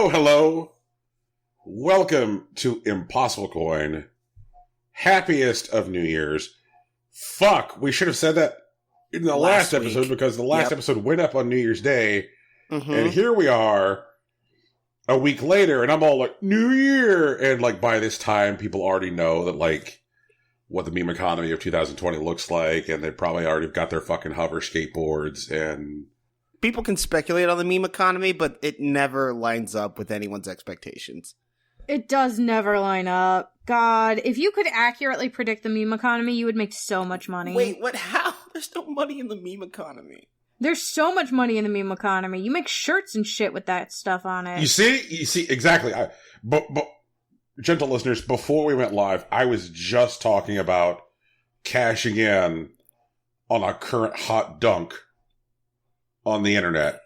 Hello, hello. Welcome to Impossible Coin. Happiest of New Year's. Fuck, we should have said that in the last episode because the last episode went up on New Year's Day. Mm-hmm. And here we are a week later and I'm all like, New Year! And like by this time, people already know that like what the meme economy of 2020 looks like, and they probably already got their fucking hover skateboards and... People can speculate on the meme economy, but it never lines up with anyone's expectations. It does never line up. God, if you could accurately predict the meme economy, you would make so much money. Wait, what? How? There's no money in the meme economy. There's so much money in the meme economy. You make shirts and shit with that stuff on it. You see, exactly. But gentle listeners, before we went live, I was just talking about cashing in on a current hot dunk on the internet.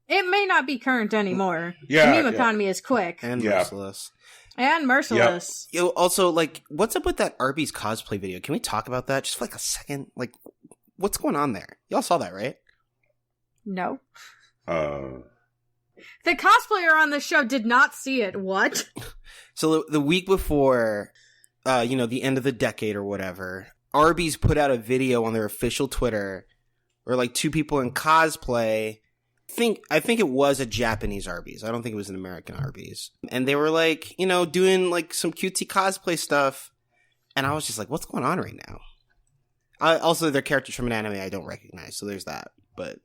It may not be current anymore. Yeah, the meme economy is quick. And merciless. And merciless. Yep. Yo, also, like, what's up with that Arby's cosplay video? Can we talk about that just for like a second? Like, what's going on there? Y'all saw that, right? No. The cosplayer on the show did not see it. What? So the week before, the end of the decade or whatever, Arby's put out a video on their official Twitter where like two people in cosplay. I think it was a Japanese Arby's. I don't think it was an American Arby's. And they were like, doing like some cutesy cosplay stuff. And I was just like, what's going on right now? Also, they're characters from an anime I don't recognize. So there's that. But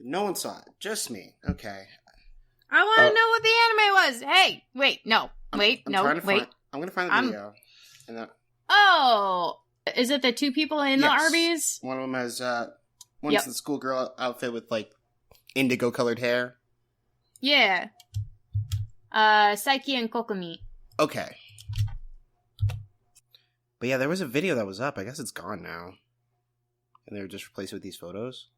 no one saw it. Just me. Okay. I want to know what the anime was. Hey, wait, no. I'm going to find the video. Oh, is it the two people in the Arby's? One of them has, one's the schoolgirl outfit with, like, indigo colored hair. Yeah. Saiki and Kokumi. Okay. But yeah, there was a video that was up. I guess it's gone now. And they were just replaced with these photos.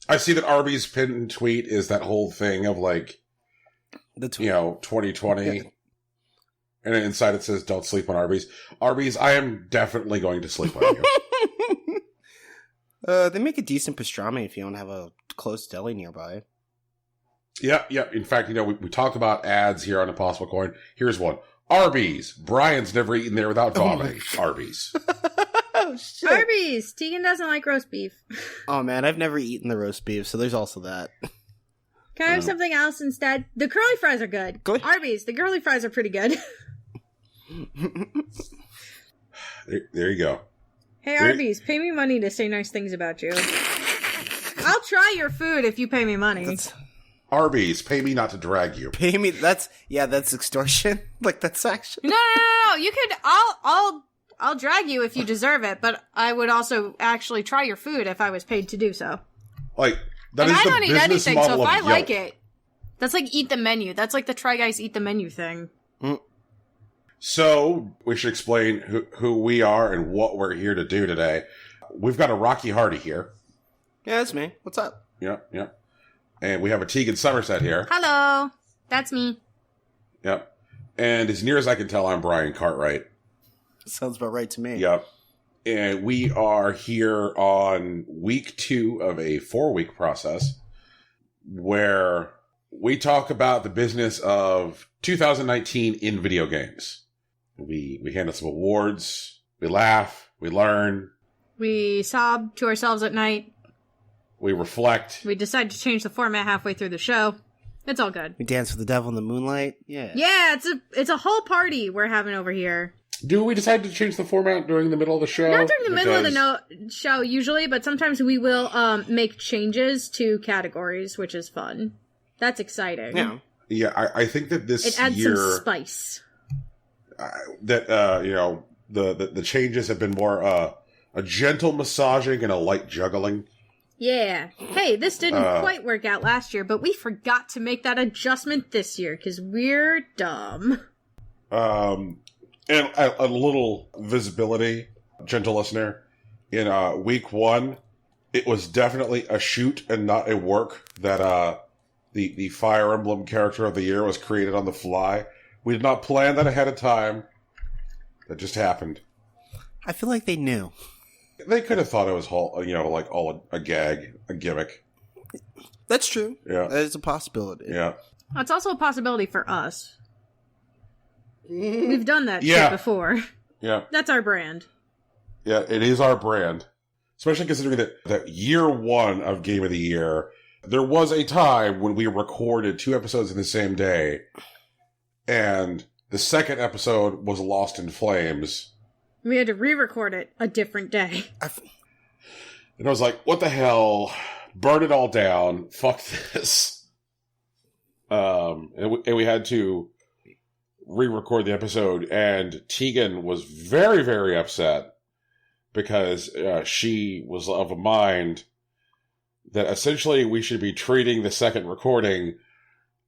I see that Arby's pinned tweet is that whole thing of, like, 2020. Yeah. And inside it says, don't sleep on Arby's. Arby's, I am definitely going to sleep on you. They make a decent pastrami if you don't have a close deli nearby. Yeah. In fact, we talk about ads here on Impossible Coin. Here's one. Arby's. Brian's never eaten there without vomiting. Arby's. Oh, shit. Arby's. Tegan doesn't like roast beef. Oh, man, I've never eaten the roast beef, so there's also that. Can I have something else instead? The curly fries are good. Arby's, the curly fries are pretty good. There you go. Hey, Arby's, pay me money to say nice things about you. I'll try your food if you pay me money. Arby's, pay me not to drag you. Pay me, that's extortion. Like, that's actually... No, you could, I'll drag you if you deserve it, but I would also actually try your food if I was paid to do so. Like, that is the business model of Yelp. I don't eat anything, so if I like it, that's like eat the menu. That's like the Try Guys Eat the Menu thing. Mm. So, we should explain who we are and what we're here to do today. We've got a Rocky Hardy here. Yeah, that's me. What's up? Yeah. And we have a Tegan Somerset here. Hello. That's me. Yep. And as near as I can tell, I'm Brian Cartwright. Sounds about right to me. Yep. And we are here on week 2 of a 4-week process where we talk about the business of 2019 in video games. We hand out some awards, we laugh, we learn. We sob to ourselves at night. We reflect. We decide to change the format halfway through the show. It's all good. We dance with the devil in the moonlight. Yeah. Yeah, it's a whole party we're having over here. Do we decide to change the format during the middle of the show? Not during the middle of the show, usually, but sometimes we will make changes to categories, which is fun. That's exciting. Yeah, I think that this it adds year... some spice. The changes have been more a gentle massaging and a light juggling. Yeah. Hey, this didn't quite work out last year, but we forgot to make that adjustment this year, because we're dumb. And a little visibility, gentle listener. In week 1, it was definitely a shoot and not a work that the Fire Emblem character of the year was created on the fly. We did not plan that ahead of time. That just happened. I feel like they knew. They could have thought it was all a gag, a gimmick. That's true. Yeah. That is a possibility. Yeah. It's also a possibility for us. We've done that shit before. Yeah. That's our brand. Yeah, it is our brand. Especially considering that year one of Game of the Year, there was a time when we recorded 2 episodes in the same day, and the second episode was lost in flames. We had to re-record it a different day. And I was like, what the hell? Burn it all down. Fuck this. And we had to re-record the episode, and Tegan was very, very upset because she was of a mind that essentially we should be treating the second recording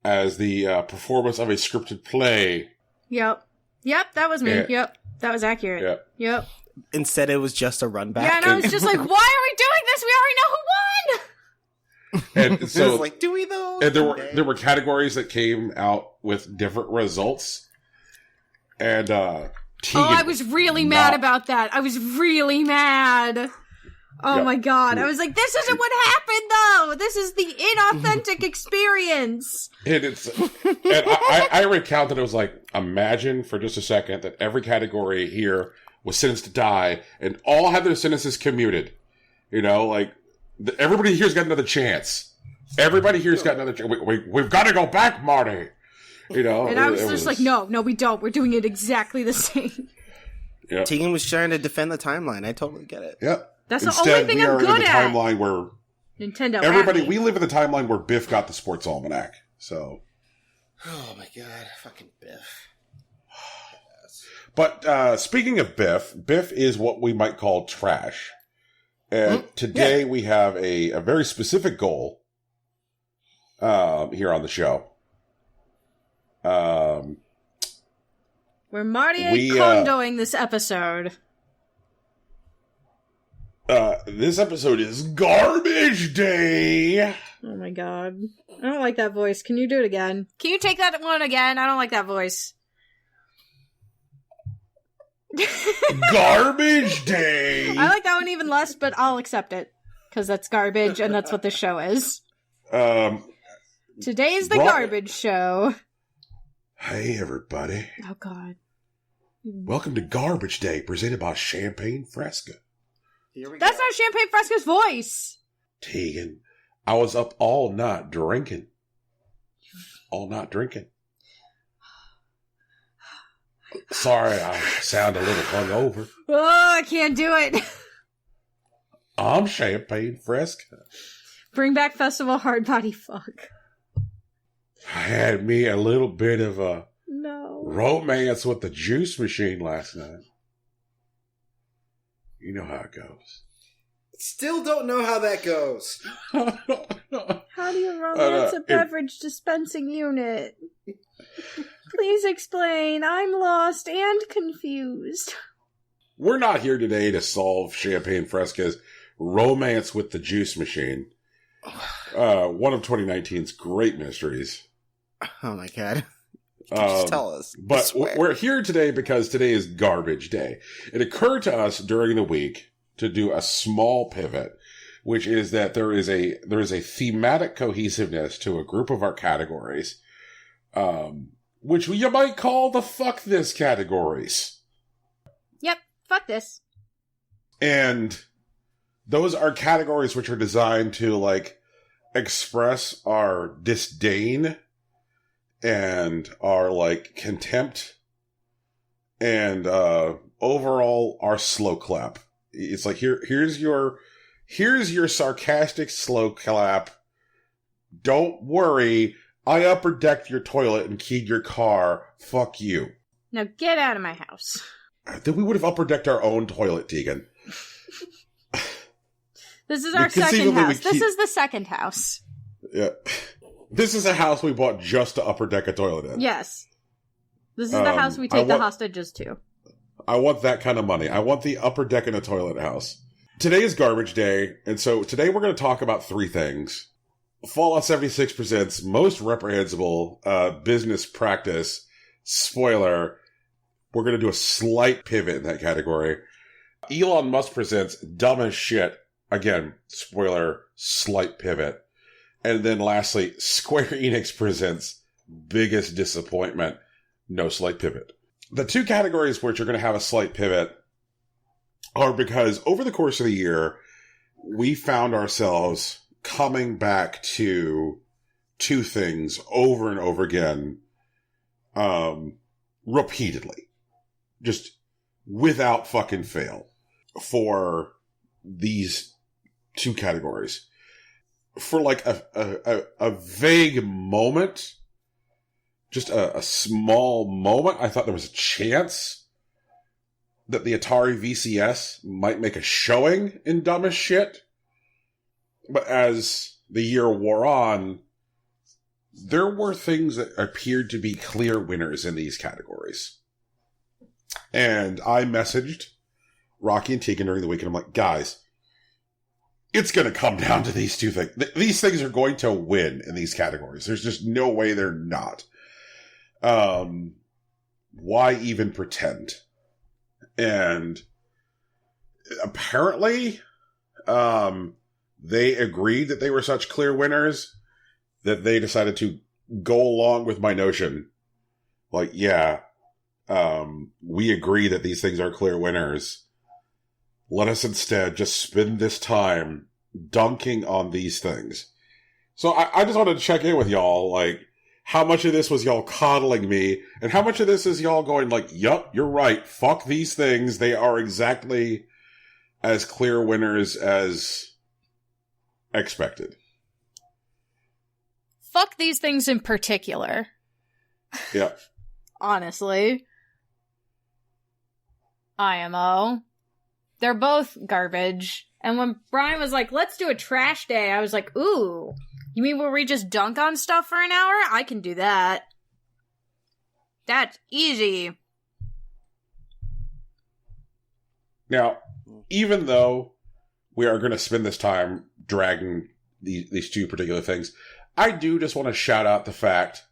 as the performance of a scripted play. Yep, that was me. Yeah. Yep, that was accurate. Yep. Instead, it was just a run back. Yeah, and I was just like, why are we doing this? We already know who won! And so, was like, do we though? And there were categories that came out with different results. And Tegan I was really mad about that. I was really mad. Oh my god. I was like, this isn't what happened though. This is the inauthentic experience. And I recounted, it was like, imagine for just a second that every category here was sentenced to die and all had their sentences commuted. You know, like, everybody here's got another chance. Everybody here's got another chance. We've got to go back, Marty. You know, and I was just like, no, we don't. We're doing it exactly the same. Yeah. Tegan was trying to defend the timeline. I totally get it. Yep. That's the only thing I'm good at. Timeline where Nintendo. We live in the timeline where Biff got the sports almanac. So. Oh my god, fucking Biff. But speaking of Biff is what we might call trash. And today we have a very specific goal here on the show. We're Marty condoing this episode. This episode is Garbage Day. Oh my god. I don't like that voice. Can you do it again? Can you take that one again? I don't like that voice. Garbage Day. I like that one even less, but I'll accept it. Because that's garbage, and that's what this show is. Today is the garbage show. Hey, everybody. Oh, God. Welcome to Garbage Day, presented by Champagne Fresca. That's not Champagne Fresca's voice. Tegan, I was up all night drinking. Sorry, I sound a little hungover. Oh, I can't do it. I'm Champagne Fresca. Bring back Festival Hard Body Fuck. I had me a little bit of a No. romance with the juice machine last night. You know how it goes. Still don't know how that goes. How do you romance a beverage dispensing unit? Please explain. I'm lost and confused. We're not here today to solve Champagne Fresca's romance with the juice machine. One of 2019's great mysteries. Oh my god. Just tell us. But we're here today because today is Garbage Day. It occurred to us during the week to do a small pivot, which is that there is a thematic cohesiveness to a group of our categories, which you might call the fuck this categories. Yep, fuck this. And those are categories which are designed to, like, express our disdain and our, like, contempt and overall our slow clap. It's like, here's your sarcastic slow clap. Don't worry, I upper decked your toilet and keyed your car. Fuck you. Now get out of my house. Then we would have upper decked our own toilet, Tegan. This is our second house. This is the second house. Yeah. This is a house we bought just to upper deck a toilet in. Yes. This is the house we take the hostages to. I want that kind of money. I want the upper deck in a toilet house. Today is Garbage Day, and so today we're going to talk about 3 things. Fallout 76 presents most reprehensible business practice. Spoiler, we're going to do a slight pivot in that category. Elon Musk presents dumb as shit. Again, spoiler, slight pivot. And then lastly, Square Enix presents biggest disappointment, no slight pivot. The two categories which are going to have a slight pivot are because over the course of the year, we found ourselves coming back to two things over and over again, repeatedly. Just without fucking fail for these two categories. For like a vague moment, just a small moment, I thought there was a chance that the Atari VCS might make a showing in Dumb as Shit. But as the year wore on, there were things that appeared to be clear winners in these categories. And I messaged Rocky and Tegan during the week, and I'm like, guys, it's going to come down to these two things. These things are going to win in these categories. There's just no way they're not. Why even pretend? And apparently, they agreed that they were such clear winners that they decided to go along with my notion. Like, yeah, we agree that these things are clear winners. Let us instead just spend this time dunking on these things. So I just wanted to check in with y'all, like, how much of this was y'all coddling me, and how much of this is y'all going like, yup, you're right, fuck these things, they are exactly as clear winners as expected. Fuck these things in particular. Yeah. Honestly. IMO. They're both garbage. And when Brian was like, let's do a trash day, I was like, ooh, you mean where we just dunk on stuff for an hour? I can do that. That's easy. Now, even though we are going to spend this time dragging these two particular things, I do just want to shout out the fact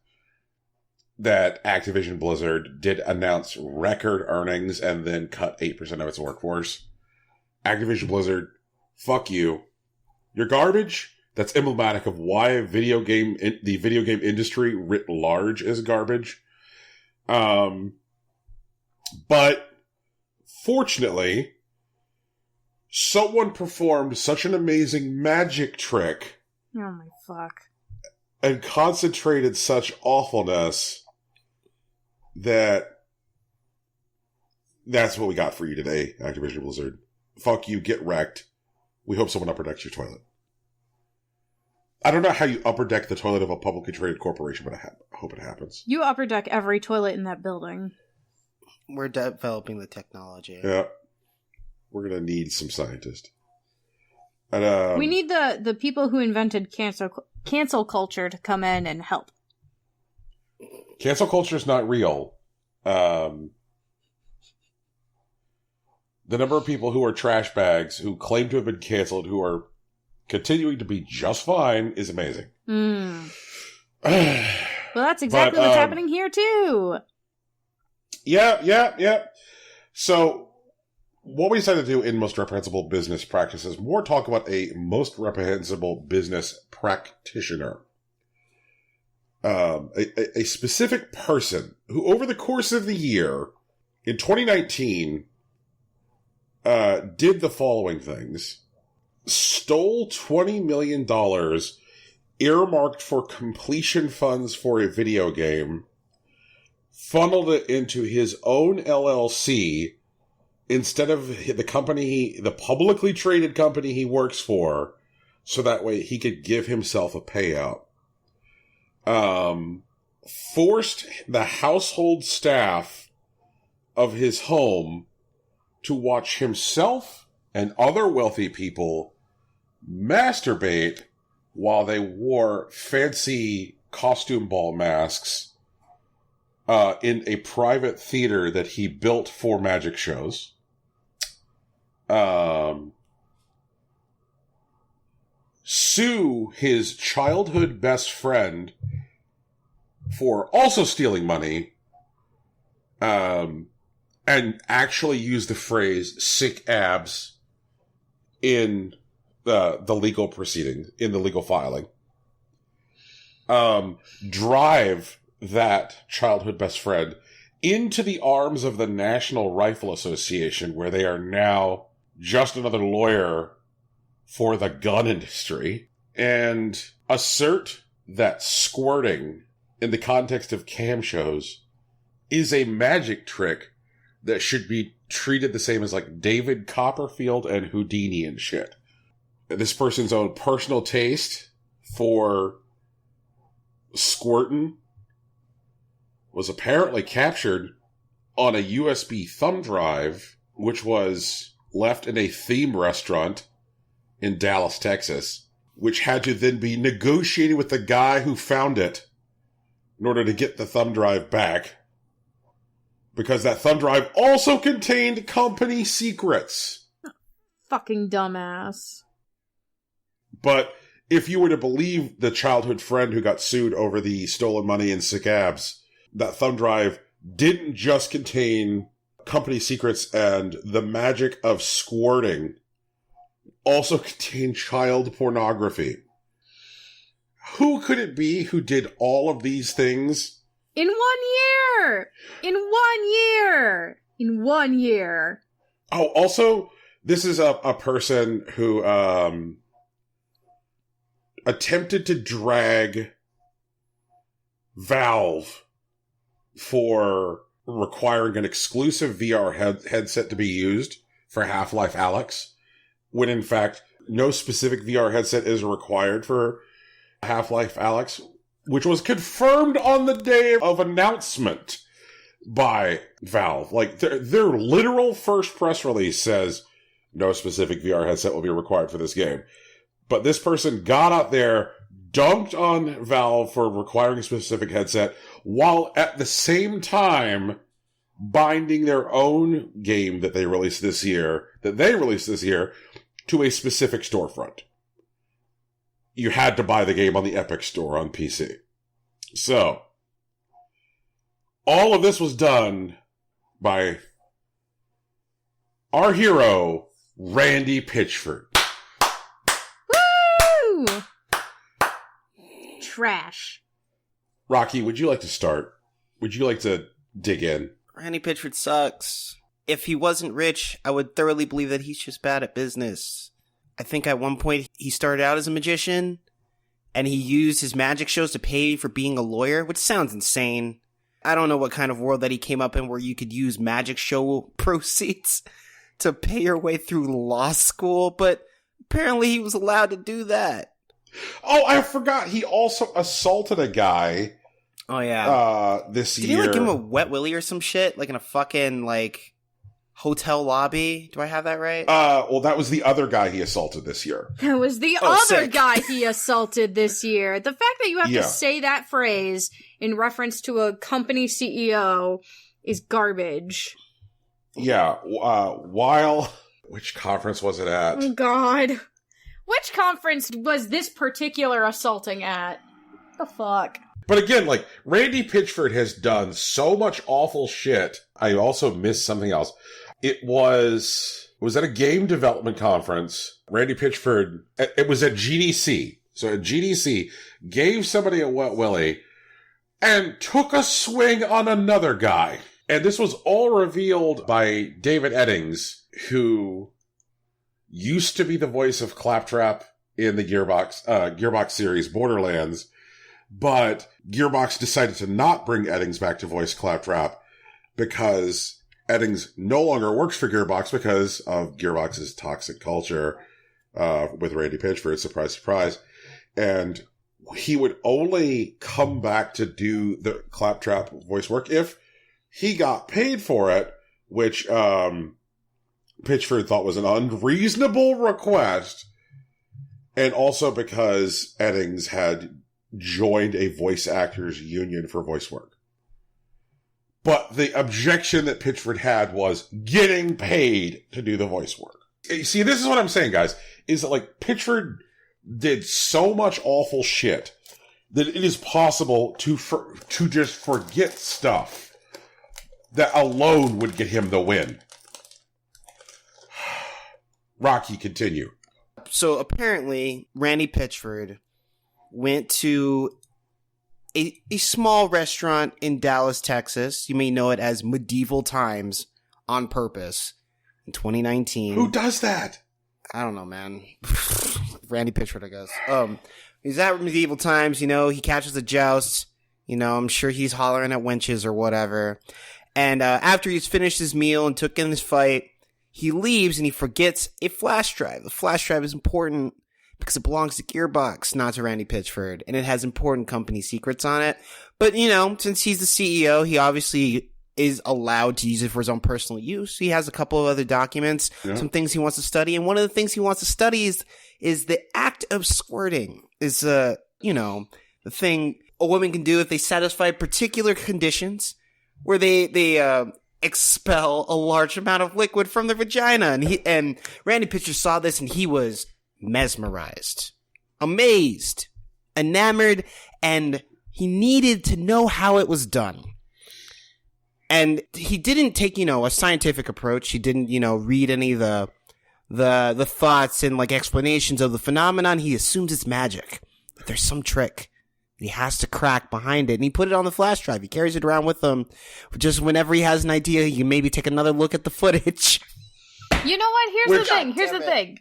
that Activision Blizzard did announce record earnings and then cut 8% of its workforce. Activision Blizzard, fuck you. You're garbage. That's emblematic of why the video game industry writ large is garbage. But fortunately, someone performed such an amazing magic trick. Oh my fuck. And concentrated such awfulness that that's what we got for you today, Activision Blizzard. Fuck you, get wrecked. We hope someone upper decks your toilet. I don't know how you upper deck the toilet of a publicly traded corporation, but I hope it happens. You upper deck every toilet in that building. We're developing the technology. Yeah. We're going to need some scientists. And, we need the people who invented cancel culture to come in and help. Cancel culture is not real. The number of people who are trash bags, who claim to have been canceled, who are continuing to be just fine, is amazing. Well, that's exactly what's happening here, too. Yeah. So, what we decided to do in Most Reprehensible Business Practices, more talk about a most reprehensible business practitioner. A specific person who, over the course of the year, in 2019, did the following things. Stole $20 million earmarked for completion funds for a video game, funneled it into his own LLC instead of the publicly traded company he works for, so that way he could give himself a payout. Forced the household staff of his home to watch himself and other wealthy people masturbate while they wore fancy costume ball masks in a private theater that he built for magic shows. Sue his childhood best friend for also stealing money, and actually use the phrase sick abs in the legal proceeding, in the legal filing. drive that childhood best friend into the arms of the National Rifle Association, where they are now just another lawyer for the gun industry, and assert that squirting in the context of cam shows is a magic trick that should be treated the same as like David Copperfield and Houdini and shit. This person's own personal taste for squirting was apparently captured on a USB thumb drive, which was left in a theme restaurant in Dallas, Texas, which had to then be negotiated with the guy who found it in order to get the thumb drive back, because that thumb drive also contained company secrets. Fucking dumbass. But if you were to believe the childhood friend who got sued over the stolen money in sick abs, that thumb drive didn't just contain company secrets and the magic of squirting, also contained child pornography. Who could it be who did all of these things? In 1 year! In 1 year! In 1 year. Oh, also, this is a person who attempted to drag Valve for requiring an exclusive VR headset to be used for Half-Life Alyx, when in fact no specific VR headset is required for Half-Life Alyx, which was confirmed on the day of announcement by Valve. Like, their literal first press release says no specific VR headset will be required for this game. But this person got out there, dunked on Valve for requiring a specific headset, while at the same time binding their own game that they released this year, to a specific storefront. You had to buy the game on the Epic Store on PC. So, all of this was done by our hero, Randy Pitchford. Woo! Trash. Rocky, would you like to start? Would you like to dig in? Randy Pitchford sucks. If he wasn't rich, I would thoroughly believe that he's just bad at business. I think at one point he started out as a magician, and he used his magic shows to pay for being a lawyer, which sounds insane. I don't know what kind of world that he came up in where you could use magic show proceeds to pay your way through law school, but apparently he was allowed to do that. Oh, I forgot. He also assaulted a guy. Oh, yeah. This year. Did he, like, give him a wet willy or some shit? Like, in a fucking, like, hotel lobby? Do I have that right? Well, that was the other guy he assaulted this year. That was the other guy he assaulted this year. The fact that you have to say that phrase in reference to a company CEO is garbage. Yeah. Which conference was it at? Oh, God. Which conference was this particular assaulting at? The fuck? But again, like, Randy Pitchford has done so much awful shit. I also missed something else. It was at a game development conference. Randy Pitchford, it was at GDC. So at GDC, gave somebody a wet willy and took a swing on another guy. And this was all revealed by David Eddings, who used to be the voice of Claptrap in the Gearbox series Borderlands, but Gearbox decided to not bring Eddings back to voice Claptrap because Eddings no longer works for Gearbox because of Gearbox's toxic culture with Randy Pitchford, surprise, surprise. And he would only come back to do the Claptrap voice work if he got paid for it, which Pitchford thought was an unreasonable request, and also because Eddings had joined a voice actors union for voice work. But the objection that Pitchford had was getting paid to do the voice work. You see, this is what I'm saying, guys, is that, like, Pitchford did so much awful shit that it is possible to just forget stuff that alone would get him the win. Rocky, continue. So apparently, Randy Pitchford went to a small restaurant in Dallas, Texas. You may know it as Medieval Times on purpose in 2019. Who does that? I don't know, man. Randy Pitchford, I guess. He's at Medieval Times, he catches a joust. I'm sure he's hollering at wenches or whatever. And after he's finished his meal and took in his fight, he leaves and he forgets a flash drive. The flash drive is important because it belongs to Gearbox, not to Randy Pitchford, and it has important company secrets on it. But, since he's the CEO, he obviously is allowed to use it for his own personal use. He has a couple of other documents, some things he wants to study, and one of the things he wants to study is the act of squirting. Is the thing a woman can do if they satisfy particular conditions where they expel a large amount of liquid from their vagina. And Randy Pitchford saw this and he was mesmerized, amazed, enamored, and he needed to know how it was done. And he didn't take, a scientific approach. He didn't, read any of the thoughts and explanations of the phenomenon. He assumes it's magic. There's some trick. He has to crack behind it. And he put it on the flash drive. He carries it around with him. Just whenever he has an idea, he can maybe take another look at the footage. You know what? Here's the thing.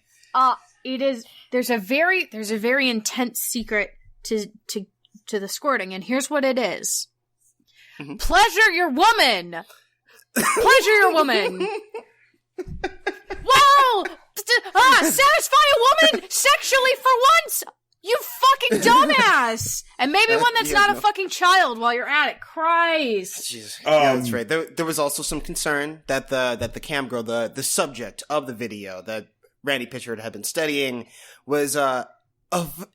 There's a very intense secret to the squirting, and here's what it is. Mm-hmm. Pleasure your woman. Pleasure your woman. Whoa! Satisfy a woman sexually for once. You fucking dumbass! And maybe one that's not a fucking child while you're at it. Christ. Yeah, that's right. There was also some concern that the cam girl, the subject of the video that Randy Pitchford had been studying, was of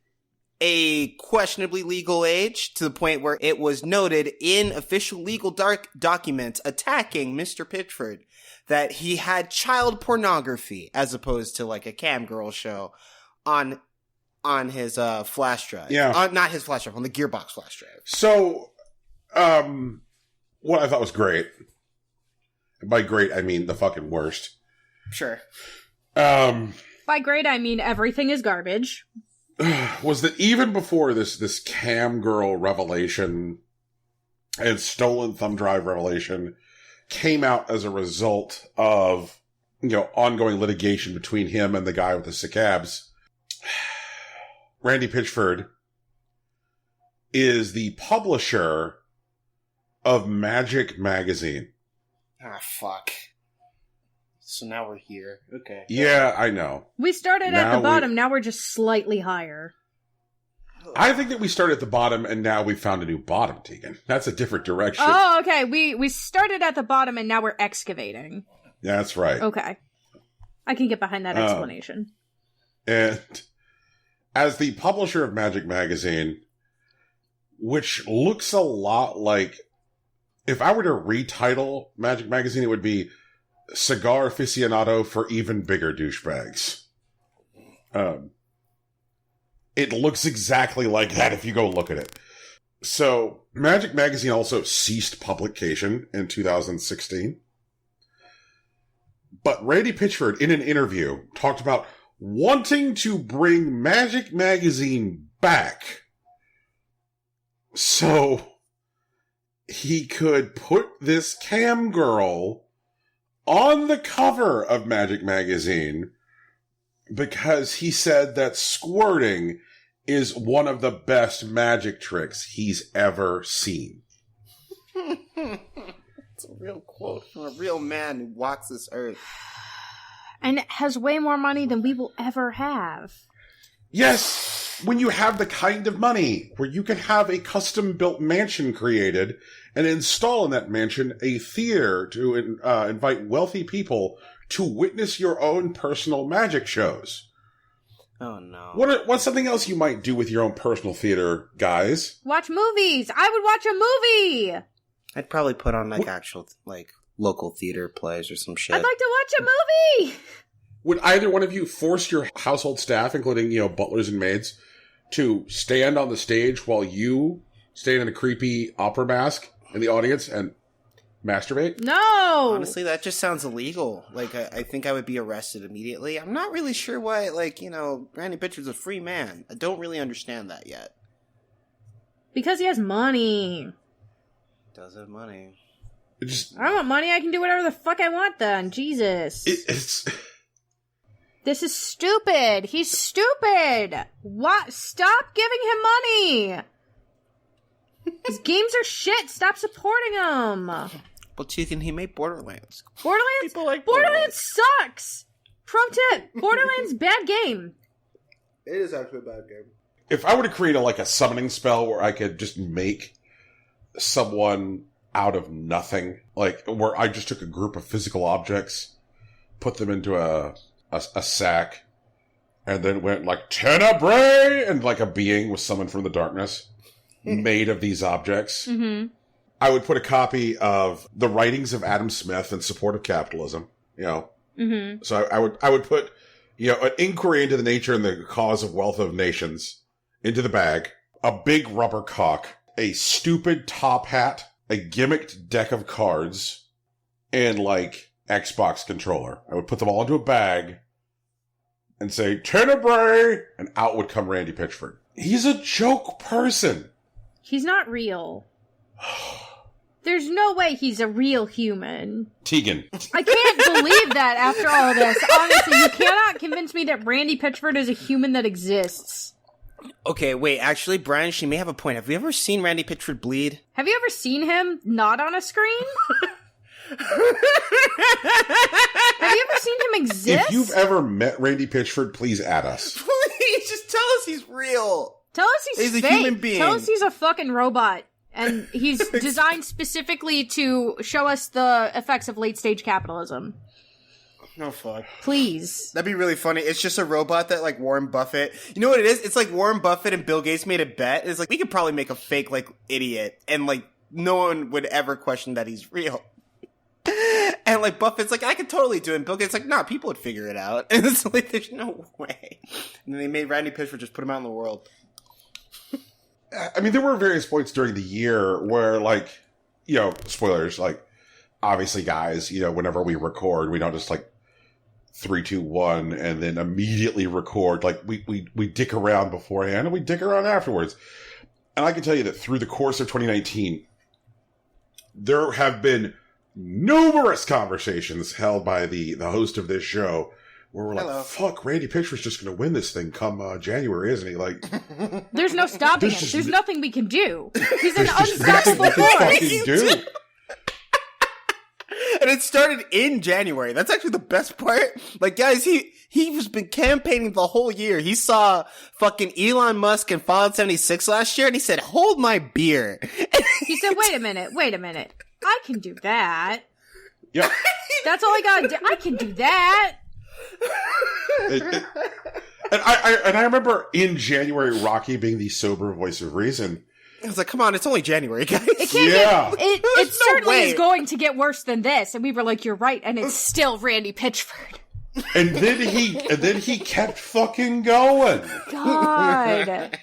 a questionably legal age, to the point where it was noted in official legal documents attacking Mr. Pitchford that he had child pornography as opposed to a cam girl show on his flash drive. Yeah. Not his flash drive, on the Gearbox flash drive. So, what I thought was great, and by great I mean the fucking worst. Sure. By great I mean everything is garbage. Was that even before this cam girl revelation and stolen thumb drive revelation came out as a result of, ongoing litigation between him and the guy with the sick abs, Randy Pitchford is the publisher of Magic Magazine. Ah, fuck. So now we're here. Okay. Yeah, I know. We started at the bottom, now we're just slightly higher. I think that we started at the bottom and now we found a new bottom, Tegan. That's a different direction. Oh, okay. We started at the bottom and now we're excavating. Yeah, that's right. Okay. I can get behind that explanation. And as the publisher of Magic Magazine, which looks a lot like, if I were to retitle Magic Magazine, it would be Cigar Aficionado for Even Bigger Douchebags. It looks exactly like that if you go look at it. So, Magic Magazine also ceased publication in 2016. But Randy Pitchford, in an interview, talked about wanting to bring Magic Magazine back so he could put this cam girl on the cover of Magic Magazine because he said that squirting is one of the best magic tricks he's ever seen. It's a real quote from a real man who walks this earth. And it has way more money than we will ever have. Yes! When you have the kind of money where you can have a custom-built mansion created and install in that mansion a theater to invite wealthy people to witness your own personal magic shows. Oh, no. What's something else you might do with your own personal theater, guys? Watch movies! I would watch a movie! I'd probably put on actual local theater plays or some shit. I'd like to watch a movie! Would either one of you force your household staff, including, butlers and maids, to stand on the stage while you stand in a creepy opera mask in the audience and masturbate? No! Honestly, that just sounds illegal. I think I would be arrested immediately. I'm not really sure why, Randy Pitchford's a free man. I don't really understand that yet. Because he has money. Does have money. I want money, I can do whatever the fuck I want then. Jesus. It's... This is stupid. He's stupid. What? Stop giving him money. His games are shit. Stop supporting him. Well, Tegan, he made Borderlands. People like Borderlands sucks. Pro tip: Borderlands bad game. It is actually a bad game. If I were to create a summoning spell where I could just make someone out of nothing, like where I just took a group of physical objects, put them into a sack, and then went like Tenebrae, and like a being was summoned from the darkness, made of these objects. Mm-hmm. I would put a copy of the writings of Adam Smith in support of capitalism. Mm-hmm. So I would put an inquiry into the nature and the cause of wealth of nations into the bag, a big rubber cock, a stupid top hat, a gimmicked deck of cards, and Xbox controller. I would put them all into a bag and say, Tenebrae! And out would come Randy Pitchford. He's a joke person. He's not real. There's no way he's a real human. Tegan. I can't believe that after all this. Honestly, you cannot convince me that Randy Pitchford is a human that exists. Okay, wait, actually, Brian, she may have a point. Have you ever seen Randy Pitchford bleed? Have you ever seen him not on a screen? Have you ever seen him exist? If you've ever met Randy Pitchford, please add us. Please, just tell us he's real. Tell us he's a fake. human being. Tell us he's a fucking robot. And he's designed specifically to show us the effects of late-stage capitalism. No fuck. Please. That'd be really funny. It's just a robot that Warren Buffett... You know what it is? It's like Warren Buffett and Bill Gates made a bet. It's like, we could probably make a fake, idiot. And, no one would ever question that he's real. And, Buffett's like, I could totally do it. And Bill Gates' like, nah, people would figure it out. And it's like, there's no way. And then they made Randy Pitchford just put him out in the world. I mean, there were various points during the year where, spoilers, obviously, guys, whenever we record, we don't just, 3, 2, 1, and then immediately record. We dick around beforehand, and we dick around afterwards. And I can tell you that through the course of 2019, there have been numerous conversations held by the host of this show where we're like, fuck, Randy Pitchford's just going to win this thing come January, isn't he? There's no stopping him. There's nothing we can do. He's an unstoppable force. And it started in January. That's actually the best part. Guys, he's been campaigning the whole year. He saw fucking Elon Musk in Fallout 76 last year, and he said, hold my beer. He said, wait a minute. I can do that. Yeah. That's all I gotta do. I can do that. And I remember in January, Rocky being the sober voice of reason. I was like, come on, it's only January, guys. It certainly is going to get worse than this. And we were like, you're right. And it's still Randy Pitchford. And then he kept fucking going. God.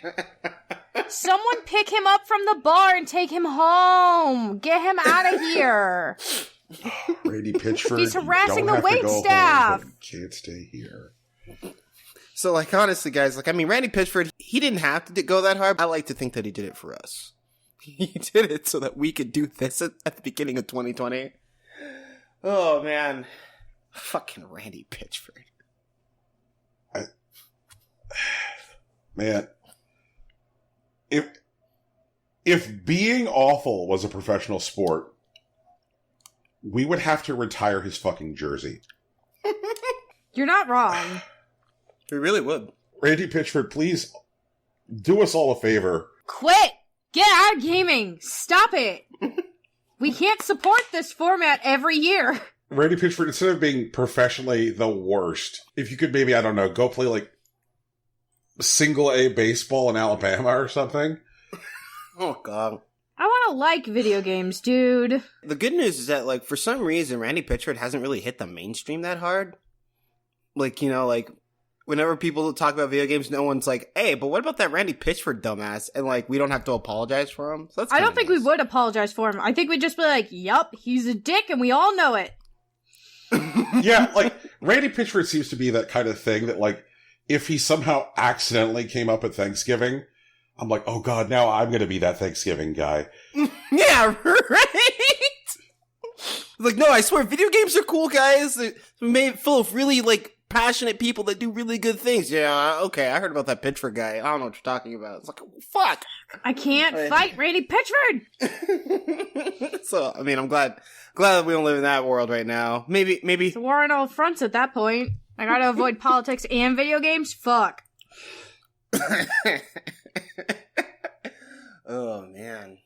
Someone pick him up from the bar and take him home. Get him out of here. Randy Pitchford. He's harassing the waitstaff. Can't stay here. So, honestly, guys, Randy Pitchford, he didn't have to go that hard. I like to think that he did it for us. He did it so that we could do this at the beginning of 2020. Oh, man. Fucking Randy Pitchford. Man. If being awful was a professional sport, we would have to retire his fucking jersey. You're not wrong. We really would. Randy Pitchford, please do us all a favor. Quit! Get out of gaming! Stop it! We can't support this format every year. Randy Pitchford, instead of being professionally the worst, if you could maybe, I don't know, go play single A baseball in Alabama or something. Oh, God. I want to like video games, dude. The good news is that, for some reason, Randy Pitchford hasn't really hit the mainstream that hard. Whenever people talk about video games, no one's like, hey, but what about that Randy Pitchford dumbass? And, we don't have to apologize for him. So that's I don't think we would apologize for him. I think we'd just be like, yup, he's a dick and we all know it. Yeah, Randy Pitchford seems to be that kind of thing that, if he somehow accidentally came up at Thanksgiving, I'm like, oh god, now I'm going to be that Thanksgiving guy. Yeah, right? Like, no, I swear, video games are cool, guys. They're made full of really, like, passionate people that do really good things. Yeah, okay, I heard about that Pitchford guy. I don't know what you're talking about. It's like, fuck. I can't fight Randy Pitchford. So, I mean, I'm glad that we don't live in that world right now. Maybe. It's a war on all fronts at that point. I gotta avoid politics and video games? Fuck. Oh, man.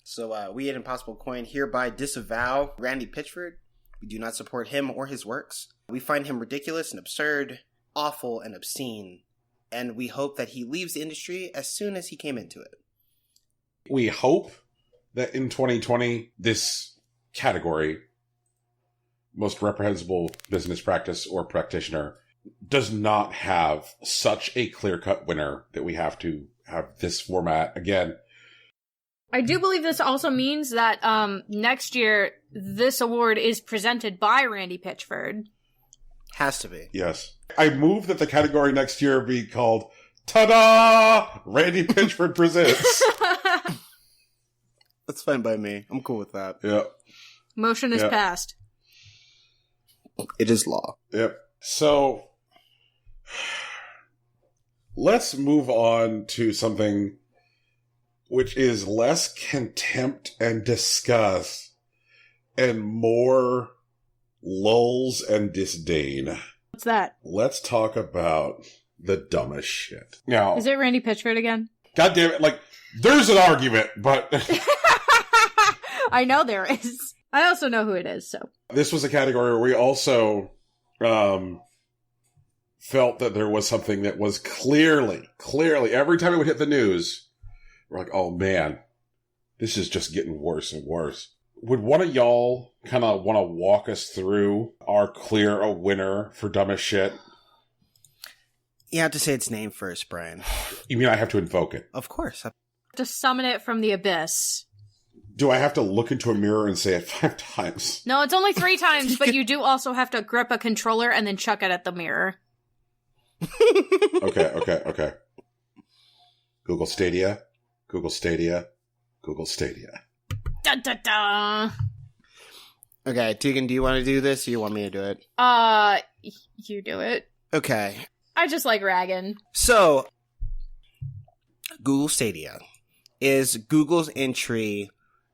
So, we at Impossible Coin hereby disavow Randy Pitchford. We do not support him or his works. We find him ridiculous and absurd, awful and obscene, and we hope that he leaves the industry as soon as he came into it. We hope that in 2020, this category, most reprehensible business practice or practitioner, does not have such a clear-cut winner that we have to have this format again. I do believe this also means that next year, this award is presented by Randy Pitchford. Has to be. Yes. I move that the category next year be called, ta-da! Randy Pitchford Presents. That's fine by me. I'm cool with that. Yep. Motion is passed. It is law. Yep. So, let's move on to something which is less contempt and disgust and more lulls and disdain. What's that? Let's talk about the dumbest shit. Now, Is it Randy Pitchford again? God damn it, like, there's an argument, but I know there is. I also know who it is, so. this was a category where we also felt that there was something that was clearly, every time it would hit the news, we're like, oh man, this is just getting worse and worse. Would one of y'all kind of want to walk us through our clear a winner for dumbest shit? You have to say its name first, Brian. You mean I have to invoke it? Of course. To summon it from the abyss. Do I have to look into a mirror and say it 5 times? No, it's only 3 times, but you do also have to grip a controller and then chuck it at the mirror. Okay. Google Stadia. Google Stadia. Google Stadia. Dun, dun, dun. Okay, Tegan, do you want to do this or you want me to do it? You do it. Okay. I just like ragging. So, Google Stadia is Google's entry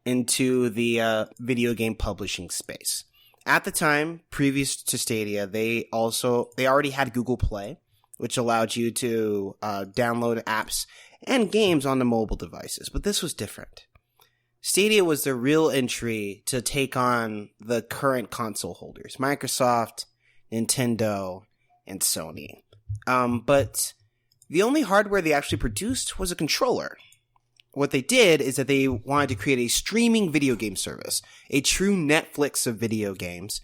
into the video game publishing space. At the time, previous to Stadia, they already had Google Play, which allowed you to download apps and games on the mobile devices. But this was different. Stadia was the real entry to take on the current console holders, Microsoft, Nintendo, and Sony. But the only hardware they actually produced was a controller. What they did is that they wanted to create a streaming video game service, a true Netflix of video games,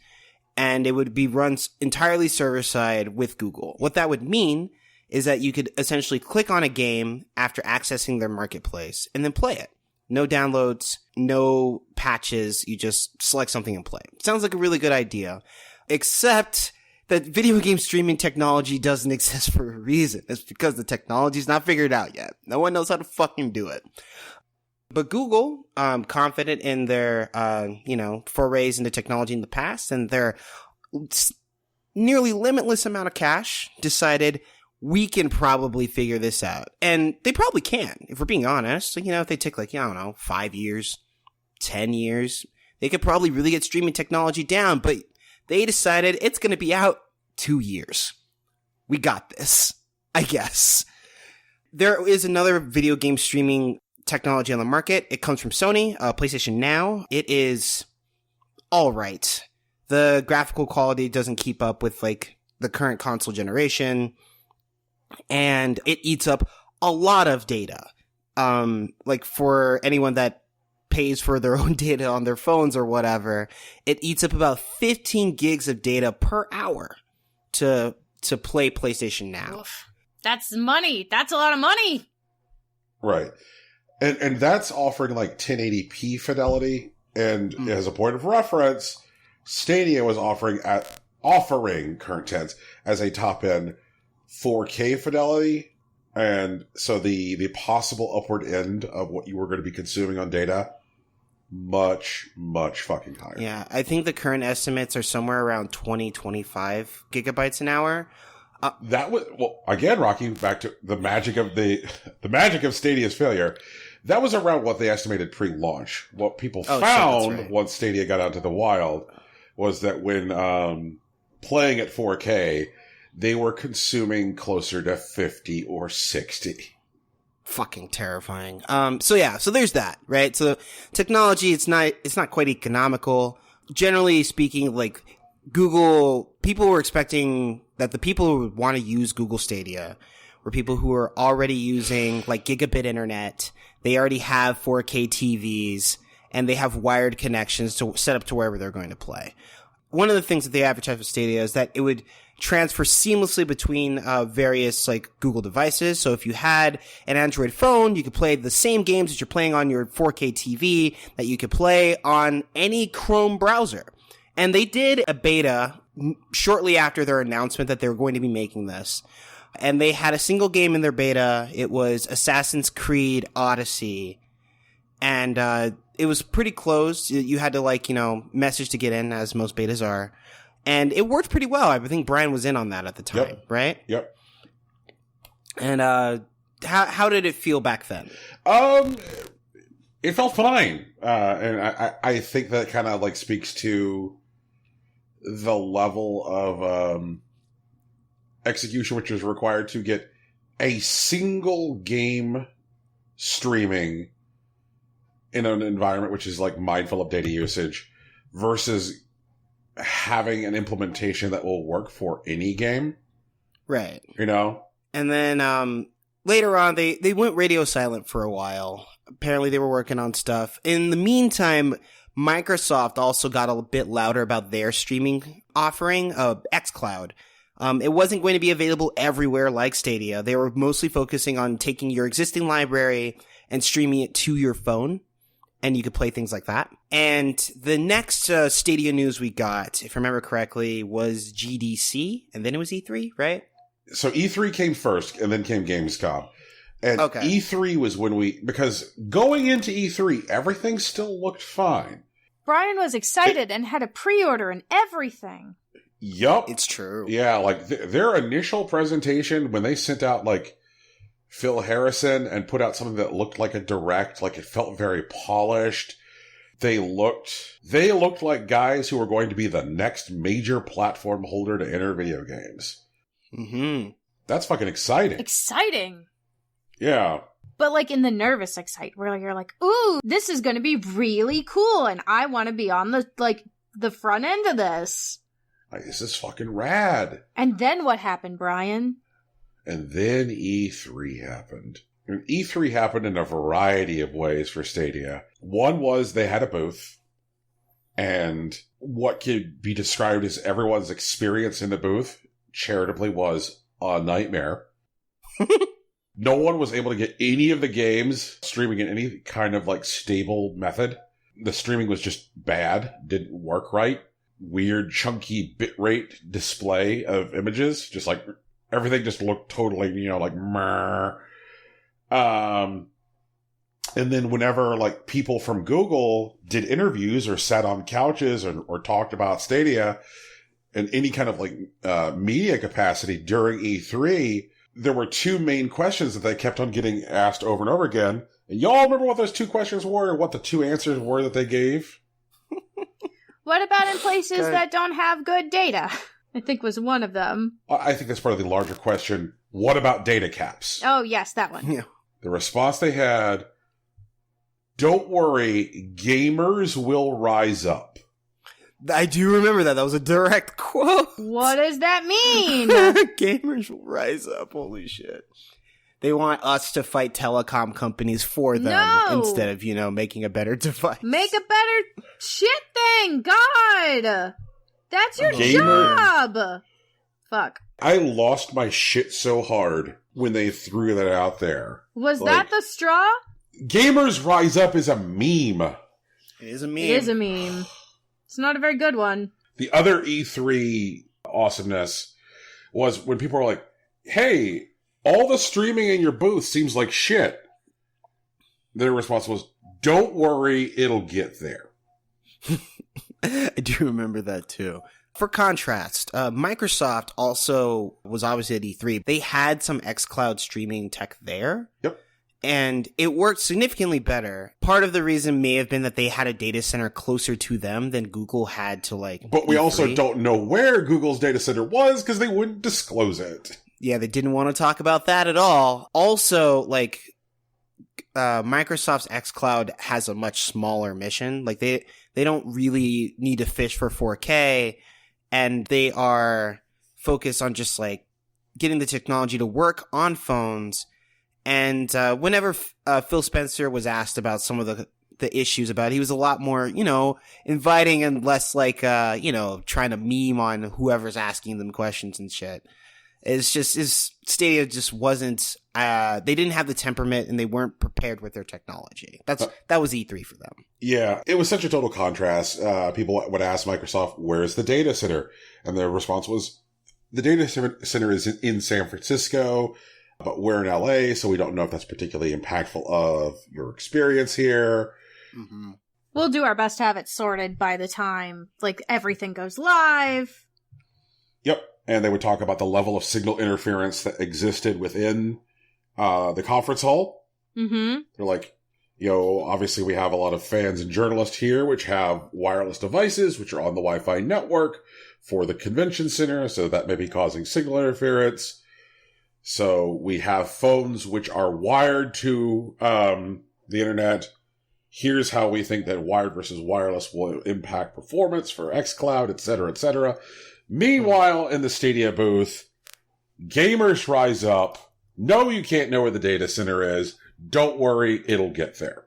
and it would be run entirely server-side with Google. What that would mean is that you could essentially click on a game after accessing their marketplace and then play it. No downloads, no patches, you just select something and play. Sounds like a really good idea, except that video game streaming technology doesn't exist for a reason. It's because the technology's not figured out yet. No one knows how to fucking do it. But Google, confident in their, forays into technology in the past and their nearly limitless amount of cash, decided we can probably figure this out. And they probably can, if we're being honest. If they take 5 years, 10 years, they could probably really get streaming technology down, but they decided it's going to be out 2 years. We got this, I guess. There is another video game streaming technology on the market. It comes from Sony, PlayStation Now. It is all right. The graphical quality doesn't keep up with the current console generation, and it eats up a lot of data. For anyone that pays for their own data on their phones or whatever, it eats up about 15 gigs of data per hour to play PlayStation Now. Oof. That's money. That's a lot of money. Right. And that's offering 1080p fidelity. And as a point of reference, Stadia was offering current tense as a top end 4K fidelity And so the possible upward end of what you were going to be consuming on data, much, much fucking higher. Yeah, I think the current estimates are somewhere around 25 gigabytes an hour. That was, well, again, Rocky, back to the magic of the magic of Stadia's failure. That was around what they estimated pre-launch. What people found once Stadia got out to the wild was that when playing at 4K, they were consuming closer to 50 or 60. Fucking terrifying. So there's that, right? So technology, it's not quite economical. Generally speaking, like Google, people were expecting that the people who would want to use Google Stadia were people who are already using like gigabit internet. They already have 4K TVs and they have wired connections to set up to wherever they're going to play. One of the things that they advertise for Stadia is that it would transfer seamlessly between various like Google devices. So if you had an Android phone, you could play the same games that you're playing on your 4K TV that you could play on any Chrome browser. And they did a beta shortly after their announcement that they were going to be making this. And they had a single game in their beta. It was Assassin's Creed Odyssey. And it was pretty closed. You had to message to get in, as most betas are. And it worked pretty well. I think Brian was in on that at the time, right? Yep. And how did it feel back then? It felt fine. And I think that kind of like speaks to the level of execution which is required to get a single game streaming in an environment which is like mindful of data usage versus having an implementation that will work for any game. Right. You know? And then later on, they went radio silent for a while. Apparently they were working on stuff. In the meantime, Microsoft also got a bit louder about their streaming offering, xCloud. It wasn't going to be available everywhere like Stadia. They were mostly focusing on taking your existing library and streaming it to your phone. And you could play things like that. And the next Stadia news we got, if I remember correctly, was GDC. And then it was E3, right? So E3 came first, and then came Gamescom. And E3 was when because going into E3, everything still looked fine. Brian was excited and had a pre-order and everything. Yup. It's true. Yeah, like their initial presentation, when they sent out like Phil Harrison and put out something that looked like a direct, like it felt very polished. They looked like guys who were going to be the next major platform holder to enter video games. Mm-hmm. That's fucking exciting. Exciting. Yeah. But like in the nervous excite, where you're like, ooh, this is going to be really cool. And I want to be on the front end of this. Like, this is fucking rad. And then what happened, Brian? And then E3 happened. And E3 happened in a variety of ways for Stadia. One was they had a booth, and what could be described as everyone's experience in the booth, charitably, was a nightmare. No one was able to get any of the games streaming in any kind of like stable method. The streaming was just bad, didn't work right. Weird, chunky bitrate display of images, just like everything just looked totally, like meh. And then whenever like people from Google did interviews or sat on couches or talked about Stadia in any kind of like media capacity during E3, there were two main questions that they kept on getting asked over and over again. And y'all remember what those two questions were and what the two answers were that they gave? What about in places that don't have good data? I think was one of them. I think that's part of the larger question. What about data caps? Oh, yes, that one. Yeah. The response they had, don't worry, gamers will rise up. I do remember that. That was a direct quote. What does that mean? Gamers will rise up. Holy shit. They want us to fight telecom companies for them instead of, making a better device. Make a better shit thing. God. That's your job. Fuck. I lost my shit so hard when they threw that out there. Was that the straw? Gamers Rise Up is a meme. It is a meme. It is a meme. It's not a very good one. The other E3 awesomeness was when people were like, hey, all the streaming in your booth seems like shit. Their response was, don't worry, it'll get there. I do remember that too. For contrast, Microsoft also was obviously at E3. They had some xCloud streaming tech there. Yep. And it worked significantly better. Part of the reason may have been that they had a data center closer to them than Google had to But we E3. also don't know where Google's data center was because they wouldn't disclose it. Yeah, they didn't want to talk about that at all. Also, Microsoft's xCloud has a much smaller mission. They don't really need to fish for 4K, and they are focused on just getting the technology to work on phones. And whenever Phil Spencer was asked about some of the issues about it, he was a lot more, inviting and less trying to meme on whoever's asking them questions and shit. It's just, Stadia just wasn't, they didn't have the temperament and they weren't prepared with their technology. That was E3 for them. Yeah, it was such a total contrast. People would ask Microsoft, where's the data center? And their response was, the data center is in San Francisco, but we're in LA, so we don't know if that's particularly impactful of your experience here. Mm-hmm. We'll do our best to have it sorted by the time, everything goes live. Yep. And they would talk about the level of signal interference that existed within the conference hall. Mm-hmm. They're like, obviously we have a lot of fans and journalists here, which have wireless devices, which are on the Wi-Fi network for the convention center, so that may be causing signal interference. So we have phones which are wired to the internet. Here's how we think that wired versus wireless will impact performance for xCloud, et cetera, et cetera. Meanwhile, in the Stadia booth, gamers rise up. No, you can't know where the data center is. Don't worry, it'll get there.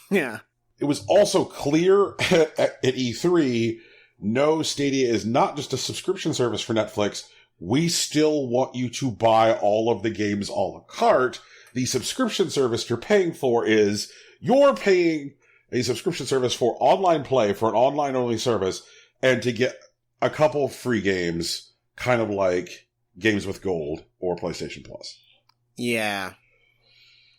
Yeah. It was also clear at E3, no, Stadia is not just a subscription service for Netflix. We still want you to buy all of the games a la carte. The subscription service you're paying for is, you're paying a subscription service for online play, for an online-only service, and to get a couple of free games, kind of like Games with Gold or PlayStation Plus. Yeah.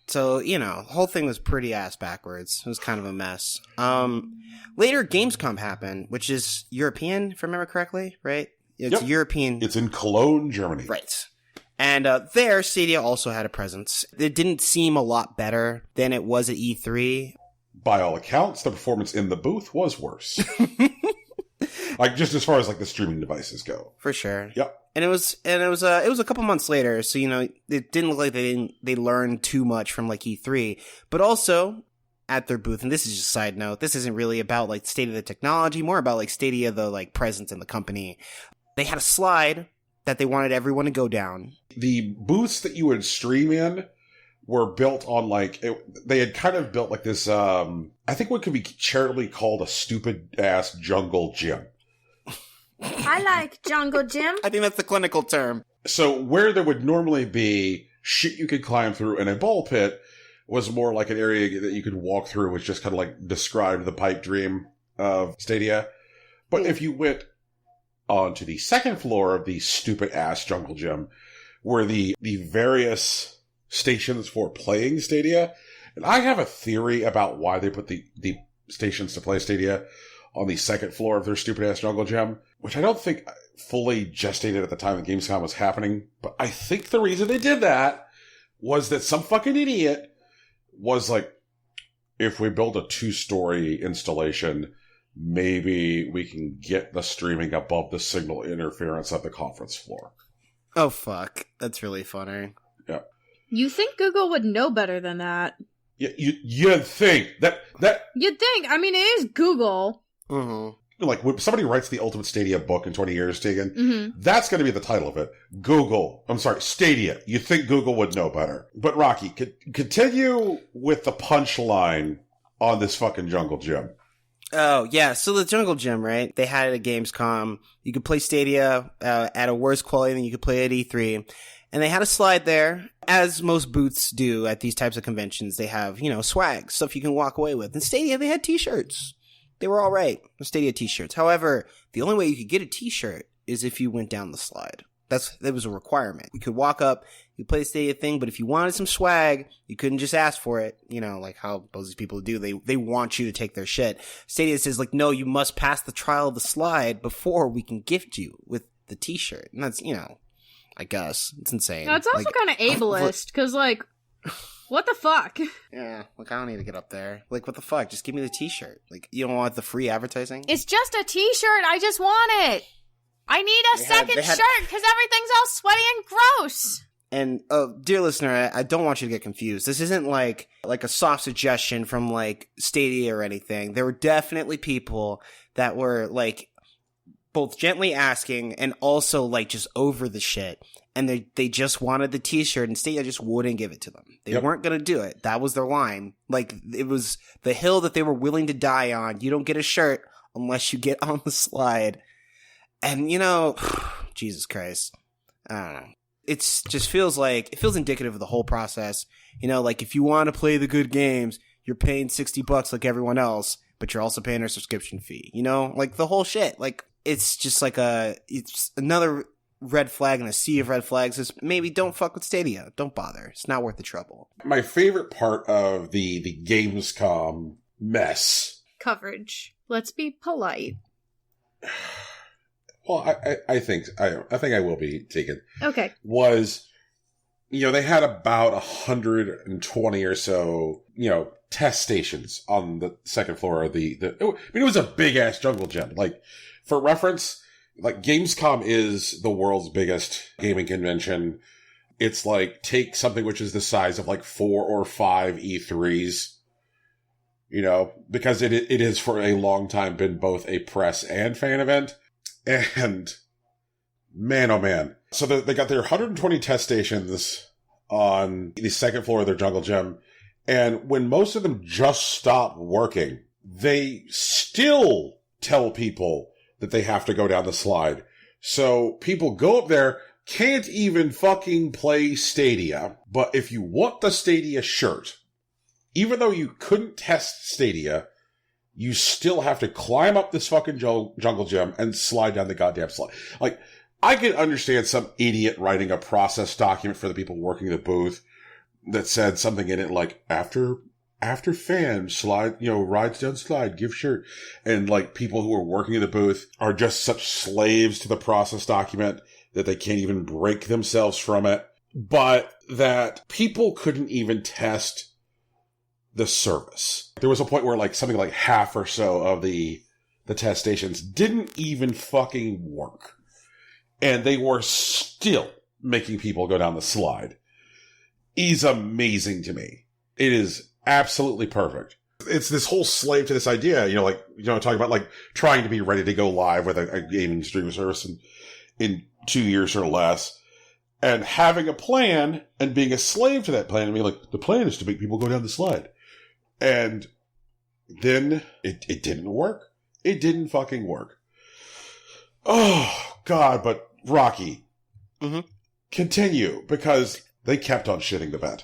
So, the whole thing was pretty ass backwards. It was kind of a mess. Later, Gamescom happened, which is European, if I remember correctly, right? It's European. It's in Cologne, Germany. Right. And there, Stadia also had a presence. It didn't seem a lot better than it was at E3. By all accounts, the performance in the booth was worse. Just as far as the streaming devices go. For sure. Yep. And it was a couple months later, so it didn't look like they learned too much from E3. But also at their booth, and this is just a side note, this isn't really about state of the technology, more about Stadia, the presence in the company. They had a slide that they wanted everyone to go down. The booths that you would stream in were built on they had kind of built this, I think what could be charitably called a stupid ass jungle gym. I like jungle gym. I think that's the clinical term. So where there would normally be shit you could climb through in a ball pit was more like an area that you could walk through, which just kind of described the pipe dream of Stadia. But if you went onto the second floor of the stupid ass jungle gym, were the various stations for playing Stadia. And I have a theory about why they put the stations to play Stadia on the second floor of their stupid ass jungle gym, which I don't think fully gestated at the time that Gamescom was happening. But I think the reason they did that was that some fucking idiot was like, if we build a 2-story installation, maybe we can get the streaming above the signal interference at the conference floor. Oh, fuck. That's really funny. Yeah. You think Google would know better than that? Yeah, you'd think that You'd think. I mean, it is Google. Mm-hmm. Like, when somebody writes the Ultimate Stadia book in 20 years, Tegan, that's going to be the title of it. Stadia. You think Google would know better. But Rocky, continue with the punchline on this fucking jungle gym. Oh, yeah. So the jungle gym, right? They had it at Gamescom. You could play Stadia at a worse quality than you could play at E3. And they had a slide there, as most booths do at these types of conventions. They have, swag, stuff you can walk away with. In Stadia, they had t-shirts. They were all right. Stadia t-shirts. However, the only way you could get a t-shirt is if you went down the slide. That was a requirement. You could walk up, you play the Stadia thing, but if you wanted some swag, you couldn't just ask for it. Like how most of these people do. They want you to take their shit. Stadia says like, no, you must pass the trial of the slide before we can gift you with the t-shirt. And that's, I guess. It's insane. No, it's also kind of ableist, because, like, what the fuck? Yeah, like, I don't need to get up there. Like, what the fuck? Just give me the t-shirt. Like, you don't want the free advertising? It's just a t-shirt. I just want it. I need a second shirt, because everything's all sweaty and gross. And, dear listener, I don't want you to get confused. This isn't like a soft suggestion from, like, Stadia or anything. There were definitely people that were, like, both gently asking and also, like, just over the shit. And they just wanted the t-shirt, and Stadia just wouldn't give it to them. They weren't going to do it. That was their line. Like, it was the hill that they were willing to die on. You don't get a shirt unless you get on the slide. And, Jesus Christ. I don't know. It feels indicative of the whole process. Like, if you want to play the good games, you're paying $60 like everyone else, but you're also paying a subscription fee. Like, the whole shit. Like, it's just like it's another red flag in a sea of red flags is maybe don't fuck with Stadia. Don't bother. It's not worth the trouble. My favorite part of the Gamescom mess. Coverage. Let's be polite. Well, I think I will be taken. Okay. Was, they had about 120 or so, test stations on the second floor of it was a big ass jungle gym. Like, for reference, like, Gamescom is the world's biggest gaming convention. It's like, take something which is the size of like 4 or 5 E3s, because it is for a long time been both a press and fan event. And man, oh man. So they got their 120 test stations on the second floor of their jungle gym. And when most of them just stop working, they still tell people that they have to go down the slide. So people go up there, can't even fucking play Stadia. But if you want the Stadia shirt, even though you couldn't test Stadia, you still have to climb up this fucking jungle gym and slide down the goddamn slide. Like, I can understand some idiot writing a process document for the people working the booth that said something in it like, after fan slide, rides down slide, give shirt. And like, people who are working in the booth are just such slaves to the process document that they can't even break themselves from it. But that people couldn't even test the service. There was a point where like something like half or so of the test stations didn't even fucking work. And they were still making people go down the slide. Is amazing to me. It is absolutely perfect. It's this whole slave to this idea, talking about like trying to be ready to go live with a gaming streaming service in 2 years or less, and having a plan and being a slave to that plan and being like, the plan is to make people go down the slide. And then it didn't work. It didn't fucking work. Oh, God, but Rocky, continue, because they kept on shitting the bed.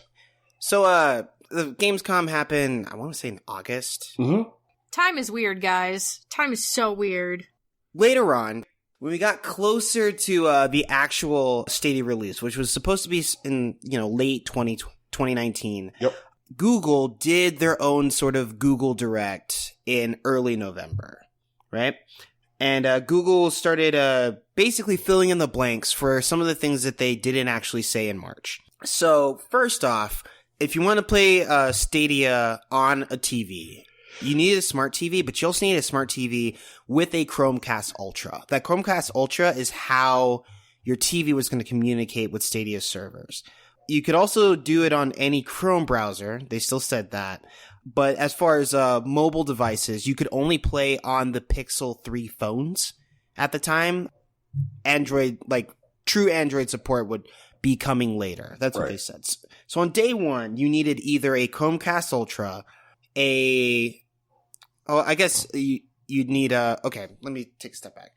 So, the Gamescom happened, I want to say in August. Mm-hmm. Time is weird, guys. Time is so weird. Later on, when we got closer to the actual Stadia release, which was supposed to be in, late 2019. Yep. Google did their own sort of Google Direct in early November, right? And Google started basically filling in the blanks for some of the things that they didn't actually say in March. So, first off, if you want to play Stadia on a TV, you need a smart TV, but you also need a smart TV with a Chromecast Ultra. That Chromecast Ultra is how your TV was going to communicate with Stadia servers. You could also do it on any Chrome browser. They still said that. But as far as mobile devices, you could only play on the Pixel 3 phones at the time. Android, like true Android support would be coming later. That's what they said. So on day one, you needed either a Chromecast Ultra, I guess you'd need okay, let me take a step back.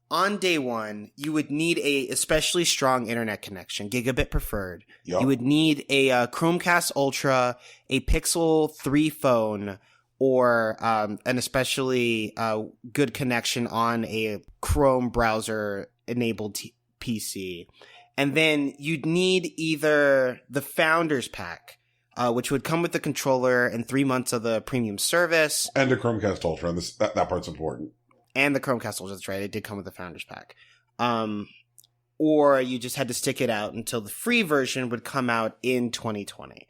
On day one, you would need a especially strong internet connection, gigabit preferred. Yep. You would need a Chromecast Ultra, a Pixel 3 phone, or an especially good connection on a Chrome browser enabled PC. And then you'd need either the Founders Pack, which would come with the controller and 3 months of the premium service. And a Chromecast Ultra, and that part's important. And the Chromecast Ultra, that's right. It did come with the Founders Pack. Or you just had to stick it out until the free version would come out in 2020.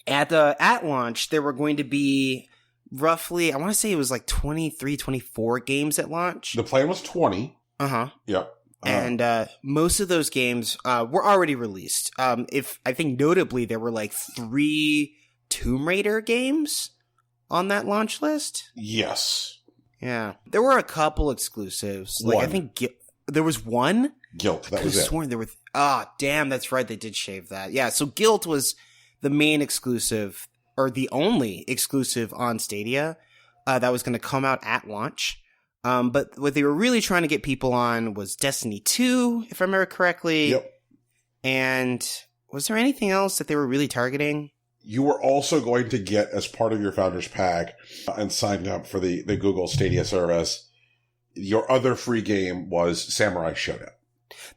At launch, there were going to be roughly, I want to say it was like 23, 24 games at launch. The plan was 20. Uh-huh. Yep. And most of those games were already released. If I think notably there were like 3 Tomb Raider games on that launch list. Yes. Yeah. There were a couple exclusives. Like I think there was one? Guilt. That was it. Sworn there were damn, that's right. They did shave that. Yeah, so Guilt was the main exclusive, or the only exclusive on Stadia that was going to come out at launch. But what they were really trying to get people on was Destiny 2, if I remember correctly. Yep. And was there anything else that they were really targeting? You were also going to get, as part of your Founders Pack and signing up for the Google Stadia service, your other free game was Samurai Showdown.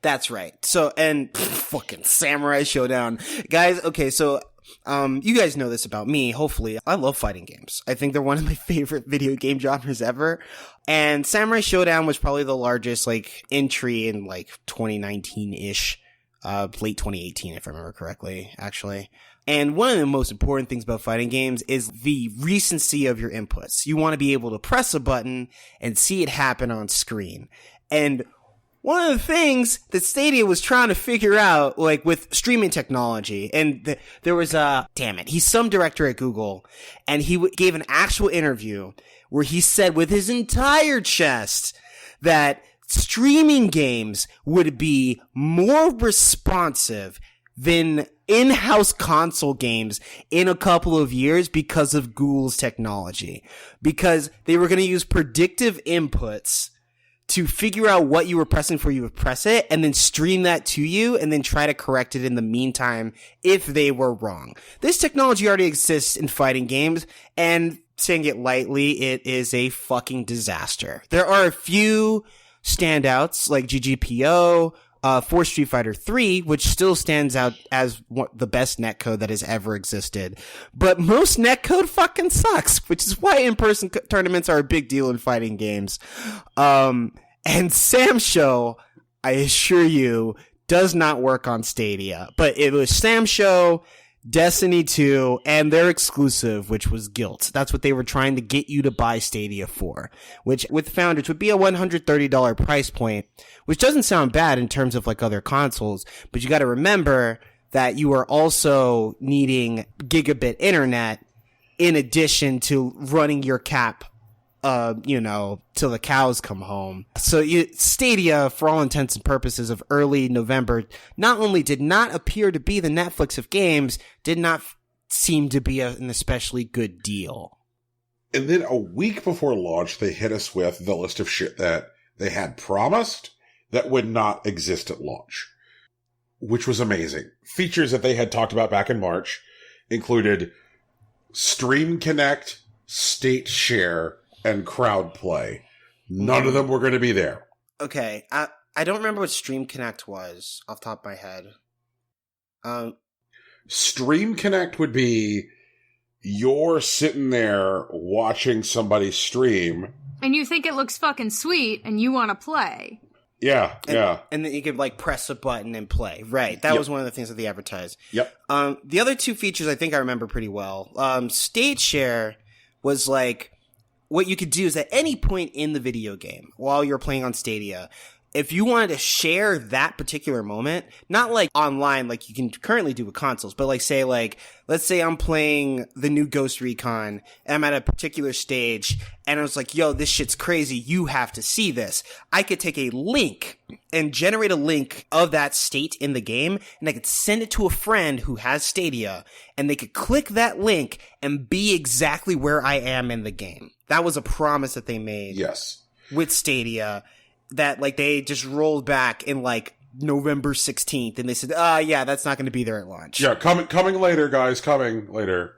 That's right. So, and fucking Samurai Showdown. Guys, okay, so you guys know this about me, hopefully. I love fighting games. I think they're one of my favorite video game genres ever. And Samurai Showdown was probably the largest, like, entry in, like, 2019-ish, late 2018, if I remember correctly, actually. And one of the most important things about fighting games is the recency of your inputs. You want to be able to press a button and see it happen on screen. And one of the things that Stadia was trying to figure out, like with streaming technology, and there was he's some director at Google, and he gave an actual interview where he said with his entire chest that streaming games would be more responsive than in-house console games in a couple of years because of Google's technology. Because they were going to use predictive inputs to figure out what you were pressing before you would press it, and then stream that to you, and then try to correct it in the meantime if they were wrong. This technology already exists in fighting games, and saying it lightly, it is a fucking disaster. There are a few standouts, like GGPO, for Street Fighter 3, which still stands out as the best netcode that has ever existed. But most netcode fucking sucks, which is why in-person tournaments are a big deal in fighting games. And Sam Show, I assure you, does not work on Stadia. But it was Sam Show, Destiny 2, and their exclusive, which was Guilt. That's what they were trying to get you to buy Stadia for, which with Founders would be a $130 price point, which doesn't sound bad in terms of like other consoles, but you got to remember that you are also needing gigabit internet in addition to running your cap till the cows come home. So Stadia, for all intents and purposes of early November, not only did not appear to be the Netflix of games, did not seem to be an especially good deal. And then a week before launch, they hit us with the list of shit that they had promised that would not exist at launch, which was amazing. Features that they had talked about back in March included Stream Connect, State Share, and Crowd Play. None of them were going to be there. Okay, I don't remember what Stream Connect was off the top of my head. Stream Connect would be you're sitting there watching somebody stream, and you think it looks fucking sweet, and you want to play. Yeah. And then you could like press a button and play. Right. That was one of the things that they advertised. Yep. The other two features I think I remember pretty well. State Share was like, what you could do is at any point in the video game while you're playing on Stadia, if you wanted to share that particular moment, not like online like you can currently do with consoles, but like say let's say I'm playing the new Ghost Recon and I'm at a particular stage and I was like, yo, this shit's crazy. You have to see this. I could take a link and generate a link of that state in the game, and I could send it to a friend who has Stadia, and they could click that link and be exactly where I am in the game. That was a promise that they made. Yes. With Stadia. That, like, they just rolled back in, like, November 16th, and they said, yeah, that's not going to be there at launch. Yeah, coming later, guys, coming later.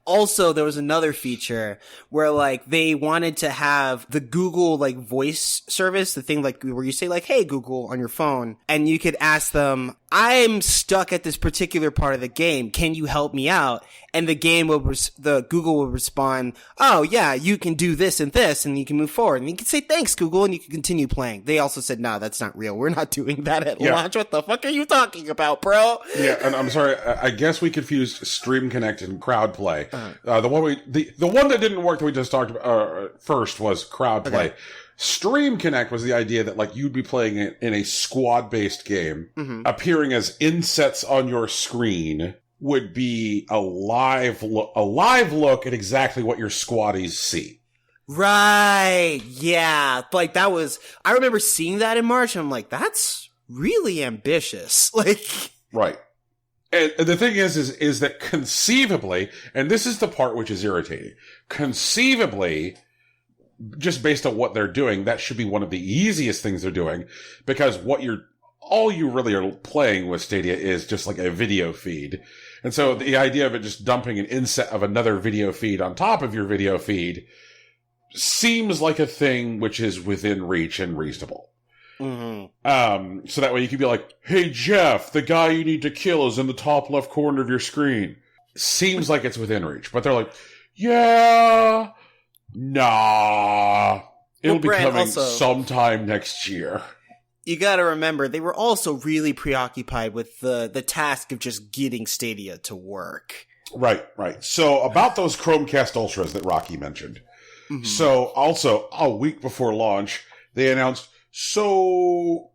Also, there was another feature where like they wanted to have the Google like voice service, the thing like where you say like, "Hey Google" on your phone, and you could ask them, "I'm stuck at this particular part of the game. Can you help me out?" And the the Google will respond, "Oh yeah, you can do this and this," and you can move forward. And you can say, "Thanks, Google," and you can continue playing. They also said, "No, that's not real. We're not doing that at launch. What the fuck are you talking about, bro?" Yeah, and I'm sorry, I guess we confused Stream Connect and Crowd Play. The one that didn't work that we just talked about first was Crowd Play. Okay. Stream Connect was the idea that like you'd be playing it in a squad based game, appearing as insets on your screen would be a live look at exactly what your squaddies see. Right. Yeah. Like that was, I remember seeing that in March and I'm like, that's really ambitious. Like, right. And the thing is that conceivably, and this is the part which is irritating, conceivably, just based on what they're doing, that should be one of the easiest things they're doing, because all you really are playing with Stadia is just like a video feed. And so the idea of it just dumping an inset of another video feed on top of your video feed seems like a thing which is within reach and reasonable. Mm-hmm. So that way you could be like, "Hey Jeff, the guy you need to kill is in the top left corner of your screen." Seems like it's within reach, but they're like, "Yeah, nah, it'll be coming sometime next year." You gotta remember, they were also really preoccupied with the task of just getting Stadia to work. Right. So about those Chromecast Ultras that Rocky mentioned. Mm-hmm. So also, a week before launch, they announced, "So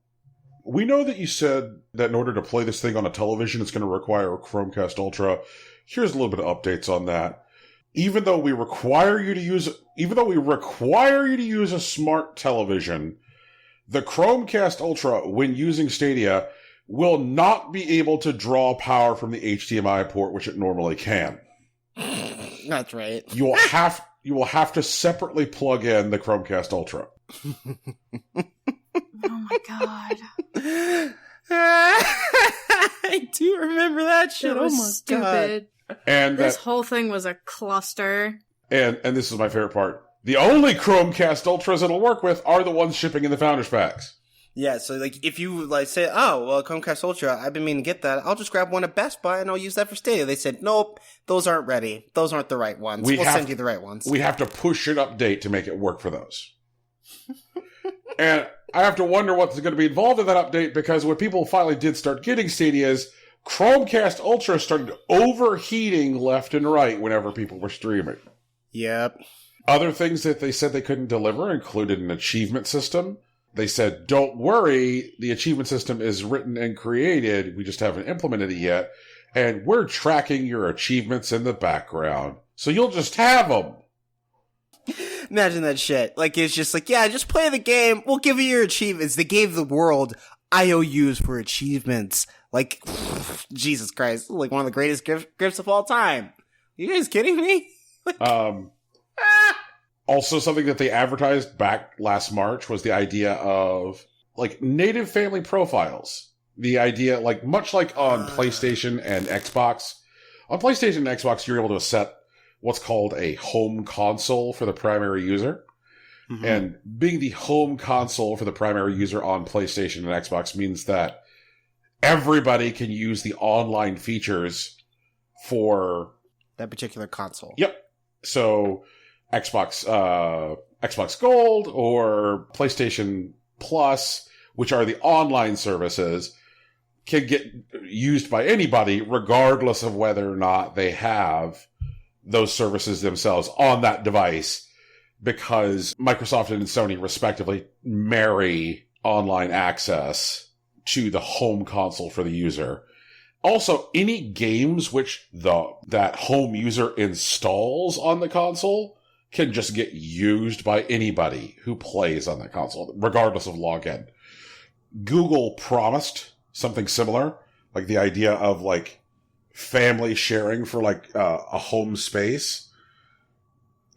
we know that you said that in order to play this thing on a television, it's going to require a Chromecast Ultra. Here's a little bit of updates on that. Even though we require you to use a smart television, the Chromecast Ultra, when using Stadia, will not be able to draw power from the HDMI port, which it normally can." That's right. You will have to separately plug in the Chromecast Ultra. Oh my god. I do remember that shit. That was stupid. God. And this whole thing was a cluster. And this is my favorite part. The only Chromecast Ultras it'll work with are the ones shipping in the Founders Packs. Yeah, so like if you like say, "Oh, well, Chromecast Ultra, I've been meaning to get that. I'll just grab one at Best Buy and I'll use that for Stadia." They said, "Nope, those aren't ready. Those aren't the right ones. We'll send you the right ones." We have to push an update to make it work for those. And I have to wonder what's going to be involved in that update, because when people finally did start getting Stadias, Chromecast Ultra started overheating left and right whenever people were streaming. Yep. Other things that they said they couldn't deliver included an achievement system. They said, "Don't worry, the achievement system is written and created. We just haven't implemented it yet. And we're tracking your achievements in the background. So you'll just have them." Imagine that shit. Like, it's just like, "Yeah, just play the game. We'll give you your achievements." They gave the world IOUs for achievements. Like, Jesus Christ. Like one of the greatest gifts of all time. You guys kidding me? Also, something that they advertised back last March was the idea of, like, native family profiles. The idea, like, much like on PlayStation and Xbox. On PlayStation and Xbox, you're able to set what's called a home console for the primary user. Mm-hmm. And being the home console for the primary user on PlayStation and Xbox means that everybody can use the online features for that particular console. Yep. So Xbox Gold or PlayStation Plus, which are the online services, can get used by anybody regardless of whether or not they have those services themselves on that device, because Microsoft and Sony respectively marry online access to the home console for the user. Also, any games which that home user installs on the console can just get used by anybody who plays on that console, regardless of login. Google promised something similar, like the idea of like family sharing for like a home space.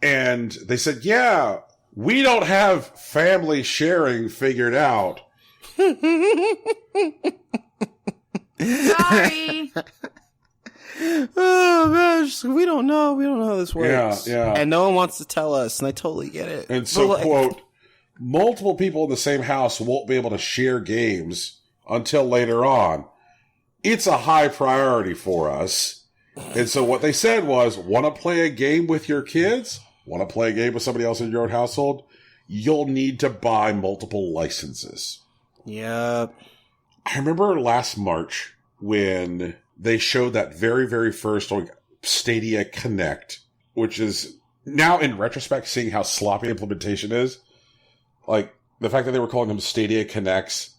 And they said, "Yeah, we don't have family sharing figured out." Sorry. Oh gosh, we don't know how this works. Yeah. And no one wants to tell us, and I totally get it. And so, quote, multiple people in the same house won't be able to share games until later on. It's a high priority for us. And so what they said was, want to play a game with your kids? Want to play a game with somebody else in your own household? You'll need to buy multiple licenses. Yep. I remember last March when they showed that very, very first Stadia Connect, which is now in retrospect seeing how sloppy implementation is. Like, the fact that they were calling them Stadia Connects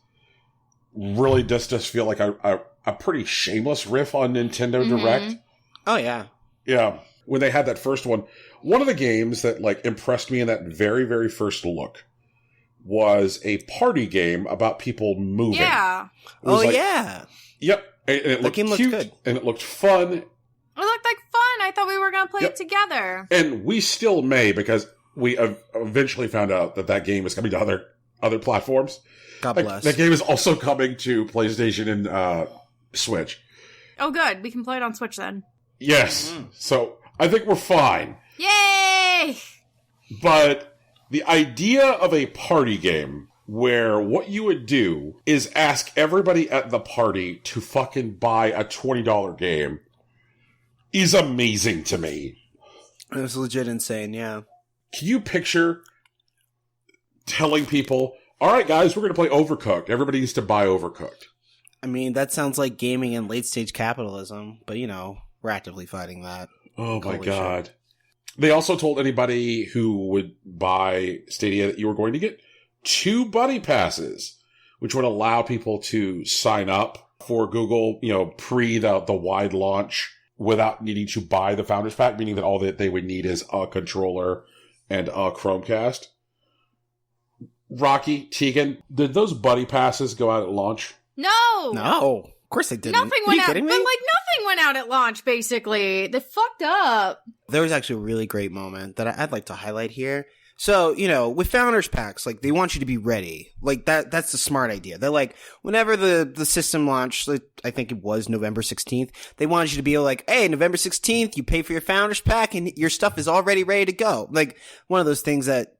really does just feel like a pretty shameless riff on Nintendo Direct. Oh, yeah. Yeah. When they had that first one of the games that, like, impressed me in that very, very first look was a party game about people moving. Yeah. Yeah. Yep. And it looked game cute, looked good. and it looked fun. It looked like fun. I thought we were going to play it together. And we still may, because we eventually found out that game is coming to other platforms. God bless. That game is also coming to PlayStation and Switch. Oh, good. We can play it on Switch then. Yes. So I think we're fine. Yay! But the idea of a party game where what you would do is ask everybody at the party to fucking buy a $20 game is amazing to me. It was legit insane, yeah. Can you picture telling people, all right, guys, we're going to play Overcooked. Everybody needs to buy Overcooked. I mean, that sounds like gaming in late-stage capitalism, but, we're actively fighting that. Oh, my Holy God. shit. They also told anybody who would buy Stadia that you were going to get 2 buddy passes, which would allow people to sign up for Google, pre the wide launch without needing to buy the Founders Pack, meaning that all that they would need is a controller and a Chromecast. Rocky, Tegan, did those buddy passes go out at launch? No! No, of course they didn't. Nothing went out. Kidding me? But nothing went out at launch, basically. They fucked up. There was actually a really great moment that I'd like to highlight here. So, with Founders Packs, they want you to be ready. That's the smart idea. They're whenever the system launched, I think it was November 16th, they wanted you to be like, hey, November 16th, you pay for your Founders Pack and your stuff is already ready to go. One of those things that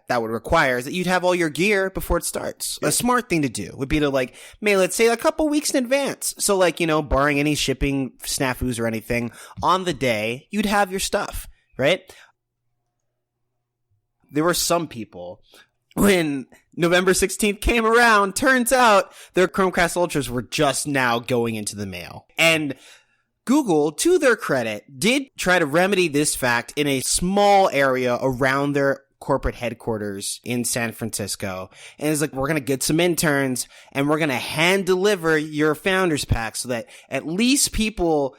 would require is that you'd have all your gear before it starts. A smart thing to do would be to let's say a couple weeks in advance. So barring any shipping snafus or anything, on the day, you'd have your stuff, right? There were some people, when November 16th came around, turns out their Chromecast Ultras were just now going into the mail. And Google, to their credit, did try to remedy this fact in a small area around their corporate headquarters in San Francisco. And it's we're going to get some interns and we're going to hand deliver your Founders Pack so that at least people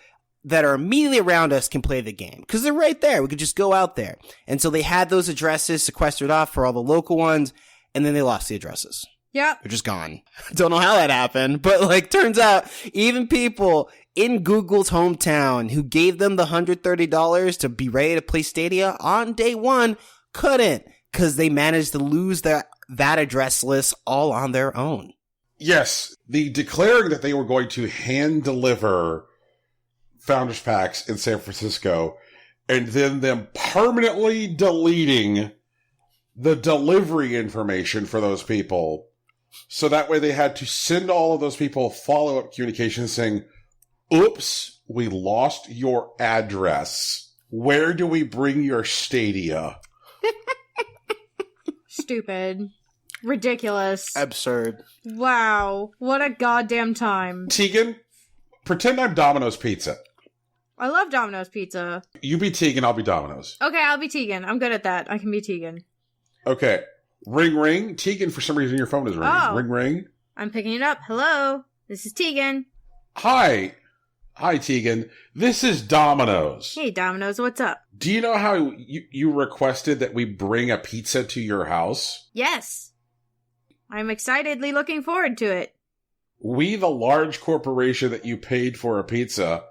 that are immediately around us can play the game. Because they're right there. We could just go out there. And so they had those addresses sequestered off for all the local ones, and then they lost the addresses. Yep. They're just gone. Don't know how that happened, but turns out even people in Google's hometown who gave them the $130 to be ready to play Stadia on day one couldn't, because they managed to lose that address list all on their own. Yes. The declaring that they were going to hand deliver Founders Packs in San Francisco, and then them permanently deleting the delivery information for those people. So that way they had to send all of those people follow-up communications saying, oops, we lost your address. Where do we bring your Stadia? Stupid. Ridiculous. Absurd. Wow. What a goddamn time. Tegan, pretend I'm Domino's Pizza. I love Domino's Pizza. You be Tegan, I'll be Domino's. Okay, I'll be Tegan. I'm good at that. I can be Tegan. Okay. Ring, ring. Tegan, for some reason your phone is ringing. Oh. Ring, ring. I'm picking it up. Hello. This is Tegan. Hi. Hi, Tegan. This is Domino's. Hey, Domino's. What's up? Do you know how you requested that we bring a pizza to your house? Yes. I'm excitedly looking forward to it. We, the large corporation that you paid for a pizza,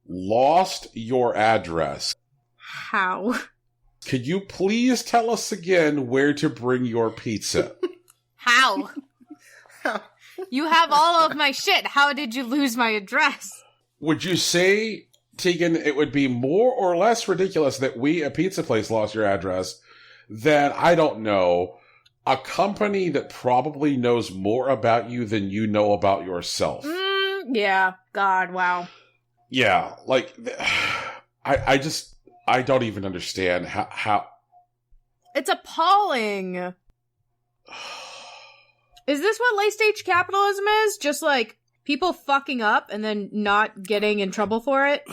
lost your address. How? Could you please tell us again where to bring your pizza? How? You have all of my shit. How did you lose my address? would you say, Tegan, it would be more or less ridiculous that we, a pizza place, lost your address than, I don't know, a company that probably knows more about you than you know about yourself? Yeah. God, wow. Yeah, like, I don't even understand how... It's appalling. Is this what late stage capitalism is? Just like people fucking up and then not getting in trouble for it?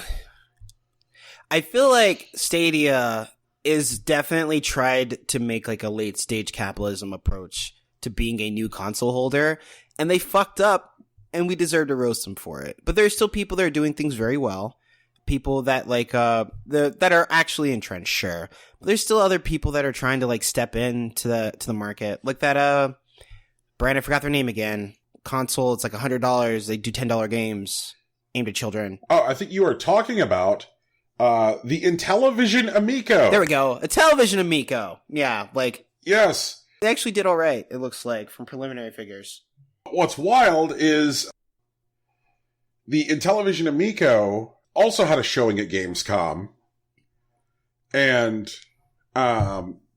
I feel like Stadia is definitely tried to make like a late stage capitalism approach to being a new console holder, and they fucked up, and we deserve to roast them for it. But there's still people that are doing things very well. People that like that are actually entrenched, sure. But there's still other people that are trying to like step into the market. Like that brand, I forgot their name again. Console, it's like $100. They do $10 games aimed at children. Oh, I think you are talking about the Intellivision Amico. There we go. A television Amico. Yeah, like... Yes. They actually did all right, it looks like, from preliminary figures. What's wild is the Intellivision Amico also had a showing at Gamescom, and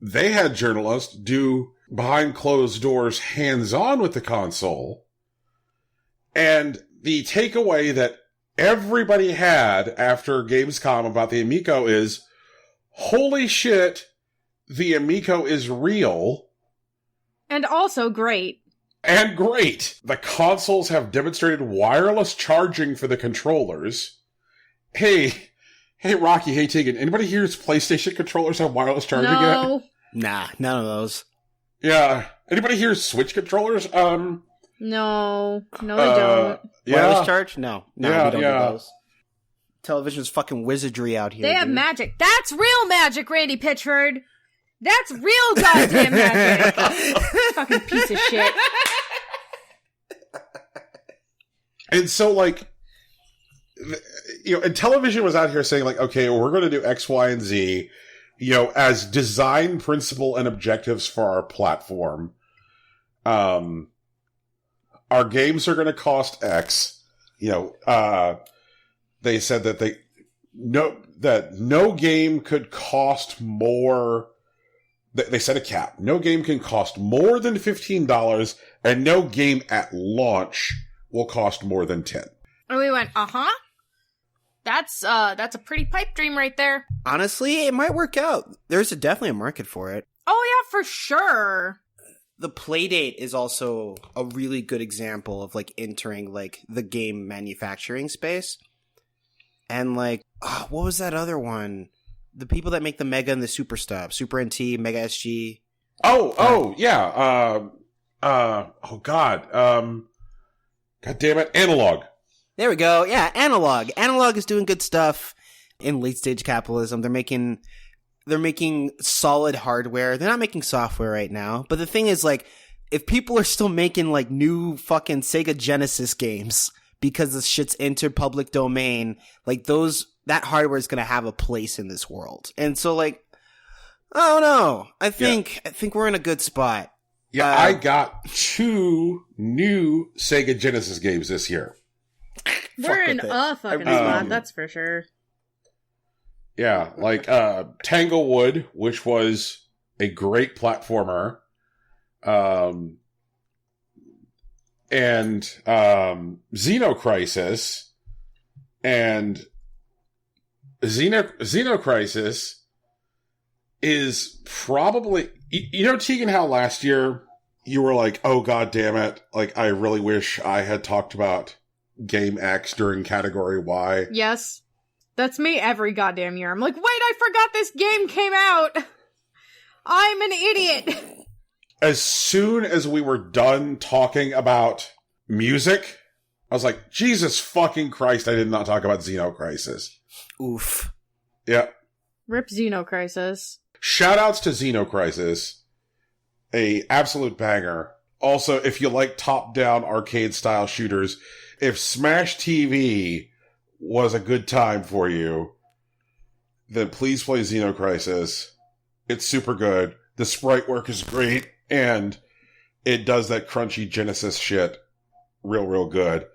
they had journalists do behind closed doors hands-on with the console, and the takeaway that everybody had after Gamescom about the Amico is, holy shit, the Amico is real. And also great. And great. The consoles have demonstrated wireless charging for the controllers. Hey, Rocky, hey, Tegan, anybody here's PlayStation controllers have wireless charging yet? Nah, none of those. Yeah. Anybody here's Switch controllers? No, they don't. Yeah. Wireless charge? No, Yeah, we don't yeah. do those. Television's fucking wizardry out here. They have dude. magic. That's real magic, Randy Pitchford. That's real goddamn magic. Fucking piece of shit. And so, like, and television was out here saying, like, okay, we're going to do X, Y, and Z, as design principle and objectives for our platform. Our games are going to cost X. They said that no game could cost more. They set a cap. No game can cost more than $15, and no game at launch will cost more than $10. And we went, That's a pretty pipe dream right there. Honestly, it might work out. There's definitely a market for it. Oh yeah, for sure. The Playdate is also a really good example of like entering like the game manufacturing space. And like, what was that other one? The people that make the Mega and the Super stuff, Super NT, Mega SG. Yeah. God damn it, Analog. There we go. Yeah, Analog. Analog is doing good stuff in late stage capitalism. They're making solid hardware. They're not making software right now. But the thing is, like, if people are still making like new fucking Sega Genesis games because this shit's entered public domain, like that hardware is gonna have a place in this world. And so, like, I don't know. I think we're in a good spot. Yeah, I got 2 new Sega Genesis games this year. We're in a fucking spot, that's for sure. Yeah, like Tanglewood, which was a great platformer, and Xenocrisis, and Xenocrisis is probably, Tegan, how last year you were like, oh god damn it, like I really wish I had talked about Game X during Category Y. Yes. That's me every goddamn year. I'm like, wait, I forgot this game came out! I'm an idiot! As soon as we were done talking about music, I was like, Jesus fucking Christ, I did not talk about Xenocrisis. Oof. Yeah. Rip Xenocrisis. Shoutouts to Xenocrisis. A absolute banger. Also, if you like top-down arcade-style shooters, if Smash TV was a good time for you, then please play Xenocrisis. It's super good. The sprite work is great, and it does that crunchy Genesis shit real good.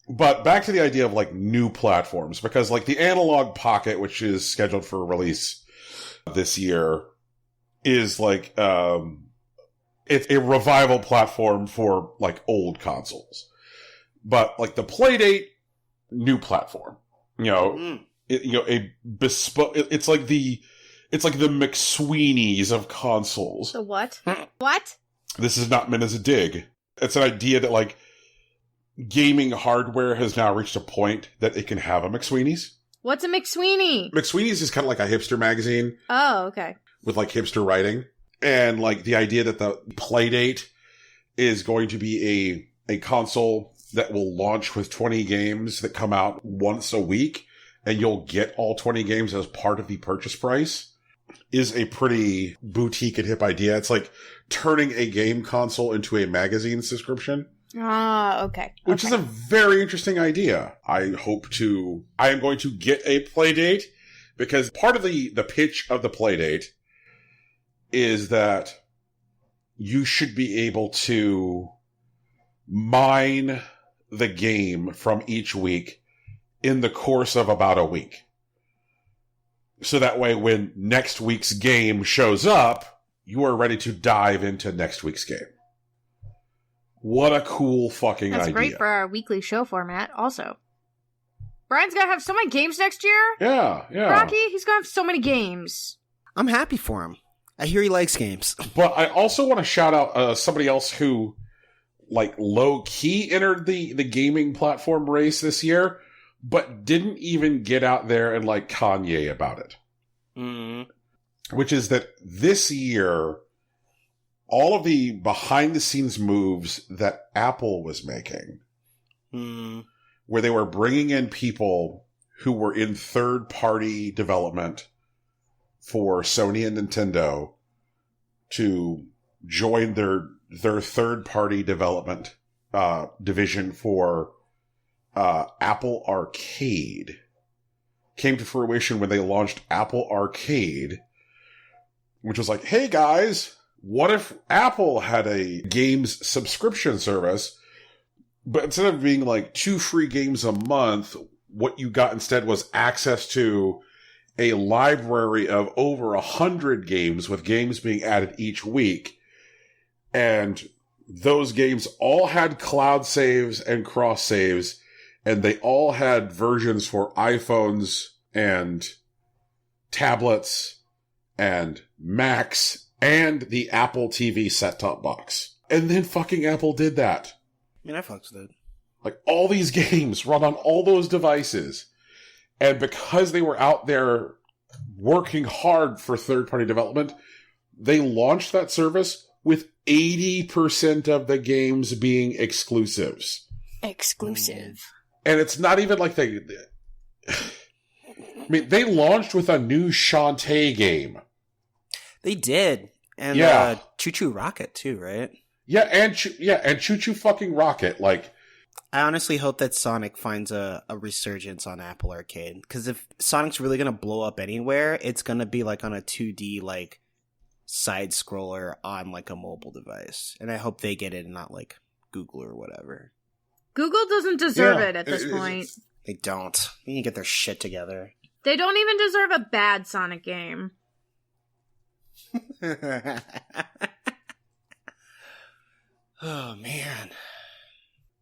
But back to the idea of like new platforms, because like the Analog Pocket, which is scheduled for release this year, is like it's a revival platform for like old consoles. But like the Playdate, new platform, a bespoke. It's like the McSweeney's of consoles. The what? What? This is not meant as a dig. It's an idea that like gaming hardware has now reached a point that it can have a McSweeney's. What's a McSweeney? McSweeney's is kind of like a hipster magazine. Oh, okay. With like hipster writing. And like the idea that the Playdate is going to be a console that will launch with 20 games that come out once a week, and you'll get all 20 games as part of the purchase price, is a pretty boutique and hip idea. It's like turning a game console into a magazine subscription. Ah, okay. Which is a very interesting idea. I am going to get a Playdate, because part of the pitch of the Playdate is that you should be able to mine the game from each week in the course of about a week. So that way, when next week's game shows up, you are ready to dive into next week's game. What a cool fucking idea. That's great for our weekly show format, also. Brian's gonna have so many games next year. Yeah. Rocky, he's gonna have so many games. I'm happy for him. I hear he likes games. But I also want to shout out somebody else who, like, low-key entered the gaming platform race this year, but didn't even get out there and, like, Kanye about it. Mm-hmm. Which is that this year, all of the behind-the-scenes moves that Apple was making, where they were bringing in people who were in third-party development for Sony and Nintendo to join their third-party development division for Apple Arcade, came to fruition when they launched Apple Arcade, which was like, hey guys, what if Apple had a games subscription service, but instead of being like 2 free games a month, what you got instead was access to a library of over 100 games, with games being added each week. And those games all had cloud saves and cross saves, and they all had versions for iPhones and tablets and Macs and the Apple TV set-top box. And then fucking Apple did that. I mean, I fucks with it. Like, all these games run on all those devices. And because they were out there working hard for third-party development, they launched that service with 80% of the games being exclusives. Exclusive. And it's not even like they... I mean, they launched with a new Shantae game. They did. And Choo Choo Rocket, too, right? Yeah, and Choo Choo fucking Rocket, like... I honestly hope that Sonic finds a resurgence on Apple Arcade. Because if Sonic's really going to blow up anywhere, it's going to be like on a 2D like side scroller on like a mobile device. And I hope they get it and not like Google or whatever. Google doesn't deserve it at this point. They don't. They need to get their shit together. They don't even deserve a bad Sonic game. Oh, man.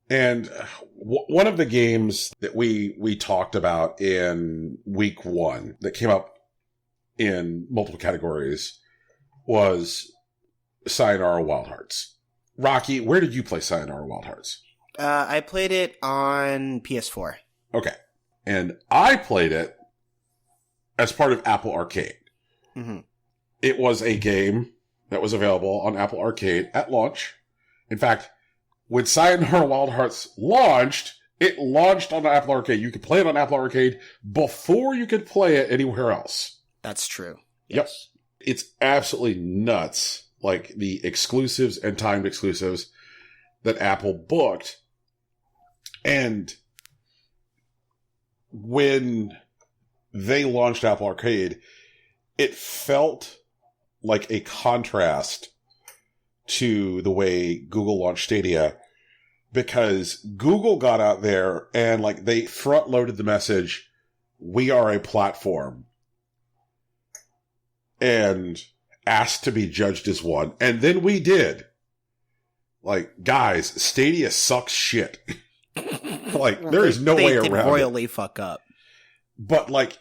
And one of the games that we talked about in week 1 that came up in multiple categories was Sayonara Wild Hearts. Rocky, where did you play Sayonara Wild Hearts? I played it on PS4. Okay. And I played it as part of Apple Arcade. Mm-hmm. It was a game that was available on Apple Arcade at launch. In fact, when Sayonara Wild Hearts launched, it launched on Apple Arcade. You could play it on Apple Arcade before you could play it anywhere else. That's true. Yes. Yep. It's absolutely nuts, like the exclusives and timed exclusives that Apple booked. And when they launched Apple Arcade, it felt like a contrast to the way Google launched Stadia, because Google got out there and like they front loaded the message, we are a platform, and asked to be judged as one. And then we did. Like, guys, Stadia sucks shit. Like, there is no way around it. They royally fuck up. But like,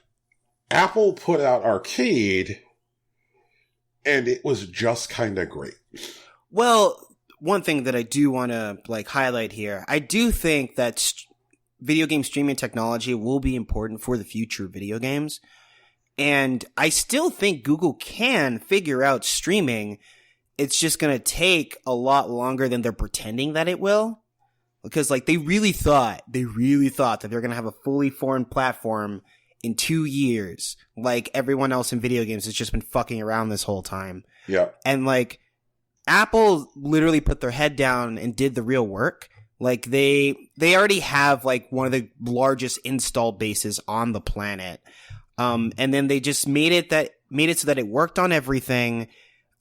Apple put out Arcade, and it was just kind of great. Well, one thing that I do want to like highlight here, I do think that video game streaming technology will be important for the future of video games. And I still think Google can figure out streaming. It's just going to take a lot longer than they're pretending that it will. Because like they really thought that they're going to have a fully formed platform in 2 years. Like everyone else in video games has just been fucking around this whole time. Yeah. And like Apple literally put their head down and did the real work. Like they already have like one of the largest install bases on the planet. And then they just made it so that it worked on everything.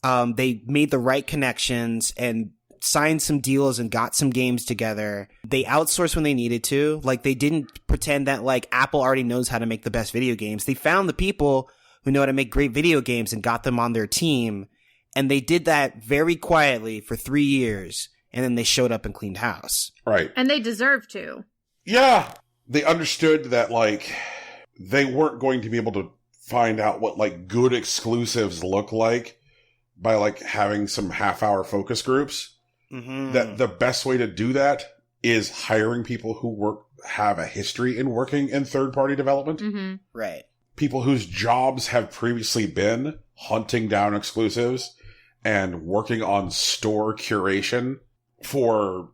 They made the right connections and signed some deals and got some games together. They outsourced when they needed to. Like they didn't pretend that like Apple already knows how to make the best video games. They found the people who know how to make great video games and got them on their team. And they did that very quietly for 3 years. And then they showed up and cleaned house. Right. And they deserve to. Yeah. They understood that like they weren't going to be able to find out what like good exclusives look like by like having some half-hour focus groups. Mm-hmm. That the best way to do that is hiring people who have a history in working in third-party development. Mm-hmm. Right. People whose jobs have previously been hunting down exclusives and working on store curation for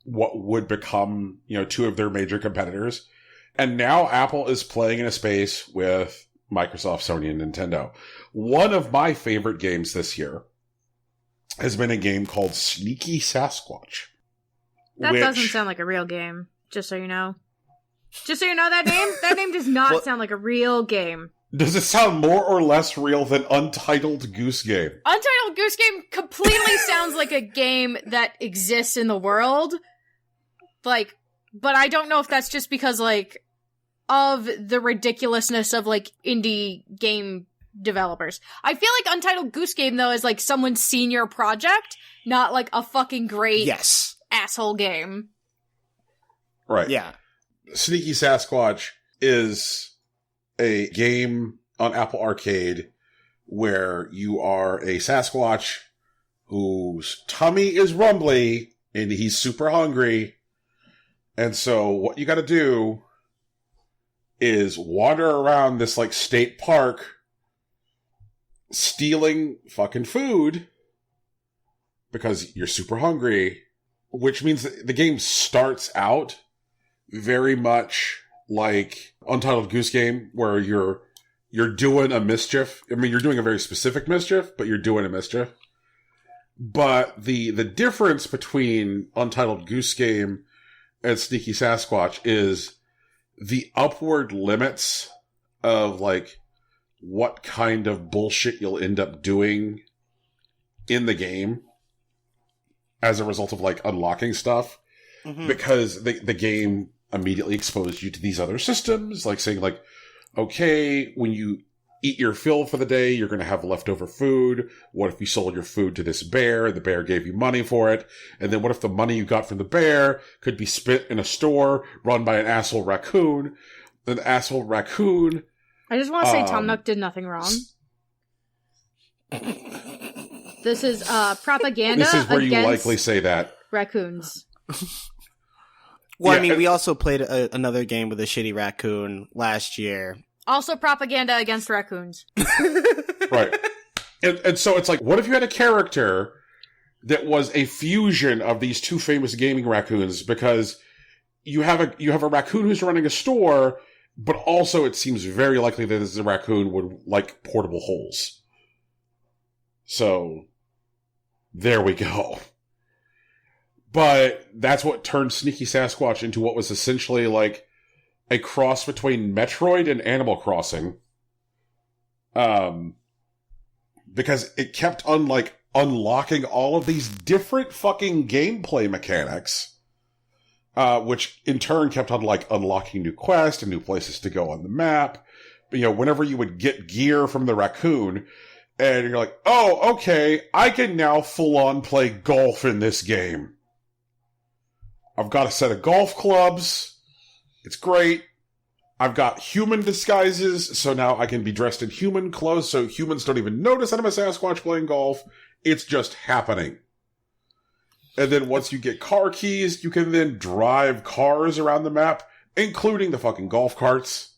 what would become, two of their major competitors. And now Apple is playing in a space with Microsoft, Sony, and Nintendo. One of my favorite games this year has been a game called Sneaky Sasquatch. That doesn't sound like a real game, just so you know. Just so you know that name? That name does not sound like a real game. Does it sound more or less real than Untitled Goose Game? Untitled Goose Game completely sounds like a game that exists in the world. Like, but I don't know if that's just because, like, of the ridiculousness of, like, indie game developers. I feel like Untitled Goose Game, though, is, like, someone's senior project, not, like, a fucking great asshole game. Right. Yeah. Sneaky Sasquatch is a game on Apple Arcade where you are a Sasquatch whose tummy is rumbly and he's super hungry. And so what you gotta do is wander around this, like, state park stealing fucking food because you're super hungry, which means that the game starts out very much like Untitled Goose Game, where you're doing a mischief. I mean, you're doing a very specific mischief, but you're doing a mischief. But the difference between Untitled Goose Game and Sneaky Sasquatch is the upward limits of, like, what kind of bullshit you'll end up doing in the game as a result of, like, unlocking stuff. Mm-hmm. Because the game immediately exposed you to these other systems, like saying, like, okay, when you eat your fill for the day, you're going to have leftover food. What if you sold your food to this bear and the bear gave you money for it? And then what if the money you got from the bear could be spent in a store run by an asshole raccoon? An asshole raccoon. I just want to say Tom Nook did nothing wrong. This is propaganda. This is where you likely say that. Raccoons. Well, yeah, I mean, we also played another game with a shitty raccoon last year. Also propaganda against raccoons. Right. And so it's like, what if you had a character that was a fusion of these two famous gaming raccoons? Because you have a raccoon who's running a store, but also it seems very likely that this raccoon would like portable holes. So, there we go. But that's what turned Sneaky Sasquatch into what was essentially like a cross between Metroid and Animal Crossing. Because it kept unlocking all of these different fucking gameplay mechanics which in turn kept on like unlocking new quests and new places to go on the map. But, whenever you would get gear from the raccoon, and you're like, oh, okay, I can now full on play golf in this game. I've got a set of golf clubs. It's great. I've got human disguises, so now I can be dressed in human clothes, so humans don't even notice that I'm a Sasquatch playing golf. It's just happening. And then once you get car keys, you can then drive cars around the map, including the fucking golf carts.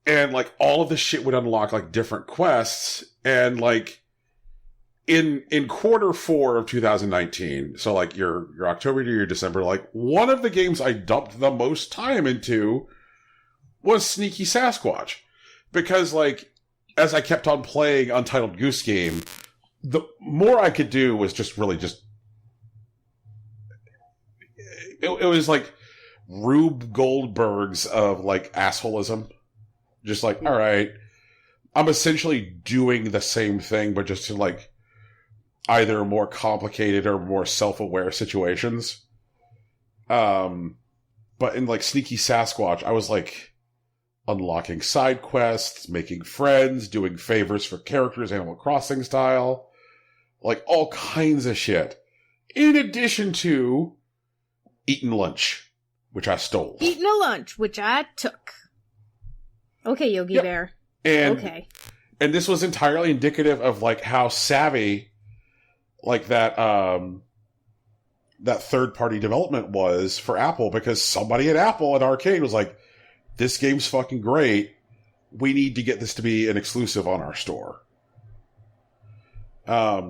And, like, all of this shit would unlock, like, different quests. And, like, in Q4 of 2019, so, like, your October to your December, like, one of the games I dumped the most time into was Sneaky Sasquatch. Because, like, as I kept on playing Untitled Goose Game, the more I could do was just really just... It was, like, Rube Goldberg's of, like, assholism. Just like, all right, I'm essentially doing the same thing, but just in, like, either more complicated or more self-aware situations. But in, like, Sneaky Sasquatch, I was, like, unlocking side quests, making friends, doing favors for characters, Animal Crossing style. Like, all kinds of shit. In addition to eating lunch, which I stole. Eating a lunch, which I took. Okay, Yogi Bear. Okay. And this was entirely indicative of, like, how savvy, like, that third-party development was for Apple, because somebody at Apple at Arcade was like, this game's fucking great. We need to get this to be an exclusive on our store. I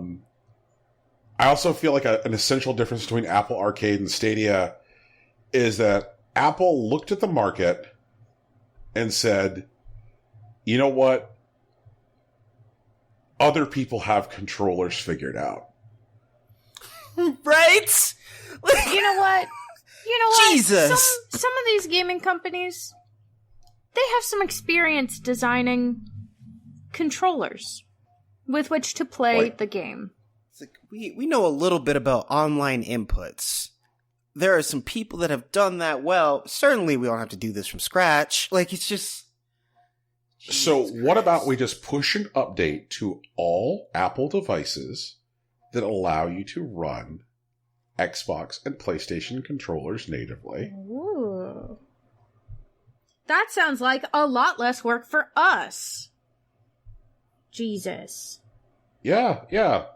also feel like an essential difference between Apple Arcade and Stadia is that Apple looked at the market and said, you know what? Other people have controllers figured out. Right? You know what? Jesus! Some of these gaming companies, they have some experience designing controllers with which to play the game. It's like we know a little bit about online inputs. There are some people that have done that well. Certainly we don't have to do this from scratch. Like, it's just... So what about we just push an update to all Apple devices that allow you to run Xbox and PlayStation controllers natively? Ooh. That sounds like a lot less work for us. Jesus. Yeah.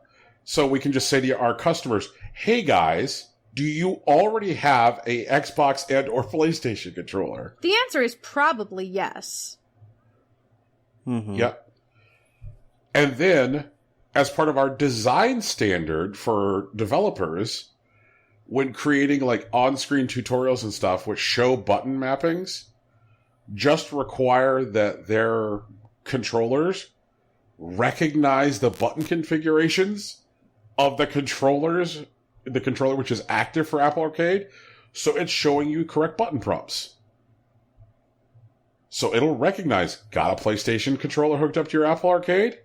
So we can just say to our customers, hey guys, do you already have a Xbox and or PlayStation controller? The answer is probably yes. Mm-hmm. Yep. And then, as part of our design standard for developers, when creating like on-screen tutorials and stuff which show button mappings, just require that their controllers recognize the button configurations of the controller which is active for Apple Arcade, so it's showing you correct button prompts. So it'll recognize, got a PlayStation controller hooked up to your Apple Arcade?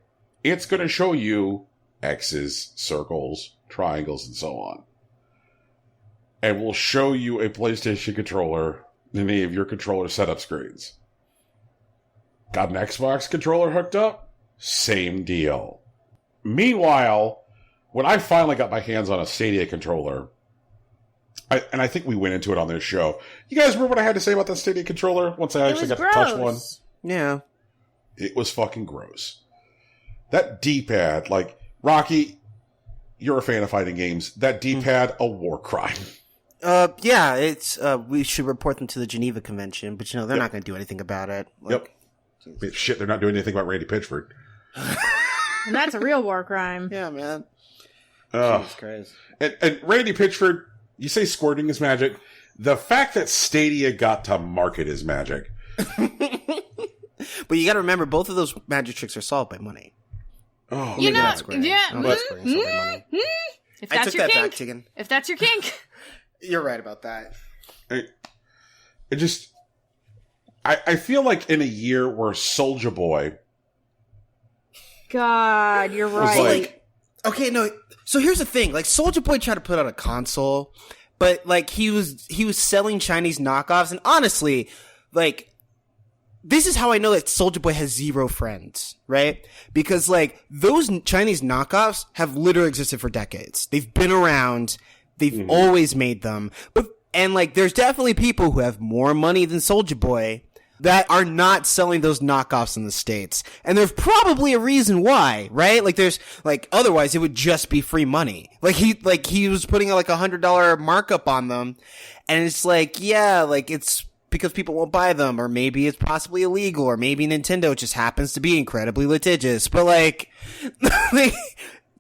It's going to show you X's, circles, triangles, and so on. And will show you a PlayStation controller in any of your controller setup screens. Got an Xbox controller hooked up? Same deal. Meanwhile, when I finally got my hands on a Stadia controller, I think we went into it on this show. You guys remember what I had to say about that Stadia controller once I actually got to touch one? Yeah. It was fucking gross. That D-pad, like, Rocky, you're a fan of fighting games. That D-pad, a war crime. Yeah, it's, we should report them to the Geneva Convention, but they're not going to do anything about it. Like, yep. Shit, they're not doing anything about Randy Pitchford. And that's a real war crime. Yeah, man. Jesus Christ. And Randy Pitchford, you say squirting is magic. The fact that Stadia got to market is magic. But you got to remember, both of those magic tricks are solved by money. Oh, you know, if that's your kink, if that's your kink, you're right about that. I feel like in a year where Soulja Boy, God, you're right. Okay, no. So here's the thing: like, Soulja Boy tried to put out a console But like he was selling Chinese knockoffs, and honestly, like this is how I know that Soulja Boy has zero friends, right? Because like those Chinese knockoffs have literally existed for decades. They've been around. They've always made them. And like there's definitely people who have more money than Soulja Boy that are not selling those knockoffs in the States. And there's probably a reason why, right? Like there's like otherwise it would just be free money. Like he was putting like $100 markup on them, and it's like, yeah, like it's because people won't buy them, or maybe it's possibly illegal, or maybe Nintendo just happens to be incredibly litigious. But like,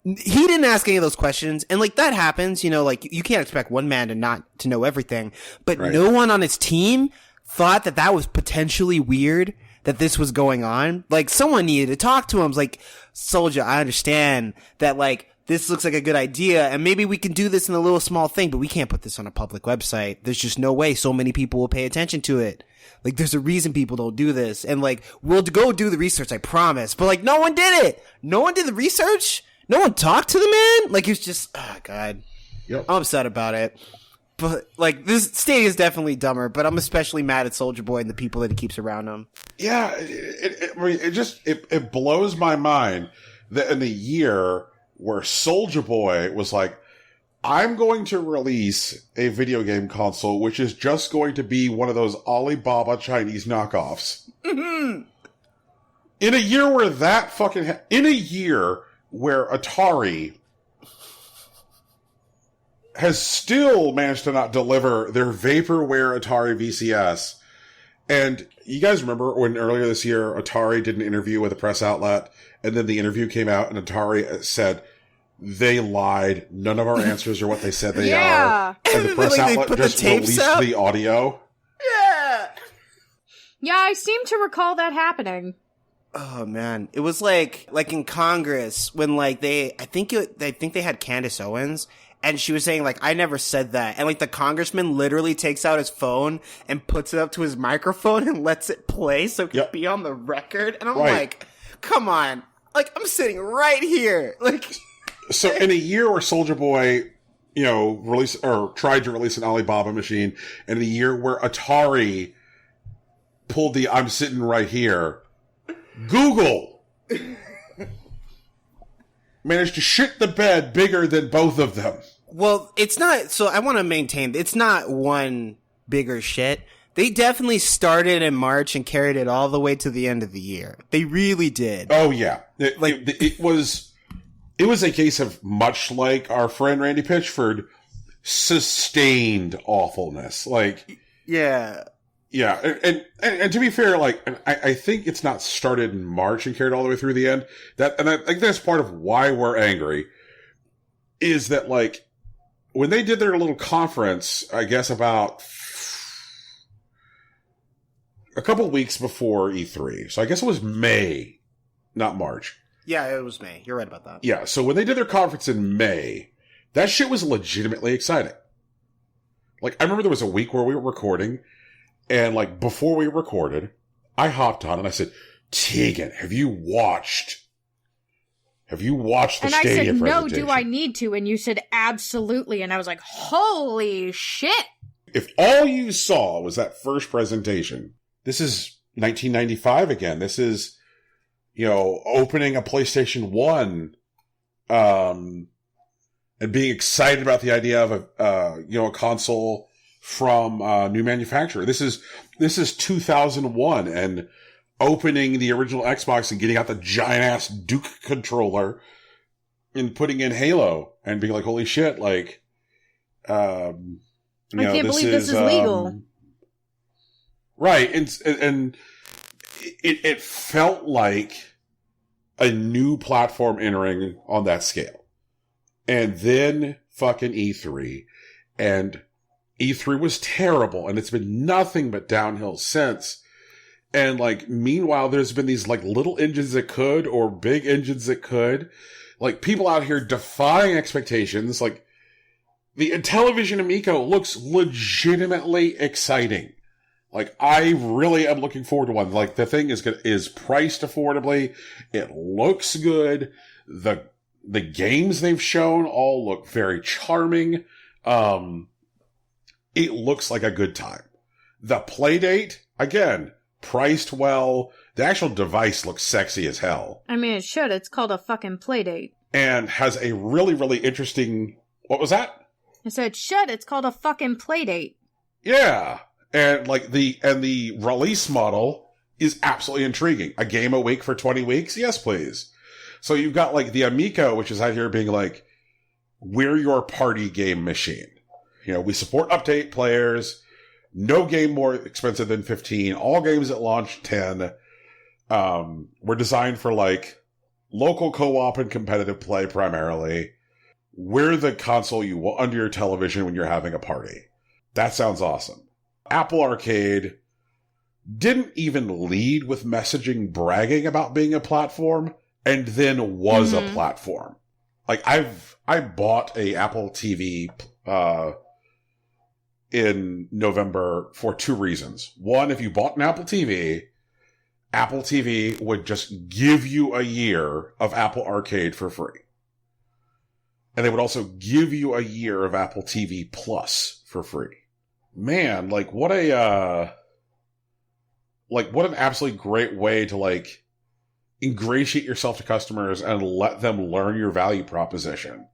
he didn't ask any of those questions, and like that happens, you know, like you can't expect one man to not to know everything, but no one on his team thought that that was potentially weird, that this was going on. Like someone needed to talk to him. Like, Soulja, I understand that like this looks like a good idea, and maybe we can do this in a little small thing, but we can't put this on a public website. There's just no way so many people will pay attention to it. Like, there's a reason people don't do this, and like, we'll go do the research, I promise. But like, no one did it. No one did the research. No one talked to the man. Like, it's just, oh god, I'm upset about it. But like, this Stadia is definitely dumber. But I'm especially mad at Soulja Boy and the people that he keeps around him. Yeah, it blows my mind that in a year where Soulja Boy was like, I'm going to release a video game console which is just going to be one of those Alibaba Chinese knockoffs. In a year where that fucking in a year where Atari has still managed to not deliver their vaporware Atari VCS. And you guys remember when earlier this year Atari did an interview with a press outlet, and then the interview came out and Atari said, they lied. None of our answers are what they said they are. And the press outlet just released the audio. Yeah, I seem to recall that happening. Oh man, it was like in Congress when like I think they had Candace Owens, and she was saying like, I never said that, and like the congressman literally takes out his phone and puts it up to his microphone and lets it play so it can be on the record, and I'm like, come on, like I'm sitting right here, like. So in a year where Soulja Boy, you know, tried to release an Alibaba machine, and in a year where Atari pulled the I'm sitting right here, Google managed to shit the bed bigger than both of them. Well, it's not, so I want to maintain, it's not one bigger shit. They definitely started in March and carried it all the way to the end of the year. They really did. Oh yeah. It was a case of, much like our friend Randy Pitchford, sustained awfulness. Like, yeah. And to be fair, like, I think it's not started in March and carried all the way through the end. And I think that's part of why we're angry, is that, like, when they did their little conference, I guess about a couple weeks before E3. So I guess it was May, not March. Yeah, it was May. You're right about that. Yeah, so when they did their conference in May, that shit was legitimately exciting. Like, I remember there was a week where we were recording, and, like, before we recorded, I hopped on and I said, Tegan, have you watched the Stadia presentation? And I said, no, do I need to? And you said, absolutely. And I was like, holy shit. If all you saw was that first presentation, this is 1995 again. This is, you know, opening a PlayStation 1, and being excited about the idea of a console from a new manufacturer. This is 2001, and opening the original Xbox and getting out the giant ass Duke controller and putting in Halo and being like, holy shit, like, I can't believe this is legal. Right. And it felt like a new platform entering on that scale. And then fucking E3, and E3 was terrible, and it's been nothing but downhill since. And, like, meanwhile, there's been these, like, little engines that could, or big engines that could. Like, people out here defying expectations. Like, the Intellivision Amico looks legitimately exciting. Like, I really am looking forward to one. Like, the thing is priced affordably. It looks good. The games they've shown all look very charming. it looks like a good time. The Playdate, again, priced well. The actual device looks sexy as hell. I mean, it should. It's called a fucking Playdate. And has a really, really interesting... What was that? I said, shit, it's called a fucking Playdate. Yeah. And like the release model is absolutely intriguing. A game a week for 20 weeks? Yes, please. So you've got like the Amico, which is out here being like, we're your party game machine. You know, we support update players. No game more expensive than 15. All games at launch 10. We're designed for like local co-op and competitive play primarily. We're the console you want under your television when you're having a party. That sounds awesome. Apple Arcade didn't even lead with messaging bragging about being a platform, and then was a platform. Like I bought a Apple TV in November for 2 reasons. One, if you bought an Apple TV would just give you a year of Apple Arcade for free. And they would also give you a year of Apple TV Plus for free. Man, like what an absolutely great way to like ingratiate yourself to customers and let them learn your value proposition.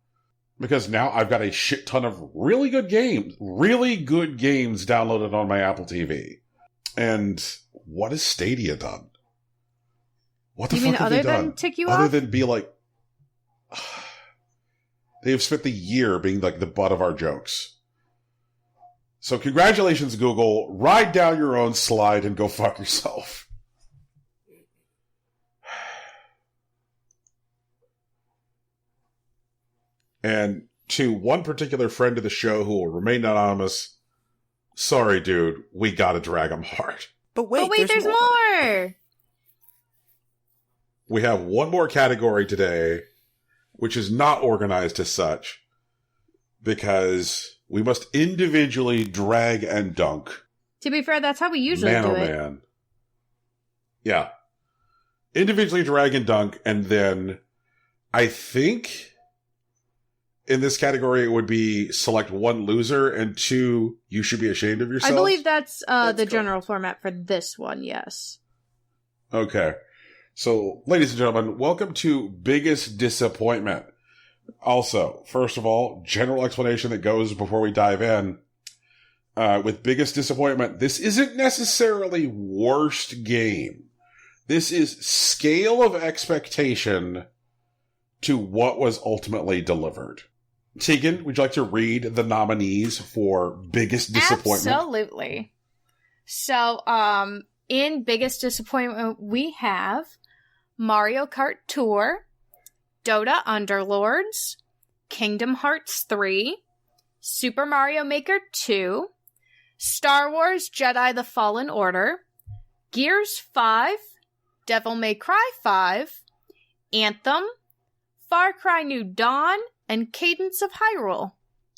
Because now I've got a shit ton of really good games downloaded on my Apple TV. And what has Stadia done? What the fuck have they done? Other than tick you off? Other than be like... They have spent the year being like the butt of our jokes. So congratulations, Google. Ride down your own slide and go fuck yourself. And to one particular friend of the show who will remain anonymous, sorry, dude, we gotta drag him hard. But wait, there's more! We have one more category today, which is not organized as such, because we must individually drag and dunk. To be fair, that's how we usually do it. Man. Yeah. Individually drag and dunk, and then I think in this category it would be select 1 loser and 2 you should be ashamed of yourself. I believe that's the general format for this one, yes. Okay. So, ladies and gentlemen, welcome to Biggest Disappointment. Also, first of all, general explanation that goes before we dive in. With Biggest Disappointment, this isn't necessarily worst game. This is scale of expectation to what was ultimately delivered. Tegan, would you like to read the nominees for Biggest Disappointment? Absolutely. So, in Biggest Disappointment, we have Mario Kart Tour, Dota Underlords, Kingdom Hearts 3, Super Mario Maker 2, Star Wars Jedi The Fallen Order, Gears 5, Devil May Cry 5, Anthem, Far Cry New Dawn, and Cadence of Hyrule.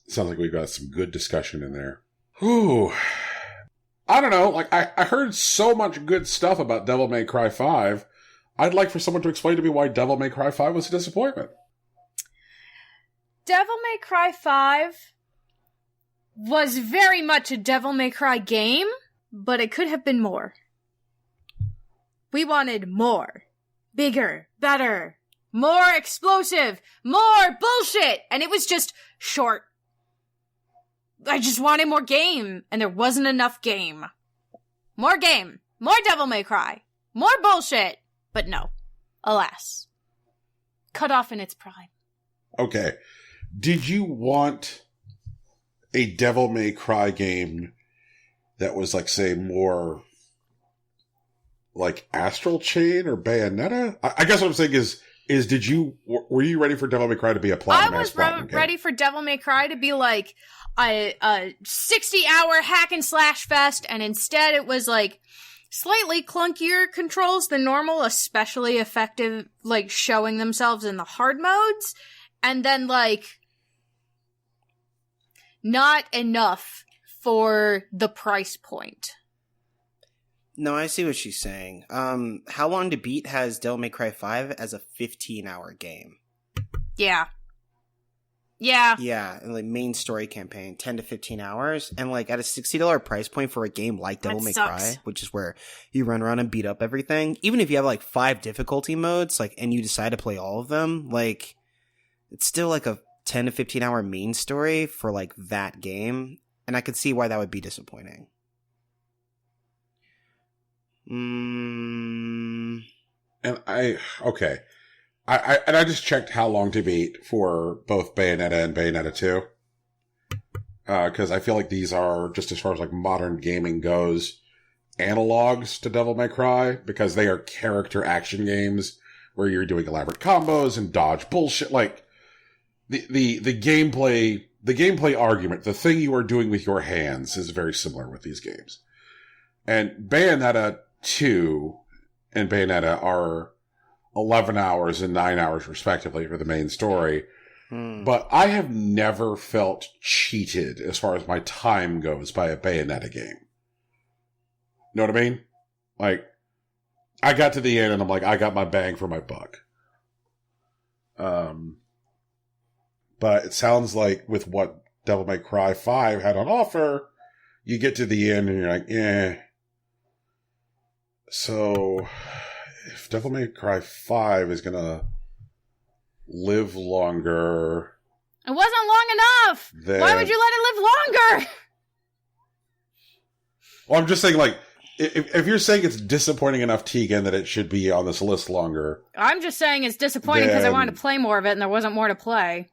Sounds like we've got some good discussion in there. Whew. I don't know, like, I heard so much good stuff about Devil May Cry 5. I'd like for someone to explain to me why Devil May Cry 5 was a disappointment. Devil May Cry 5 was very much a Devil May Cry game, but it could have been more. We wanted more. Bigger. Better. More explosive. More bullshit. And it was just short. I just wanted more game, and there wasn't enough game. More game. More Devil May Cry. More bullshit. But no. Alas. Cut off in its prime. Okay. Did you want a Devil May Cry game that was, like, say, more like Astral Chain or Bayonetta? I guess what I'm saying is were you ready for Devil May Cry to be a Platinum? I was ready for Devil May Cry to be like a 60-hour hack and slash fest, and instead it was like slightly clunkier controls than normal, especially effective, like, showing themselves in the hard modes, and then, like, not enough for the price point. No, I see what she's saying. How Long to Beat has Devil May Cry 5 as a 15-hour game. Yeah. Yeah. Yeah, and like main story campaign, 10 to 15 hours. And like at a $60 price point for a game like Devil May Cry, which is where you run around and beat up everything, even if you have like 5 difficulty modes, like, and you decide to play all of them, like, it's still like a 10 to 15 hour main story for like that game. And I could see why that would be disappointing. And I just checked how long to beat for both Bayonetta and Bayonetta 2. Because I feel like these are, just as far as like modern gaming goes, analogs to Devil May Cry, because they are character action games where you're doing elaborate combos and dodge bullshit. Like the gameplay argument, the thing you are doing with your hands is very similar with these games. And Bayonetta 2 and Bayonetta are 11 hours and 9 hours respectively for the main story. But I have never felt cheated as far as my time goes by a Bayonetta game. Know what I mean? Like, I got to the end and I'm like, I got my bang for my buck. But it sounds like with what Devil May Cry 5 had on offer, you get to the end and you're like, eh. So, if Devil May Cry 5 is gonna live longer... It wasn't long enough! Why would you let it live longer? Well, I'm just saying, like, if you're saying it's disappointing enough, Tegan, that it should be on this list longer... I'm just saying it's disappointing because I wanted to play more of it and there wasn't more to play.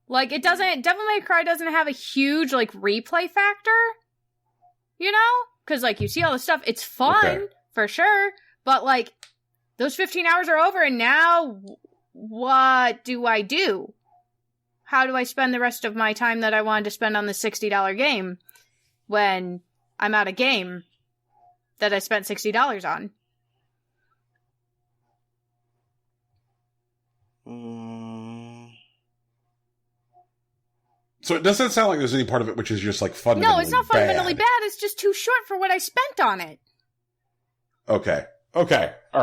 Like, it doesn't... Devil May Cry doesn't have a huge, like, replay factor. You know? Because, like, you see all the stuff. It's fun, for sure. But, like, those 15 hours are over, and now what do I do? How do I spend the rest of my time that I wanted to spend on the $60 game when I'm at a game that I spent $60 on? So it doesn't sound like there's any part of it which is just, like, fundamentally bad. No, it's not fundamentally bad. It's just too short for what I spent on it. Okay. All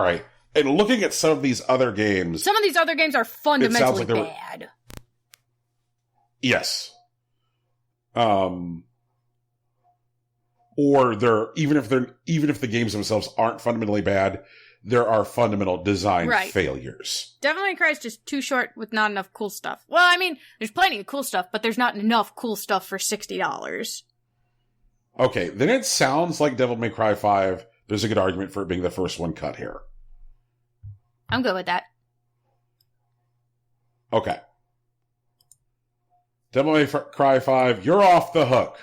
right. And looking at some of these other games... Some of these other games are fundamentally bad. Yes. Or even if the games themselves aren't fundamentally bad, there are fundamental design failures. Devil May Cry is just too short with not enough cool stuff. Well, I mean, there's plenty of cool stuff, but there's not enough cool stuff for $60. Okay, then it sounds like Devil May Cry 5, there's a good argument for it being the first one cut here. I'm good with that. Okay. Devil May Cry 5, you're off the hook.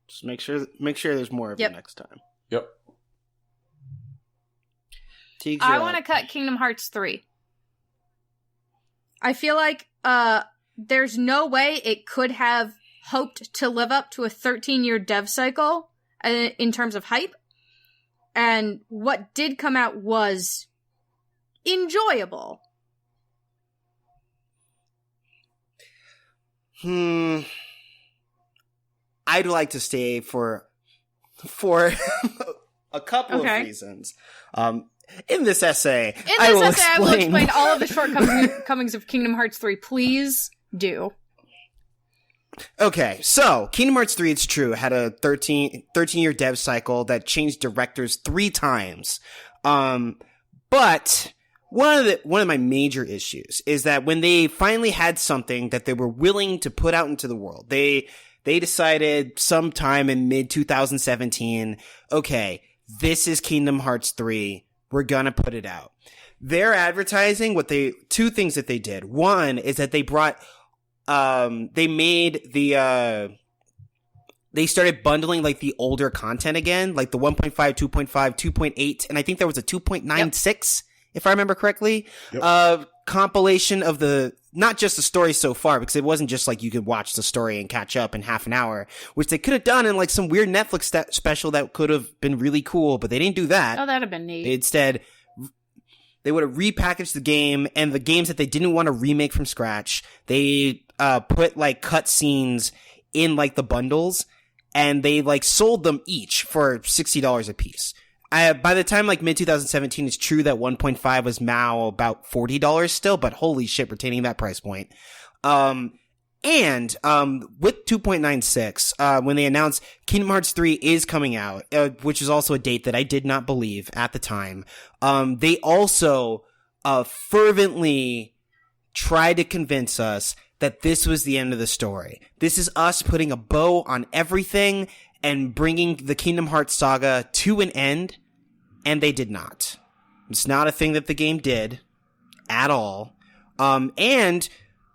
Just make sure there's more of it next time. Yep. I want to cut Kingdom Hearts 3. I feel like there's no way it could have hoped to live up to a 13-year dev cycle in terms of hype. And what did come out was enjoyable. I'd like to stay for a couple of reasons. In this essay, I will explain all of the shortcomings of Kingdom Hearts 3. Please do. Okay, so Kingdom Hearts 3, it's true, had a 13-year dev cycle that changed directors 3 times. But one of my major issues is that when they finally had something that they were willing to put out into the world, they decided sometime in mid-2017, okay, this is Kingdom Hearts 3. We're gonna put it out. Their advertising, two things that they did. One is that they brought, they started bundling like the older content again, like the 1.5, 2.5, 2.8, and I think there was a 2.96, if I remember correctly, compilation of not just the story so far, because it wasn't just like you could watch the story and catch up in half an hour, which they could have done in like some weird Netflix special that could have been really cool, but they didn't do that. Oh, that'd have been neat. Instead, they would have repackaged the game, and the games that they didn't want to remake from scratch, they put like cutscenes in like the bundles, and they like sold them each for $60 a piece. by the time like mid 2017, it's true that 1.5 was now about $40 still, but holy shit, retaining that price point. And with 2.96, when they announced Kingdom Hearts 3 is coming out, which is also a date that I did not believe at the time, they also fervently tried to convince us that this was the end of the story. This is us putting a bow on everything and bringing the Kingdom Hearts saga to an end, and they did not. It's not a thing that the game did at all. And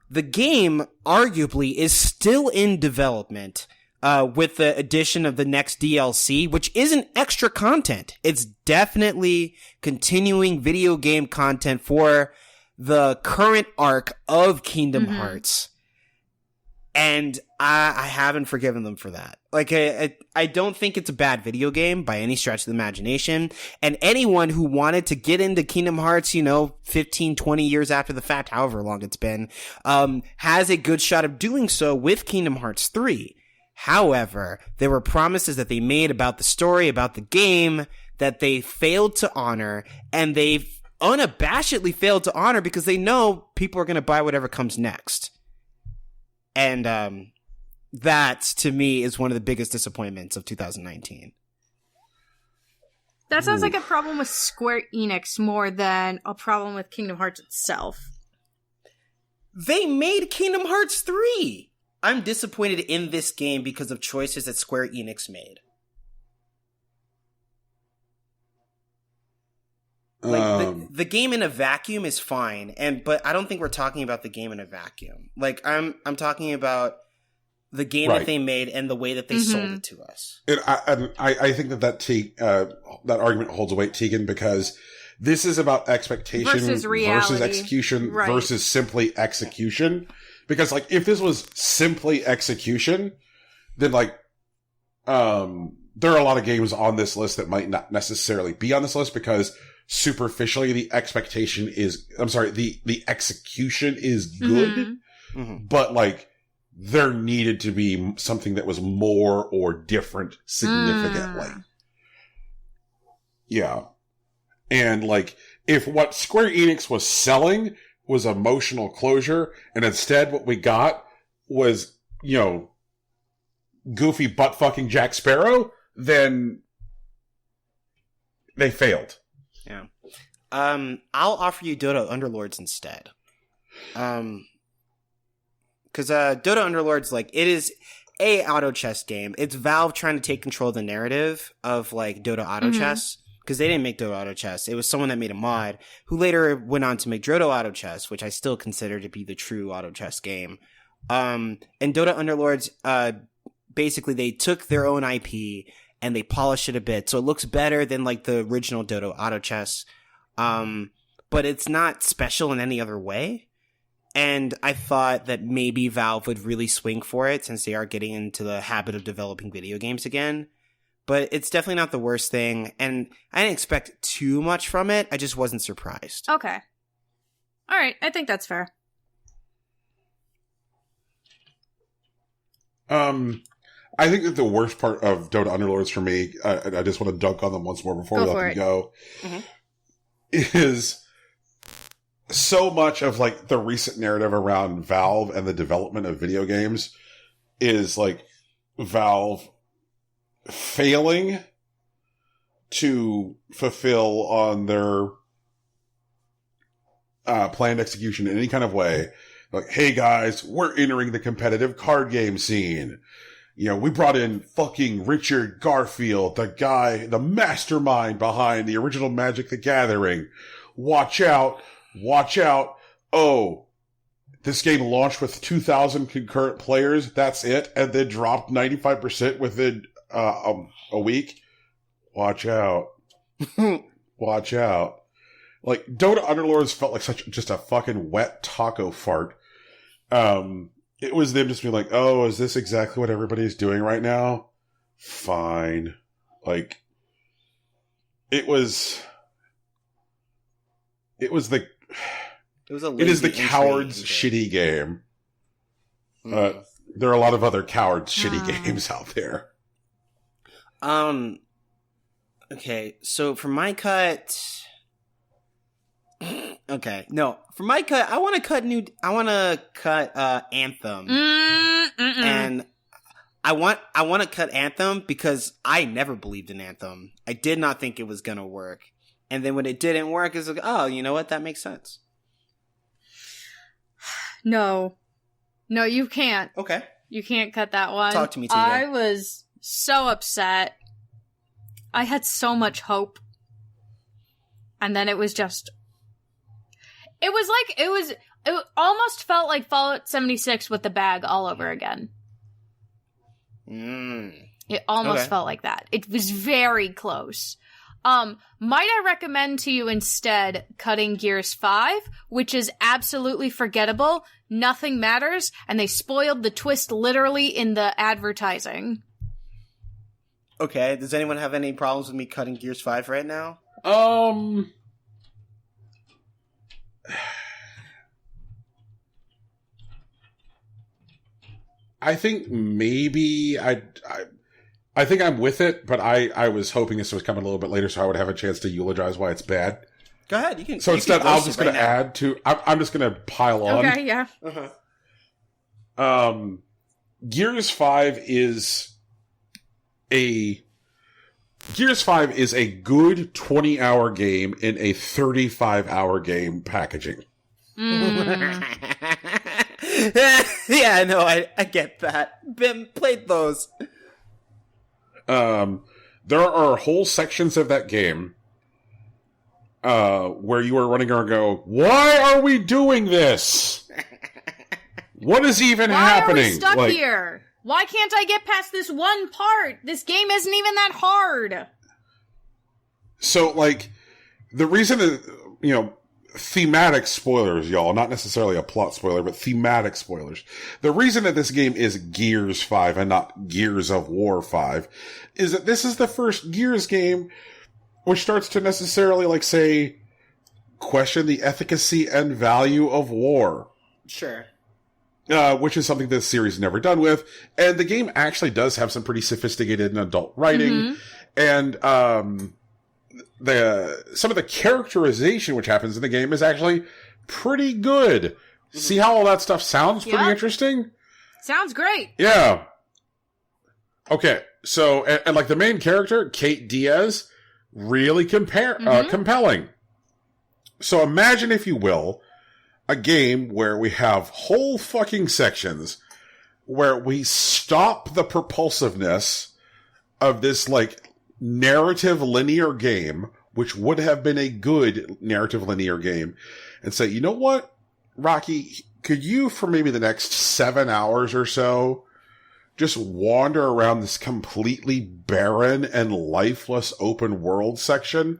the game arguably is still in development with the addition of the next DLC, which isn't extra content. It's definitely continuing video game content for the current arc of Kingdom Hearts. And I haven't forgiven them for that. Like, I don't think it's a bad video game by any stretch of the imagination. And anyone who wanted to get into Kingdom Hearts, 15, 20 years after the fact, however long it's been, has a good shot of doing so with Kingdom Hearts 3. However, there were promises that they made about the story, about the game, that they failed to honor, and they've unabashedly failed to honor because they know people are going to buy whatever comes next. And that, to me, is one of the biggest disappointments of 2019. That sounds like a problem with Square Enix more than a problem with Kingdom Hearts itself. They made Kingdom Hearts 3! I'm disappointed in this game because of choices that Square Enix made. Like, the game in a vacuum is fine, but I don't think we're talking about the game in a vacuum. Like, I'm talking about the game that they made and the way that they sold it to us. And I think that argument holds weight, Tegan, because this is about expectation versus execution versus simply execution. Because, like, if this was simply execution, then, like, there are a lot of games on this list that might not necessarily be on this list because superficially the execution is good, but, like, there needed to be something that was more or different significantly. Yeah. And, like, if what Square Enix was selling was emotional closure, and instead what we got was, goofy butt-fucking Jack Sparrow, then they failed. Yeah. I'll offer you Dota Underlords instead. Because Dota Underlords, like, it is a auto chess game. It's Valve trying to take control of the narrative of, like, Dota Auto Chess. Because they didn't make Dota Auto Chess. It was someone that made a mod who later went on to make Dota Auto Chess, which I still consider to be the true auto chess game. And Dota Underlords, basically they took their own IP and they polished it a bit. So it looks better than, like, the original Dota Auto Chess. But it's not special in any other way. And I thought that maybe Valve would really swing for it since they are getting into the habit of developing video games again. But it's definitely not the worst thing, and I didn't expect too much from it. I just wasn't surprised. Okay. All right, I think that's fair. I think that the worst part of Dota Underlords for me, I just want to dunk on them once more before we let them go, is so much of, like, the recent narrative around Valve and the development of video games is, like, Valve failing to fulfill on their planned execution in any kind of way. Like, hey guys, we're entering the competitive card game scene. We brought in fucking Richard Garfield, the mastermind behind the original Magic the Gathering. Watch out. Oh, this game launched with 2,000 concurrent players. That's it. And then dropped 95% within a week. Watch out. Watch out. Like, Dota Underlords felt like just a fucking wet taco fart. It was them just being like, oh, is this exactly what everybody's doing right now? Fine. Like, it is the coward's shitty game. There are a lot of other coward's shitty games out there. Okay, so for my cut... Okay, no. For my cut, I want to cut Anthem. And I want to cut Anthem because I never believed in Anthem. I did not think it was going to work. And then when it didn't work, it's like, oh, you know what? That makes sense. No, you can't. Okay. You can't cut that one. Talk to me, Tina. I was so upset. I had so much hope. And then it was just... It almost felt like Fallout 76 with the bag all over again. It almost felt like that. It was very close. Might I recommend to you instead cutting Gears 5, which is absolutely forgettable, nothing matters, and they spoiled the twist literally in the advertising. Okay, does anyone have any problems with me cutting Gears 5 right now? I think maybe I think I'm with it, but I was hoping this was coming a little bit later so I would have a chance to eulogize why it's bad. Go ahead, you can. So instead, I'm just going to add to. I'm just going to pile on. Okay, yeah. Gears 5 is a good 20-hour game in a 35-hour game packaging. Yeah, no, I get that. Been played those. There are whole sections of that game where you are running around and go, why are we doing this? What is even happening? Why are we stuck here? Why can't I get past this one part? This game isn't even that hard. So, the reason that, thematic spoilers, y'all, not necessarily a plot spoiler, but thematic spoilers. The reason that this game is Gears 5 and not Gears of War 5 is that this is the first Gears game which starts to necessarily, say, question the efficacy and value of war. Sure. Which is something this series never done with. And the game actually does have some pretty sophisticated and adult writing. And, some of the characterization which happens in the game is actually pretty good. See how all that stuff sounds pretty interesting? Sounds great. Yeah. Okay, so, and the main character, Kate Diaz, really compelling. So imagine, if you will, a game where we have whole fucking sections where we stop the propulsiveness of this, narrative linear game, which would have been a good narrative linear game, and say, you know what, Rocky, could you, for maybe the next 7 hours or so, just wander around this completely barren and lifeless open world section?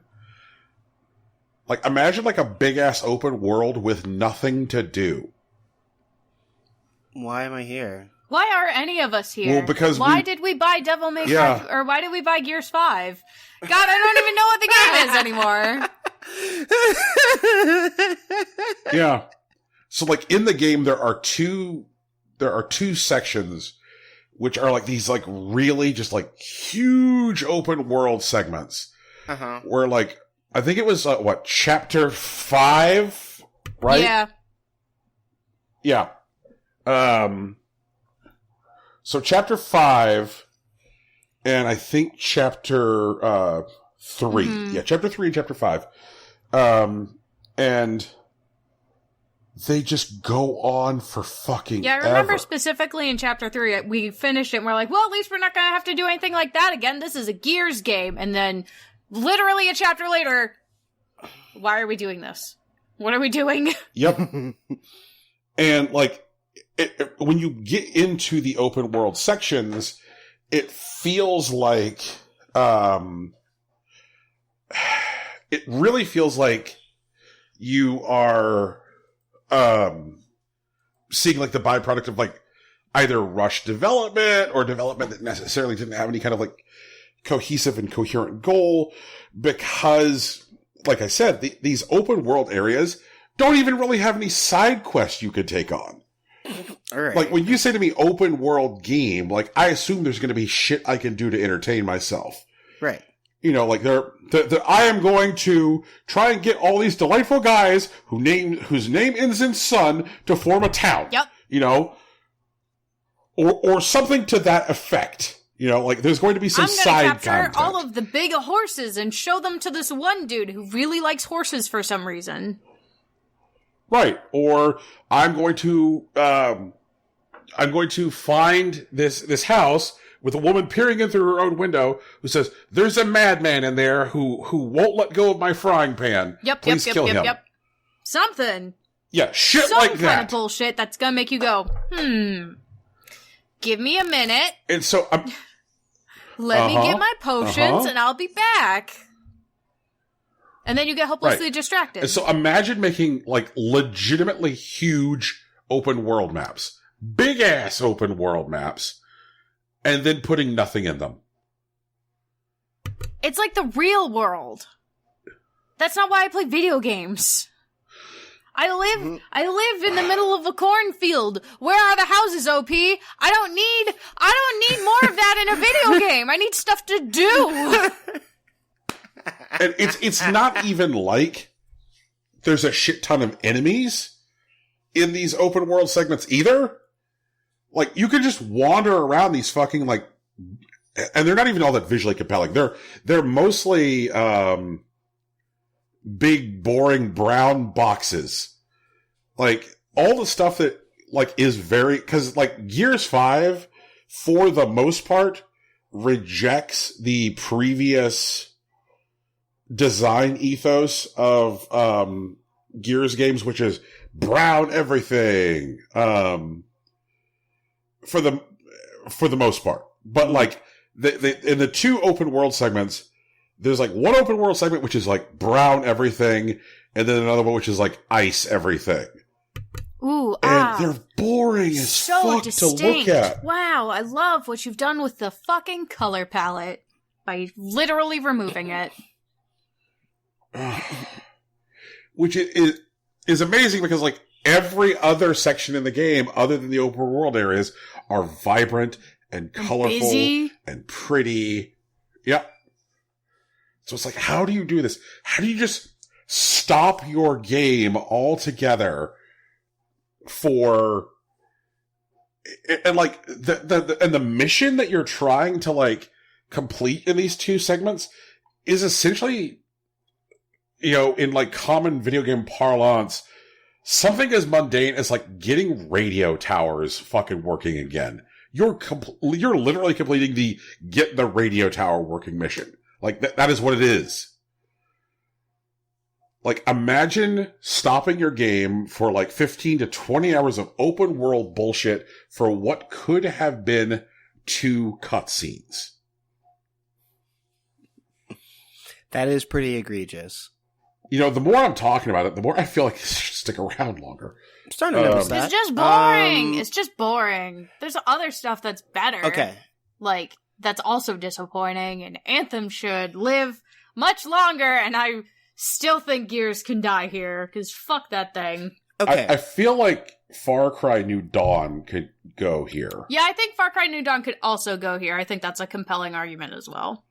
Imagine a big-ass open world with nothing to do. Why am I here? Why are any of us here? Well, because why did we buy Devil May Cry, or why did we buy Gears 5? God, I don't even know what the game is anymore. Yeah. So, in the game, there are two sections which are these really just huge open world segments. Where I think it was chapter 5, right? Yeah. Yeah. So chapter 5, and I think chapter 3. Yeah, chapter 3 and chapter 5. And they just go on for fucking Yeah, I remember specifically in chapter 3, we finished it and we're like, well, at least we're not going to have to do anything like that again. This is a Gears game. And then literally a chapter later, why are we doing this? What are we doing? Yep. And when you get into the open world sections, it feels it really feels like you are seeing the byproduct of either rushed development or development that necessarily didn't have any kind of cohesive and coherent goal, because like I said, these open world areas don't even really have any side quests you could take on. All right. When you say to me open world game, I assume there's going to be shit I can do to entertain myself. Right. You know, like I am going to try and get all these delightful guys whose name ends in son to form a town. Yep. You know, or something to that effect. You know, like there's going to be some side content. I'm going to capture all of the big horses and show them to this one dude who really likes horses for some reason. Right. Or I'm going to find this house with a woman peering in through her own window who says, "There's a madman in there who won't let go of my frying pan. Please kill him." Something. Yeah, shit Some like that. Some kind of bullshit that's gonna make you go, give me a minute. And so let me get my potions and I'll be back. And then you get hopelessly distracted. And so imagine making, like, legitimately huge open world maps. Big ass open world maps. And then putting nothing in them. It's like the real world. That's not why I play video games. I live in the middle of a cornfield. Where are the houses, OP? I don't need more of that in a video game. I need stuff to do. And it's not even like there's a shit ton of enemies in these open world segments either. Like, you can just wander around these fucking, like, and they're not even all that visually compelling. They're mostly, big, boring brown boxes. Like, all the stuff that, like, is very, cause, like, Gears 5, for the most part, rejects the previous design ethos of, Gears games, which is brown everything. For the most part. But, like, in the two open world segments, there's, like, one open world segment which is, like, brown everything, and then another one which is, like, ice everything. Ooh, and they're boring as fuck distinct. To look at. Wow, I love what you've done with the fucking color palette by literally removing it. Which is amazing because, like, every other section in the game, other than the open world areas, are vibrant and colorful and pretty. Yep. So it's like, how do you do this? How do you just stop your game altogether for, and like, the mission that you're trying to, like, complete in these two segments is essentially, you know, in, like, common video game parlance, something as mundane as, like, getting radio towers fucking working again. You're literally completing the get the radio tower working mission. Like, that is what it is. Like, imagine stopping your game for, like, 15 to 20 hours of open world bullshit for what could have been 2 cutscenes. That is pretty egregious. You know, the more I'm talking about it, the more I feel like it should stick around longer. I'm starting to notice that. It's just boring. It's just boring. There's other stuff that's better. Okay. Like, that's also disappointing, and Anthem should live much longer, and I still think Gears can die here, because fuck that thing. Okay. I feel like Far Cry New Dawn could go here. Yeah, I think Far Cry New Dawn could also go here. I think that's a compelling argument as well.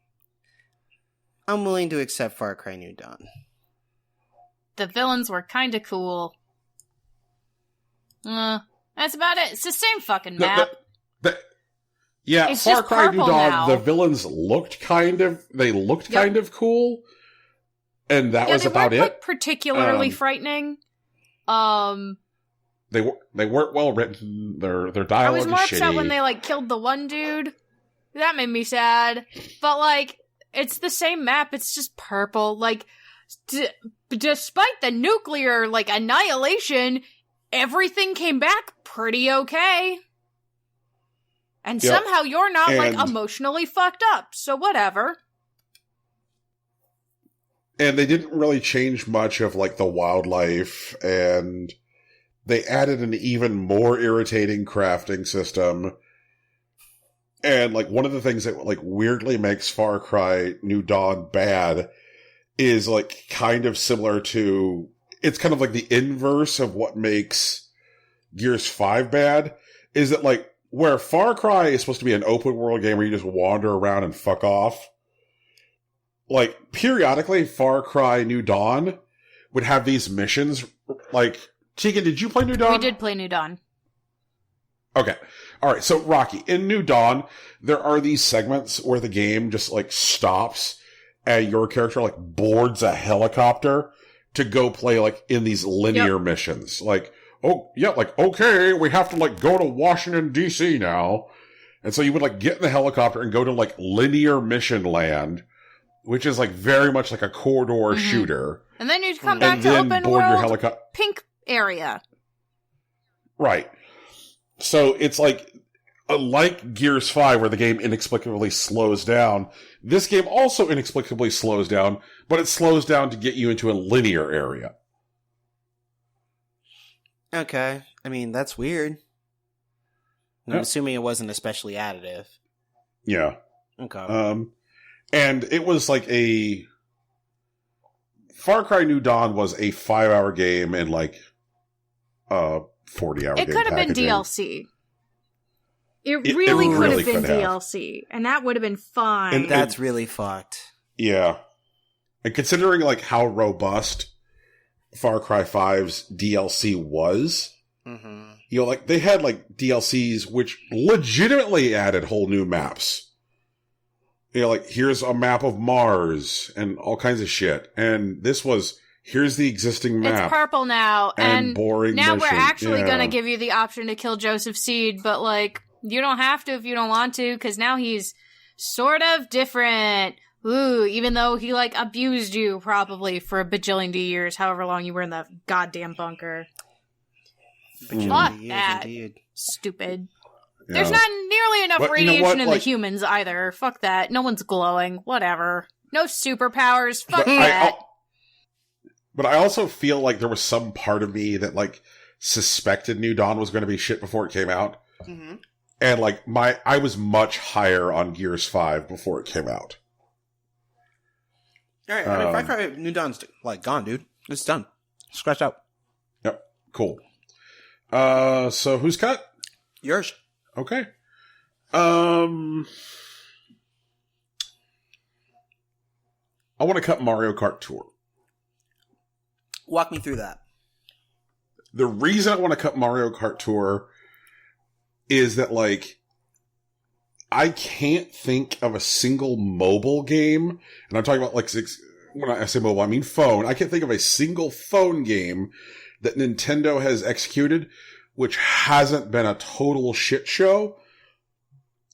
I'm willing to accept Far Cry New Dawn. The villains were kind of cool. That's about it. It's the same fucking map. Yeah, it's Far Cry New Dawn, now. the villains looked kind of cool, and that was about it. Like, particularly frightening. They weren't well written. Their dialogue is shitty. I was more upset when they, like, killed the one dude. That made me sad. But, like, it's the same map. It's just purple. Like, despite the nuclear, like, annihilation, everything came back pretty okay. And somehow you're not, like, emotionally fucked up. So whatever. And they didn't really change much of, like, the wildlife, and they added an even more irritating crafting system. And, like, one of the things that, like, weirdly makes Far Cry New Dawn bad is, like, kind of similar to, it's kind of like the inverse of what makes Gears 5 bad, is that, like, where Far Cry is supposed to be an open world game where you just wander around and fuck off, like, periodically, Far Cry New Dawn would have these missions. Like, Tegan, did you play New Dawn? We did play New Dawn. Okay. All right. So, Rocky, in New Dawn, there are these segments where the game just, like, stops and your character, like, boards a helicopter to go play, like, in these linear missions. Like, oh, yeah, like, okay, we have to, like, go to Washington, D.C. now. And so you would, like, get in the helicopter and go to, like, linear mission land, which is, like, very much like a corridor shooter. And then you'd come back to open world pink area. Right. So it's like Gears 5, where the game inexplicably slows down. This game also inexplicably slows down, but it slows down to get you into a linear area. Okay. I mean, that's weird. I'm assuming it wasn't especially additive. Yeah. Okay. And it was like Far Cry New Dawn was a 5-hour game and like 40-hour game. It could have been DLC. It really could have been DLC. And that would have been fine. And that's really fucked. Yeah. And considering like how robust Far Cry 5's DLC was, you know, like they had like DLCs which legitimately added whole new maps. You know, like here's a map of Mars and all kinds of shit. And this was, here's the existing map. It's purple now. And boring now mission. we're actually going to give you the option to kill Joseph Seed, but like, you don't have to if you don't want to, because now he's sort of different. Ooh, even though he like abused you probably for a bajillion years, however long you were in the goddamn bunker. Fuck that. Indeed. Stupid. Yeah. There's not nearly enough radiation in the humans either. Fuck that. No one's glowing. Whatever. No superpowers. Fuck that. But I also feel like there was some part of me that like suspected New Dawn was going to be shit before it came out. Mm-hmm. And like I was much higher on Gears 5 before it came out. All right, I mean, Far Cry New Dawn's like gone, dude. It's done. Scratched out. Yep. Cool. So who's cut? Yours. Okay. I want to cut Mario Kart Tour. Walk me through that. The reason I want to cut Mario Kart Tour is that, like, I can't think of a single mobile game, and I'm talking about, like, when I say mobile, I mean phone. I can't think of a single phone game that Nintendo has executed which hasn't been a total shit show.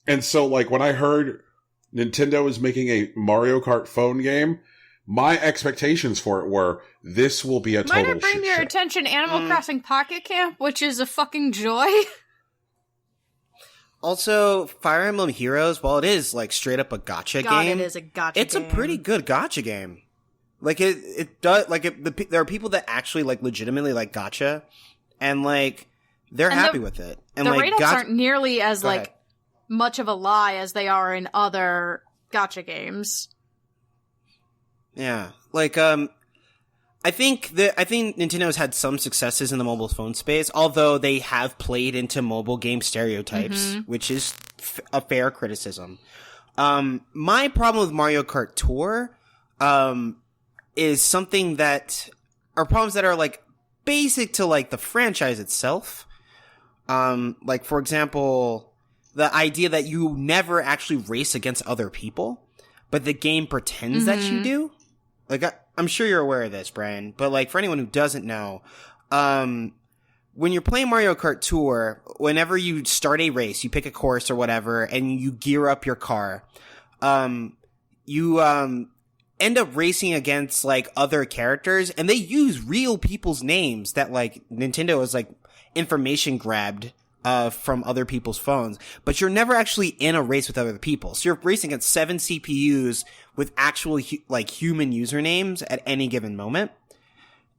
And so, like, when I heard Nintendo is making a Mario Kart phone game, my expectations for it were, this will be a total shit show. Might I bring your attention Animal Crossing Pocket Camp, which is a fucking joy? Also, Fire Emblem Heroes, while it is, like, straight up a gacha game, it is a gacha game. It's a pretty good gacha game. Like, it does, like, there are people that actually, like, legitimately like gacha, and, like, they're happy with it. And the like, write-ups aren't nearly as, like, much of a lie as they are in other gacha games. Yeah. Like, I think Nintendo's had some successes in the mobile phone space, although they have played into mobile game stereotypes, which is a fair criticism. My problem with Mario Kart Tour, is something that are problems that are like basic to like the franchise itself. Like for example, the idea that you never actually race against other people, but the game pretends that you do. Like, I'm sure you're aware of this, Brian, but like for anyone who doesn't know, when you're playing Mario Kart Tour, whenever you start a race, you pick a course or whatever, and you gear up your car, you end up racing against like other characters, and they use real people's names that like Nintendo has like information grabbed from other people's phones, but you're never actually in a race with other people. So you're racing against 7 CPUs with actual like human usernames at any given moment.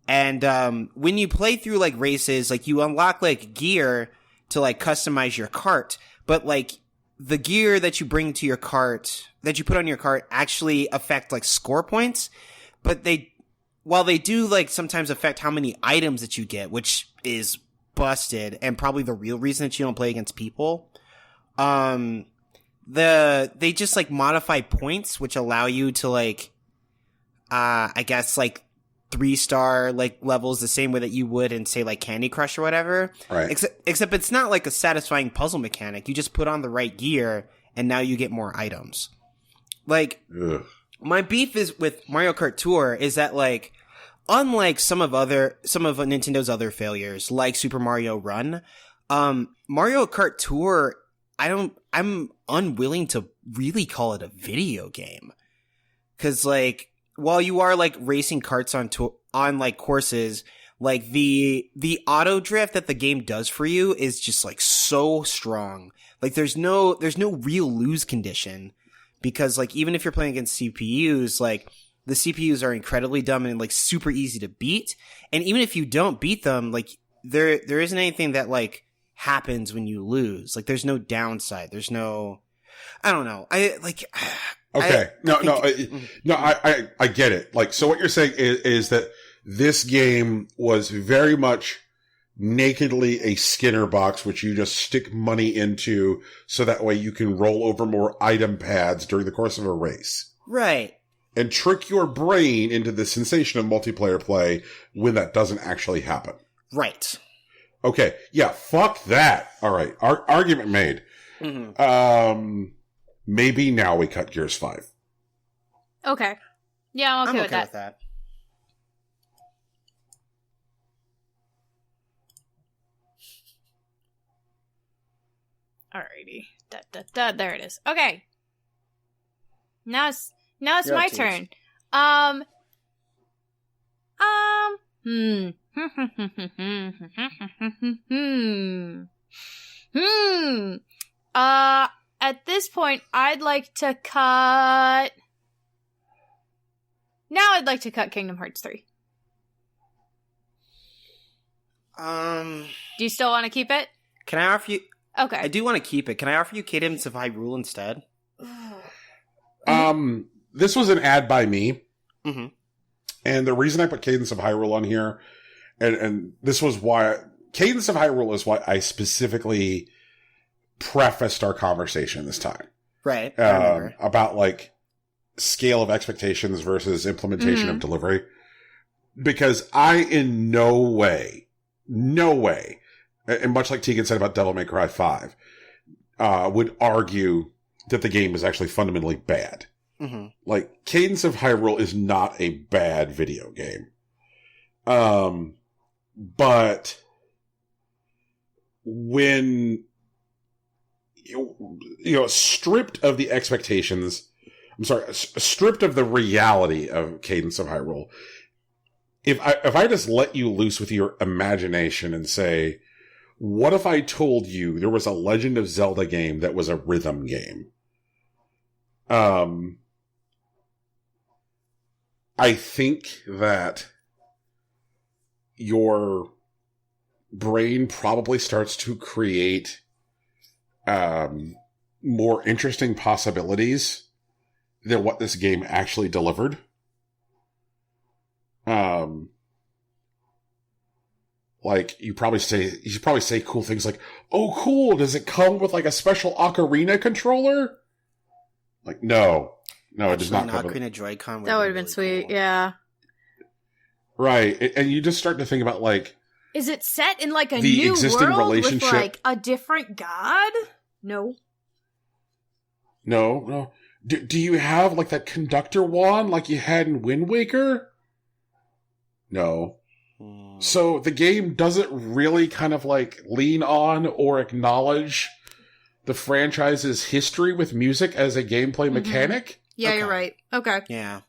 And when you play through like races, like you unlock like gear to like customize your cart, but like the gear that you bring to your cart, that you put on your cart, actually affect like score points, but while they do like sometimes affect how many items that you get, which is busted and probably the real reason that you don't play against people, they just like modify points which allow you to like I guess like 3-star like levels the same way that you would in say like Candy Crush or whatever. Right. Except it's not like a satisfying puzzle mechanic. You just put on the right gear and now you get more items. Like, my beef is with Mario Kart Tour is that like, unlike some of Nintendo's other failures, like Super Mario Run, Mario Kart Tour, I'm unwilling to really call it a video game. 'Cause like, while you are like racing karts on like courses, like the auto drift that the game does for you is just like so strong. Like there's no real lose condition, because like even if you're playing against CPUs, like the CPUs are incredibly dumb and like super easy to beat. And even if you don't beat them, like there isn't anything that like happens when you lose. Like there's no downside. There's no, I don't know. Okay. I get it. Like, so what you're saying is that this game was very much nakedly a Skinner box, which you just stick money into so that way you can roll over more item pads during the course of a race. Right. And trick your brain into the sensation of multiplayer play when that doesn't actually happen. Right. Okay. Yeah. Fuck that. All right. Argument made. Mm-hmm. Maybe now we cut Gears 5. Okay. Yeah, I'm okay with that. Alrighty. There it is. Okay. Now it's my turn. At this point, I'd like to cut... Now I'd like to cut Kingdom Hearts 3. Do you still want to keep it? Can I offer you... Okay. I do want to keep it. Can I offer you Cadence of Hyrule instead? This was an ad by me. Mm-hmm. And the reason I put Cadence of Hyrule on here, and this was why... Cadence of Hyrule is why I specifically prefaced our conversation this time. Right. I remember. About, like, scale of expectations versus implementation of delivery. Because I in no way, and much like Tegan said about Devil May Cry 5, would argue that the game is actually fundamentally bad. Mm-hmm. Like, Cadence of Hyrule is not a bad video game. But when, stripped of the expectations, stripped of the reality of Cadence of Hyrule, if I just let you loose with your imagination and say, what if I told you there was a Legend of Zelda game that was a rhythm game? I think that your brain probably starts to create more interesting possibilities than what this game actually delivered. Like you should probably say cool things like, "Oh, cool! Does it come with like a special ocarina controller?" Like, no, it does not. An Ocarina Joy-Con. That would have been sweet. Cool. Yeah. Right, and you just start to think about like, is it set in like a new world with like a different god? No. Do you have like that conductor wand like you had in Wind Waker? No. So the game doesn't really kind of like lean on or acknowledge the franchise's history with music as a gameplay mechanic. Yeah, okay. You're right. Okay. Yeah.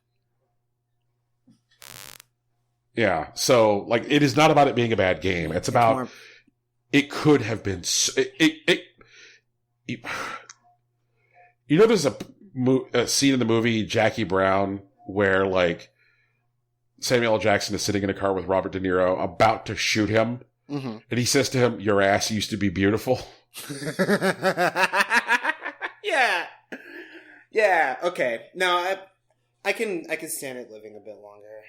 Yeah. So like, it is not about it being a bad game. It's about it could have been. There's a scene in the movie Jackie Brown where like Samuel L. Jackson is sitting in a car with Robert De Niro about to shoot him. Mm-hmm. And he says to him, "Your ass used to be beautiful." Yeah. Yeah. Okay. No, I can stand it living a bit longer.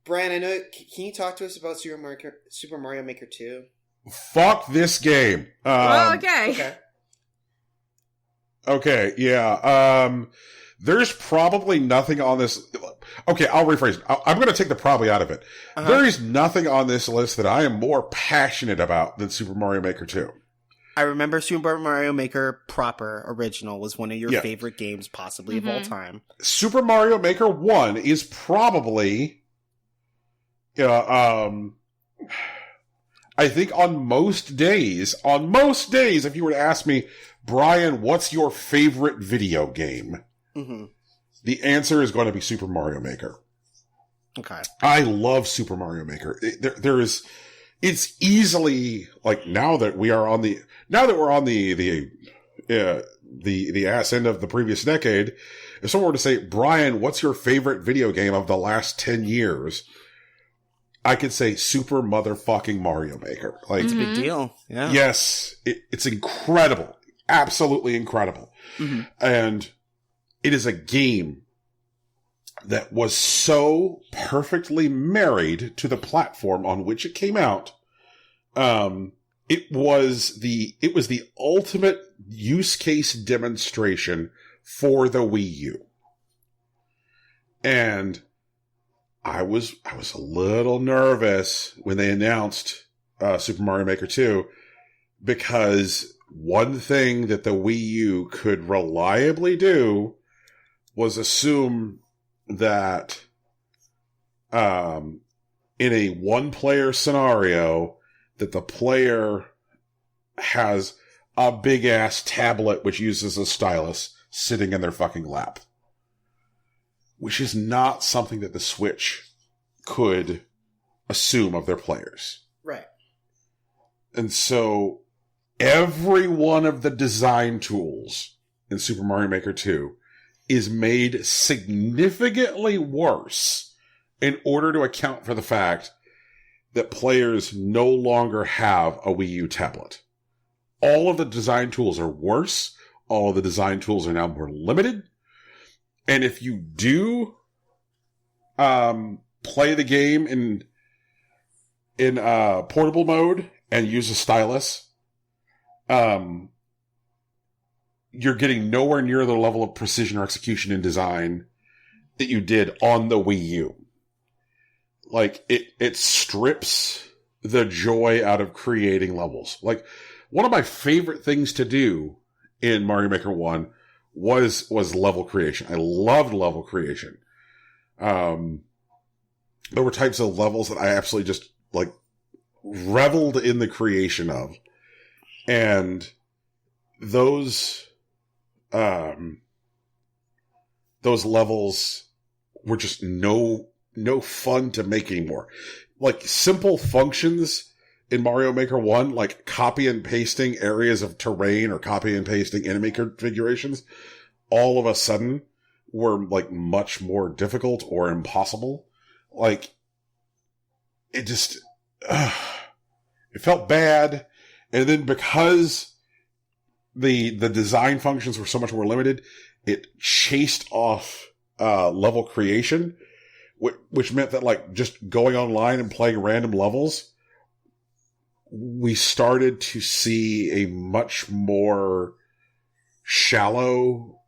Brian, I know. Can you talk to us about Super Mario Maker 2? Fuck this game. Okay. Okay, yeah. There's probably nothing on this. Okay, I'll rephrase it. I'm going to take the probably out of it. There is nothing on this list that I am more passionate about than Super Mario Maker 2. I remember Super Mario Maker proper original was one of your favorite games possibly of all time. Super Mario Maker 1 is probably, I think on most days, if you were to ask me, Brian, what's your favorite video game? Mm-hmm. The answer is going to be Super Mario Maker. Okay. I love Super Mario Maker. It's easily, like, now that we're on the ass end of the previous decade, if someone were to say, Brian, what's your favorite video game of the last 10 years? I could say Super motherfucking Mario Maker. Like, it's a big deal. Yeah. Yes. It's incredible. Absolutely incredible. Mm-hmm. And it is a game that was so perfectly married to the platform on which it came out. It was the ultimate use case demonstration for the Wii U. And I was a little nervous when they announced Super Mario Maker 2, because one thing that the Wii U could reliably do was assume that in a one-player scenario that the player has a big-ass tablet which uses a stylus sitting in their fucking lap. Which is not something that the Switch could assume of their players. Right. And so every one of the design tools in Super Mario Maker 2 is made significantly worse in order to account for the fact that players no longer have a Wii U tablet. All of the design tools are worse. All of the design tools are now more limited. And if you do play the game in portable mode and use a stylus, you're getting nowhere near the level of precision or execution in design that you did on the Wii U. Like, it strips the joy out of creating levels. Like, one of my favorite things to do in Mario Maker 1 was level creation. I loved level creation. There were types of levels that I absolutely just, like, reveled in the creation of. And those levels were just no fun to make anymore. Like, simple functions in Mario Maker 1, like copy and pasting areas of terrain or copy and pasting enemy configurations, all of a sudden were, like, much more difficult or impossible. Like, it just, it felt bad. And then because the design functions were so much more limited, it chased off level creation, which meant that, like, just going online and playing random levels, we started to see a much more shallow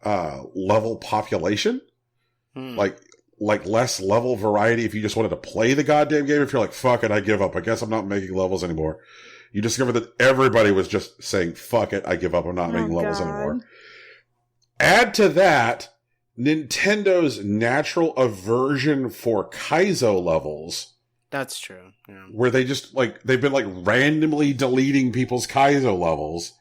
level population. Like less level variety if you just wanted to play the goddamn game. If you're like, fuck it, I give up, I guess I'm not making levels anymore. You discover that everybody was just saying, fuck it, I give up, I'm not making levels anymore. Add to that Nintendo's natural aversion for Kaizo levels. That's true. Yeah. Where they just, like, they've been, like, randomly deleting people's Kaizo levels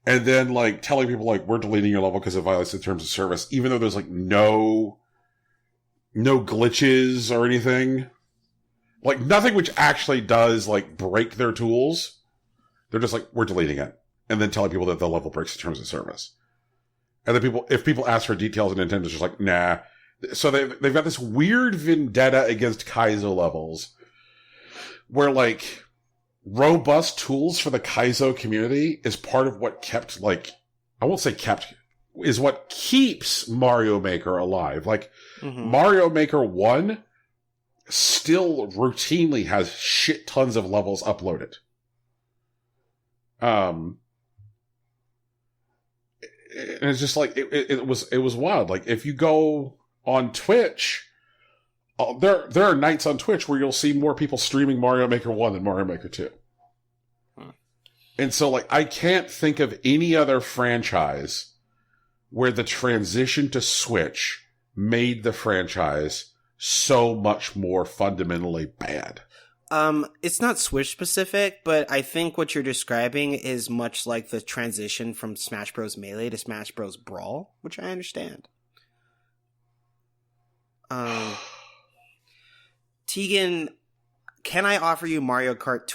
and then, like, telling people, like, we're deleting your level because it violates the terms of service, even though there's, like, no glitches or anything. Like, nothing which actually does, like, break their tools. They're just like, we're deleting it. And then telling people that the level breaks the terms of service. And then if people ask for details, and Nintendo's just like, nah. So they've got this weird vendetta against Kaizo levels where, like, robust tools for the Kaizo community is part of what kept, like, I won't say kept, is what keeps Mario Maker alive. Like, Mario Maker 1 still routinely has shit tons of levels uploaded. And it's just like, it was wild. Like, if you go on Twitch, there are nights on Twitch where you'll see more people streaming Mario Maker 1 than Mario Maker 2. And so, like, I can't think of any other franchise where the transition to Switch made the franchise so much more fundamentally bad. It's not Switch specific, but I think what you're describing is much like the transition from Smash Bros. Melee to Smash Bros. Brawl, which I understand. Tegan, can I offer you Mario Kart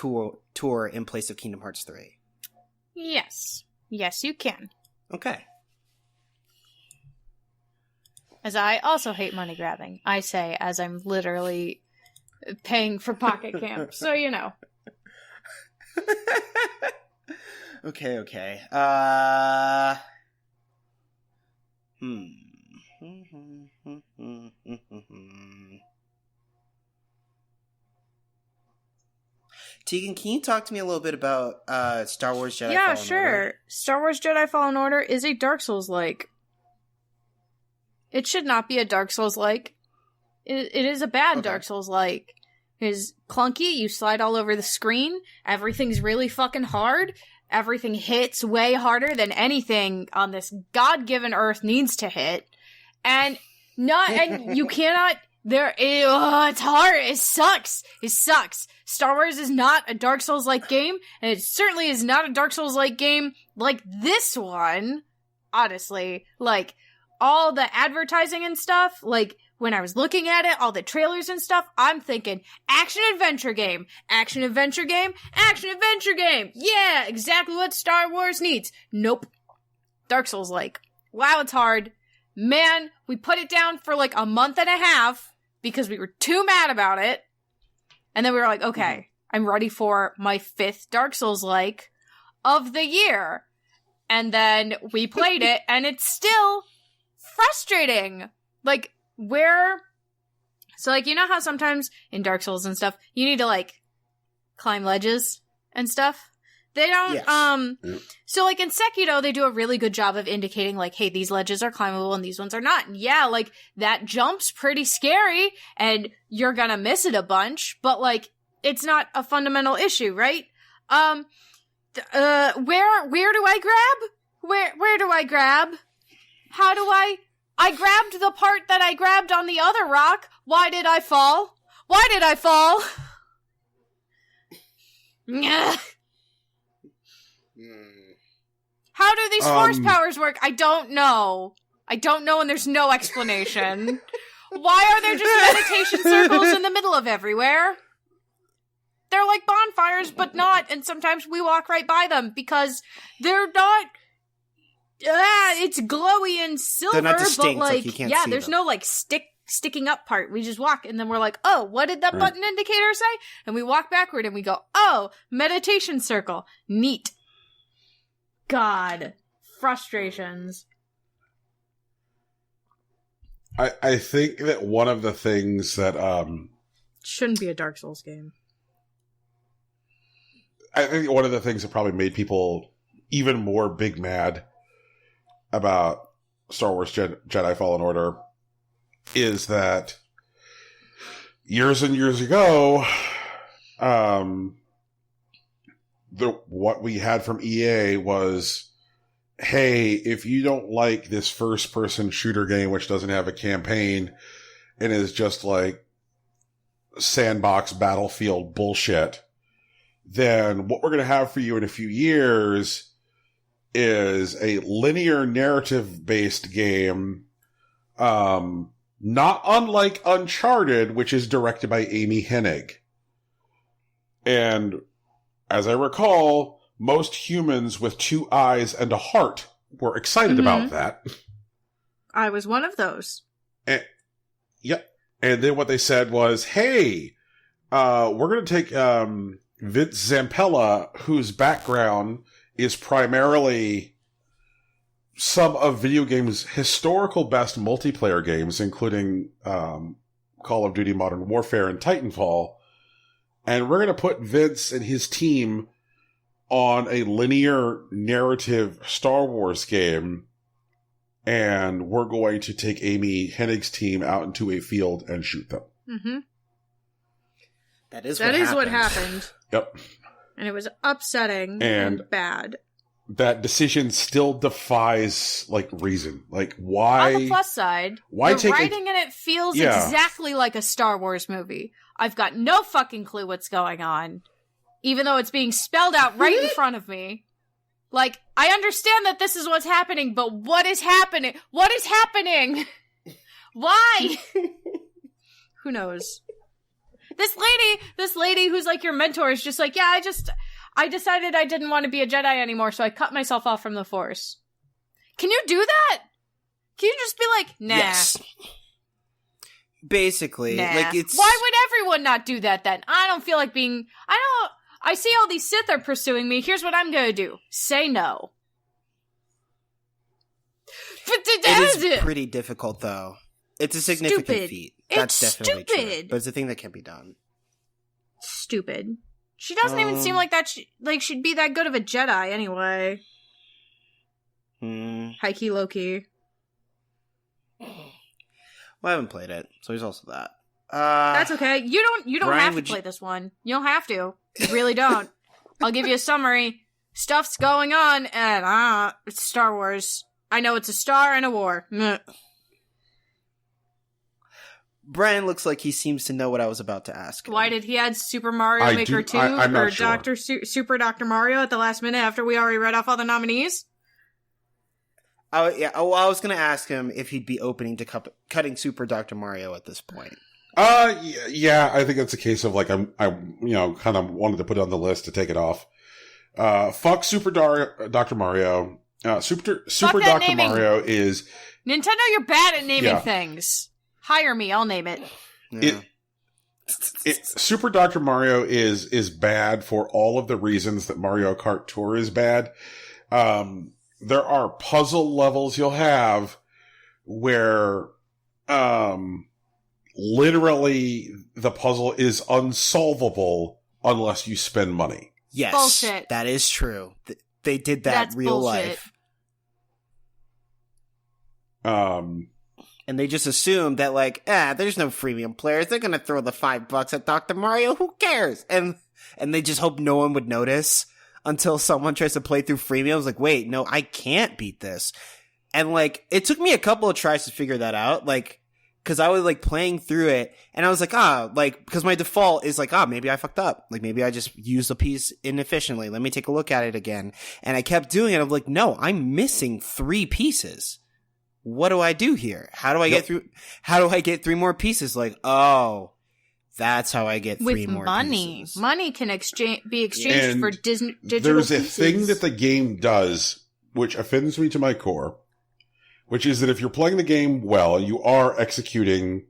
Tour in place of Kingdom Hearts 3? Yes. Yes, you can. Okay. As I also hate money grabbing. I say as I'm literally paying for Pocket Camp, so you know. Okay. Tegan, can you talk to me a little bit about Star Wars Jedi Fallen sure. Order? Star Wars Jedi Fallen Order is a Dark Souls-like. It should not be a Dark Souls-like. It is a bad Dark Souls-like. It's clunky, you slide all over the screen, everything's really fucking hard, everything hits way harder than anything on this God-given earth needs to hit, and you cannot... it's hard. It sucks. Star Wars is not a Dark Souls-like game, and it certainly is not a Dark Souls-like game like this one. Honestly, like, all the advertising and stuff, like, when I was looking at it, all the trailers and stuff, I'm thinking, action-adventure game. Yeah, exactly what Star Wars needs. Nope. Dark Souls-like. Wow, it's hard. Man, we put it down for like a month and a half because we were too mad about it. And then we were like, okay, I'm ready for my 5th Dark Souls-like of the year. And then we played it, and it's still frustrating. Like, so, like, you know how sometimes in Dark Souls and stuff, you need to, like, climb ledges and stuff? They don't, yes. So, like, in Sekiro, they do a really good job of indicating, like, hey, these ledges are climbable and these ones are not. And yeah, like, that jump's pretty scary, and you're gonna miss it a bunch, but, like, it's not a fundamental issue, right? Where do I grab? Where do I grab? How do I grabbed the part that I grabbed on the other rock. Why did I fall? How do these force powers work? I don't know, and there's no explanation. Why are there just meditation circles in the middle of everywhere? They're like bonfires, but not, and sometimes we walk right by them because they're not... it's glowy and silver, they're not distinct, but like you can't see there's them. no like sticking up part. We just walk, and then we're like, oh, what did that button indicator say? And we walk backward, and we go, oh, meditation circle. Neat. God. Frustrations. I think that one of the things that Shouldn't be a Dark Souls game. I think one of the things that probably made people even more big mad about Star Wars Jedi Fallen Order is that years and years ago, what we had from EA was, hey, if you don't like this first-person shooter game which doesn't have a campaign and is just like sandbox battlefield bullshit, then what we're going to have for you in a few years is a linear narrative-based game, not unlike Uncharted, which is directed by Amy Hennig. And as I recall, most humans with 2 eyes and a heart were excited about that. I was one of those. And then what they said was, hey, we're going to take Vince Zampella, whose background is primarily some of video games' historical best multiplayer games, including Call of Duty Modern Warfare and Titanfall. And we're going to put Vince and his team on a linear narrative Star Wars game, and we're going to take Amy Hennig's team out into a field and shoot them. Mm-hmm. That is what happened. Yep. And it was upsetting and bad. That decision still defies, like, reason. Like, why... On the plus side, why the writing in it feels exactly like a Star Wars movie. I've got no fucking clue what's going on, even though it's being spelled out right in front of me. Like, I understand that this is what's happening, but what is happening? What is happening? Why? Who knows? This lady who's like your mentor is just like, yeah, I decided I didn't want to be a Jedi anymore, so I cut myself off from the Force. Can you do that? Can you just be like, nah? Yes. Basically, nah. like it's... Why would everyone not do that then? I don't feel like being... I see all these Sith are pursuing me. Here's what I'm gonna do. Say no. But it is pretty difficult, though. It's a significant feat. That's definitely stupid. True. But it's a thing that can be done. Stupid. She doesn't even seem like that. She'd be that good of a Jedi anyway. High key, low key. Well, I haven't played it, so there's also that. That's okay. You don't Brian, have to play this one. You don't have to. You really don't. I'll give you a summary. Stuff's going on, and it's Star Wars. I know it's a star and a war. Brian looks like he seems to know what I was about to ask him. Why did he add Super Mario Maker 2 or sure. Super Dr. Mario at the last minute after we already read off all the nominees? I was going to ask him if he'd be opening to cutting Super Dr. Mario at this point. Yeah, I think it's a case of like I kind of wanted to put it on the list to take it off. Fuck Super Dr. Mario. Super Dr. naming. Mario is Nintendo. You're bad at naming things. Hire me, I'll name it. Yeah. Super Dr. Mario is bad for all of the reasons that Mario Kart Tour is bad. There are puzzle levels you'll have where literally the puzzle is unsolvable unless you spend money. Yes, bullshit. That is true. They did that That's real bullshit. life. And they just assume that, like, there's no freemium players. They're gonna throw the $5 at Dr. Mario. Who cares? And they just hope no one would notice until someone tries to play through freemium. I was like, wait, no, I can't beat this. And, like, it took me a couple of tries to figure that out. Like, because I was, like, playing through it, and I was like, because my default is like, maybe I fucked up. Like, maybe I just used a piece inefficiently. Let me take a look at it again. And I kept doing it. I'm like, no, I'm missing 3 pieces. What do I do here? How do I get through? How do I get 3 more pieces? Like, that's how I get 3 more pieces. Money can be exchanged for digital There's a pieces. thing that the game does, which offends me to my core, which is that if you're playing the game well, you are executing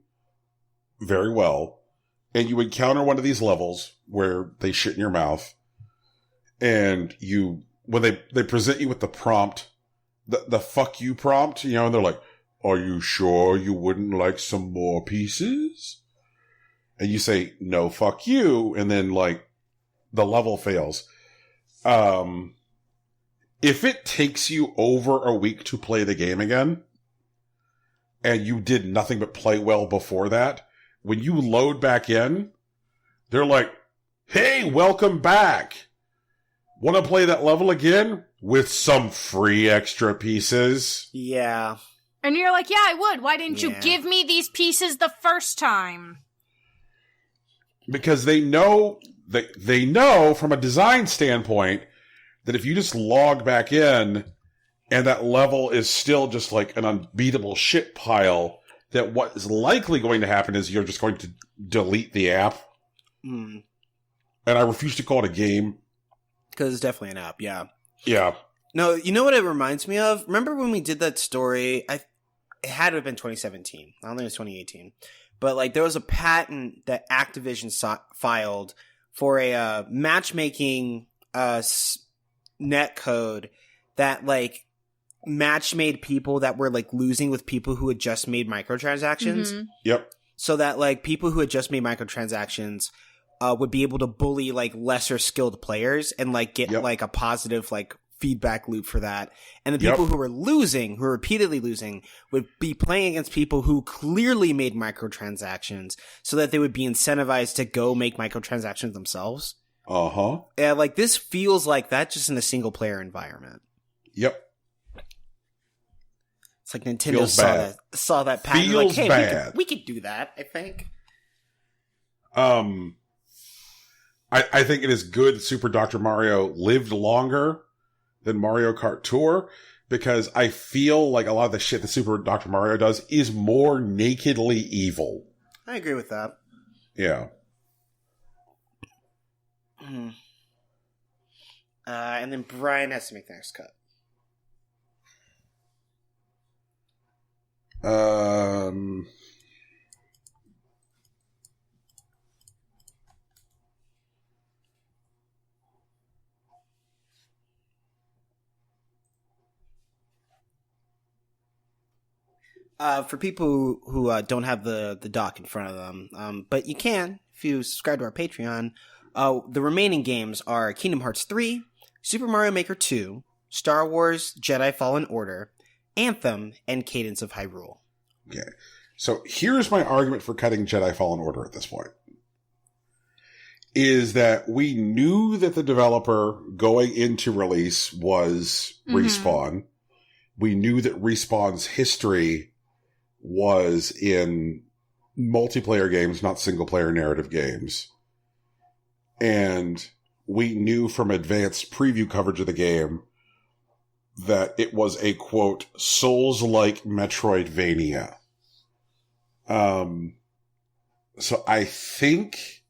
very well, and you encounter one of these levels where they shit in your mouth, and when they present you with the prompt, the fuck you prompt, and they're like, are you sure you wouldn't like some more pieces? And you say, no, fuck you. And then like the level fails. If it takes you over a week to play the game again, and you did nothing but play well before that, when you load back in, they're like, hey, welcome back. Want to play that level again? With some free extra pieces. Yeah. And you're like, yeah, I would. Why didn't you give me these pieces the first time? Because they know from a design standpoint that if you just log back in and that level is still just like an unbeatable shit pile, that what is likely going to happen is you're just going to delete the app. Mm. And I refuse to call it a game. Because it's definitely an app, yeah. Yeah. No, you know what it reminds me of? Remember when we did that story? It had to have been 2017. I don't think it was 2018. But like there was a patent that Activision filed for a matchmaking net code that like match-made people that were like losing with people who had just made microtransactions. Mm-hmm. Yep. So that like people who had just made microtransactions would be able to bully like lesser skilled players and like get like a positive like feedback loop for that. And the people who were losing, who were repeatedly losing, would be playing against people who clearly made microtransactions so that they would be incentivized to go make microtransactions themselves. And like this feels like that just in a single player environment. It's like Nintendo saw that pattern. Feels like, hey, bad. We could do that, I think. I think it is good that Super Dr. Mario lived longer than Mario Kart Tour, because I feel like a lot of the shit that Super Dr. Mario does is more nakedly evil. I agree with that. Yeah. And then Brian has to make the next cut. For people who don't have the doc in front of them, but you can if you subscribe to our Patreon. The remaining games are Kingdom Hearts 3, Super Mario Maker 2, Star Wars Jedi Fallen Order, Anthem, and Cadence of Hyrule. Okay. So here's my argument for cutting Jedi Fallen Order at this point. Is that we knew that the developer going into release was Respawn. We knew that Respawn's history was in multiplayer games, not single-player narrative games. And we knew from advanced preview coverage of the game that it was a, quote, Souls-like Metroidvania. So I think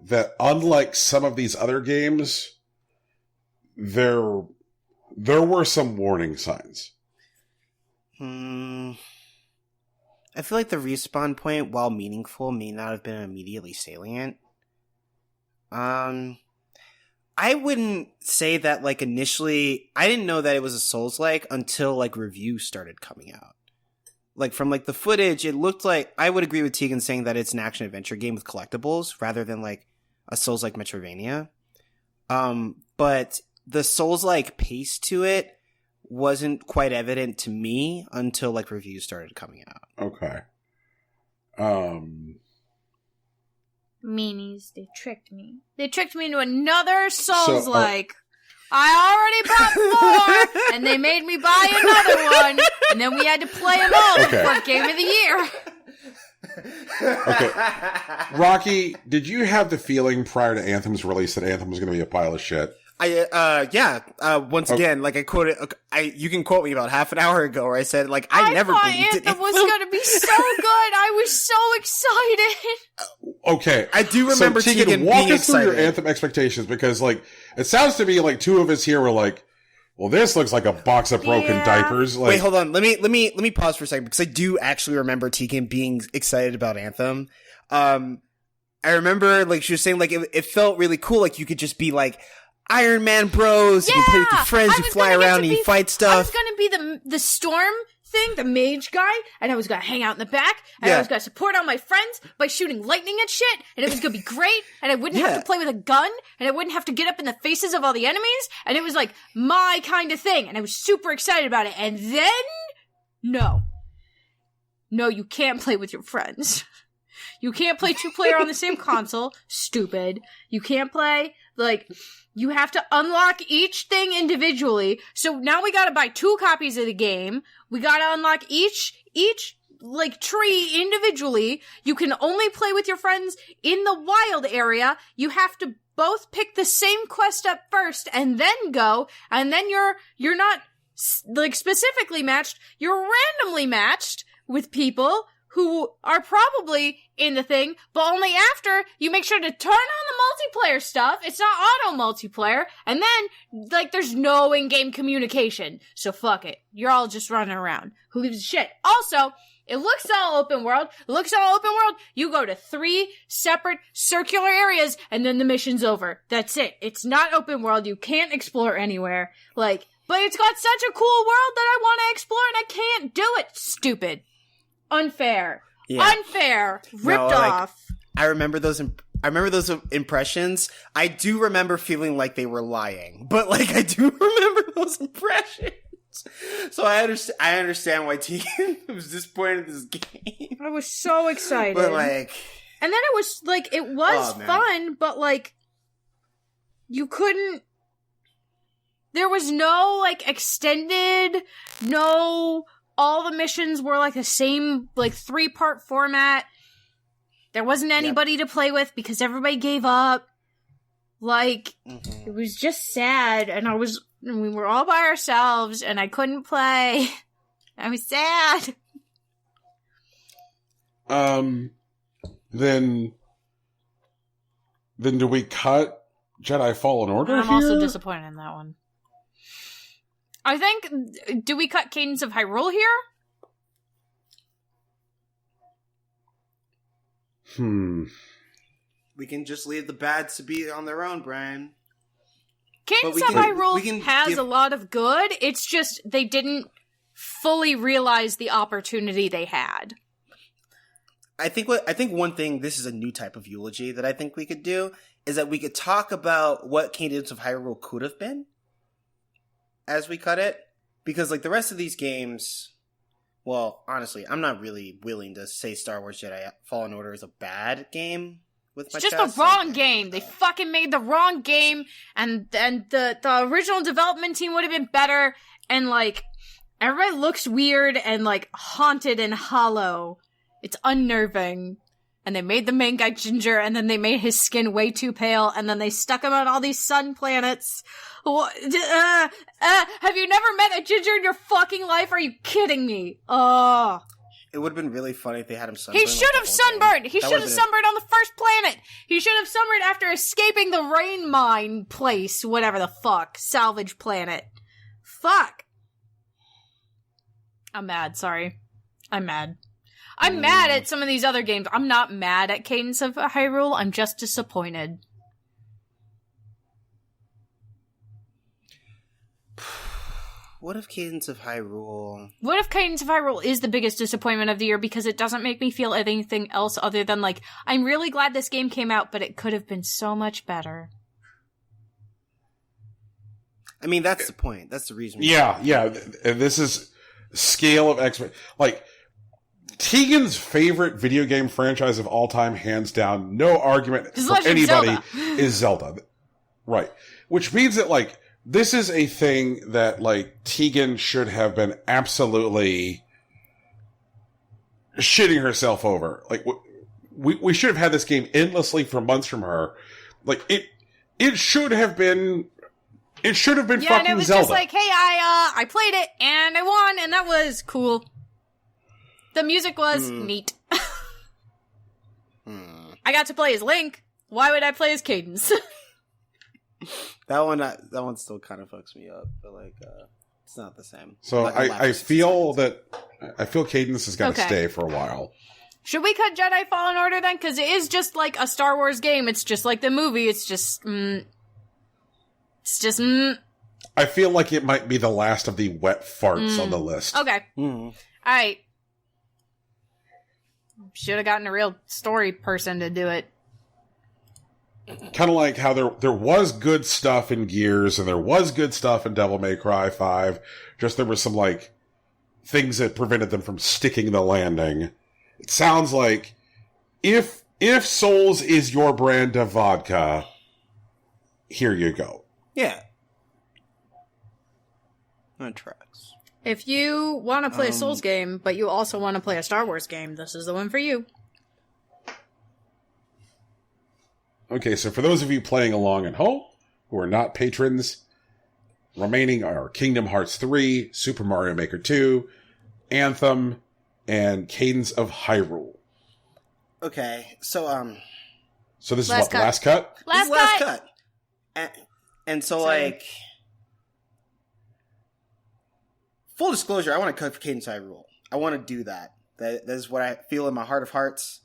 that unlike some of these other games, there were some warning signs. I feel like the respawn point, while meaningful, may not have been immediately salient. I wouldn't say that, like, initially, I didn't know that it was a Souls-like until, like, reviews started coming out. Like, from, like, the footage, it looked like, I would agree with Tegan saying that it's an action-adventure game with collectibles, rather than, like, a Souls-like Metroidvania. But the Souls-like pace to it wasn't quite evident to me until, like, reviews started coming out. Okay. Meanies, they tricked me. They tricked me into another Souls-like. I already bought 4, and they made me buy another one, and then we had to play them all for Game of the Year. Okay. Rocky, did you have the feeling prior to Anthem's release that Anthem was going to be a pile of shit? Once again, like I quoted, you can quote me about half an hour ago where I said, like, I never believed Anthem was going to be so good. I was so excited. Okay. I do remember so, Tegan walk being us through excited. your Anthem expectations, because, like, it sounds to me like two of us here were like, well, this looks like a box of broken diapers. Like, wait, hold on. Let me pause for a second, because I do actually remember Tegan being excited about Anthem. I remember, like, she was saying, like, it felt really cool. Like, you could just be like, Iron Man bros, you can play with your friends, you fly around and you fight stuff. I was going to be the storm thing, the mage guy, and I was going to hang out in the back, and I was going to support all my friends by shooting lightning at shit, and it was going to be great, and I wouldn't have to play with a gun, and I wouldn't have to get up in the faces of all the enemies, and it was like my kind of thing, and I was super excited about it, and then, no, you can't play with your friends. You can't play 2-player on the same console. Stupid. You can't play, like, you have to unlock each thing individually. So now we gotta buy 2 copies of the game. We gotta unlock each, like, tree individually. You can only play with your friends in the wild area. You have to both pick the same quest up first and then go. And then you're not, like, specifically matched. You're randomly matched with people who are probably in the thing, but only after you make sure to turn on the multiplayer stuff. It's not auto multiplayer, and then, like, there's no in-game communication. So fuck it. You're all just running around. Who gives a shit? Also, it looks all open world. You go to 3 separate circular areas, and then the mission's over. That's it. It's not open world. You can't explore anywhere. Like, but it's got such a cool world that I want to explore, and I can't do it. Stupid. Unfair. Yeah. Unfair. Ripped off. I remember those I remember those impressions. I do remember feeling like they were lying, but like I do remember those impressions. So I understand why Tegan was disappointed in this game. I was so excited. But like, and then it was like it was fun, but like you couldn't. There was no like extended. No, all the missions were like the same, like 3-part format. There wasn't anybody to play with because everybody gave up. Like, it was just sad, and we were all by ourselves, and I couldn't play. I was sad. Then do we cut Jedi Fallen Order I'm here? also disappointed in that one. I think, do we cut Cadence of Hyrule here? We can just leave the bads to be on their own, Brian. Cadence of Hyrule has a lot of good. It's just they didn't fully realize the opportunity they had. I think one thing, this is a new type of eulogy that I think we could do, is that we could talk about what Cadence of Hyrule could have been as we cut it. Because like the rest of these games, well, honestly, I'm not really willing to say Star Wars Jedi Fallen Order is a bad game. It's just the wrong game. They fucking made the wrong game, and the original development team would have been better, and like everybody looks weird and like haunted and hollow. It's unnerving. And they made the main guy ginger, and then they made his skin way too pale, and then they stuck him on all these sun planets. Have you never met a ginger in your fucking life? Are you kidding me? Oh. It would have been really funny if they had him sunburned. He should have sunburned! He should have sunburned on the first planet! He should have sunburned after escaping the rain mine place, whatever the fuck. Salvage planet. Fuck. I'm mad, sorry. I'm mad. I'm mad at some of these other games. I'm not mad at Cadence of Hyrule, I'm just disappointed. What if Cadence of Hyrule... What if Cadence of Hyrule is the biggest disappointment of the year because it doesn't make me feel anything else other than, like, I'm really glad this game came out, but it could have been so much better. I mean, that's the point. That's the reason. Yeah. And this is scale of expert. Like, Tegan's favorite video game franchise of all time, hands down, no argument from anybody, is Zelda. Right. Which means that, like, this is a thing that, like, Tegan should have been absolutely shitting herself over. Like, we should have had this game endlessly for months from her. Like, it should have been... It should have been fucking Zelda. Yeah, and it was just like, hey, I played it, and I won, and that was cool. The music was neat. I got to play as Link. Why would I play as Cadence? That one still kind of fucks me up, but like, it's not the same. So I feel Cadence is going to stay for a while. Should we cut Jedi Fallen Order then? Because it is just like a Star Wars game. It's just like the movie. It's just, I feel like it might be the last of the wet farts on the list. Okay. Alright. Should have gotten a real story person to do it. Kind of like how there was good stuff in Gears, and there was good stuff in Devil May Cry 5. Just there were some, like, things that prevented them from sticking the landing. It sounds like if Souls is your brand of vodka, here you go. Yeah. On tracks. If you want to play a Souls game, but you also want to play a Star Wars game, this is the one for you. Okay, so for those of you playing along at home, who are not patrons, remaining are Kingdom Hearts 3, Super Mario Maker 2, Anthem, and Cadence of Hyrule. Okay, so So this is what, last cut? Last cut! And so, like... Full disclosure, I want to cut for Cadence of Hyrule. I want to do that. That is what I feel in my heart of hearts.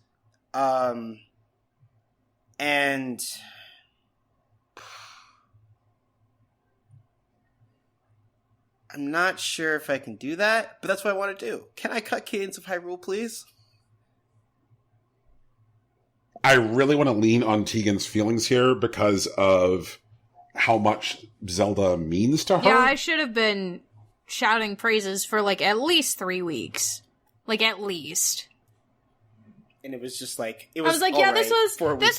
And I'm not sure if I can do that, but that's what I want to do. Can I cut Cadence of Hyrule, please? I really want to lean on Tegan's feelings here because of how much Zelda means to her. Yeah, I should have been shouting praises for, like, at least 3 weeks. Like, at least. And it was just like, I was like, yeah, this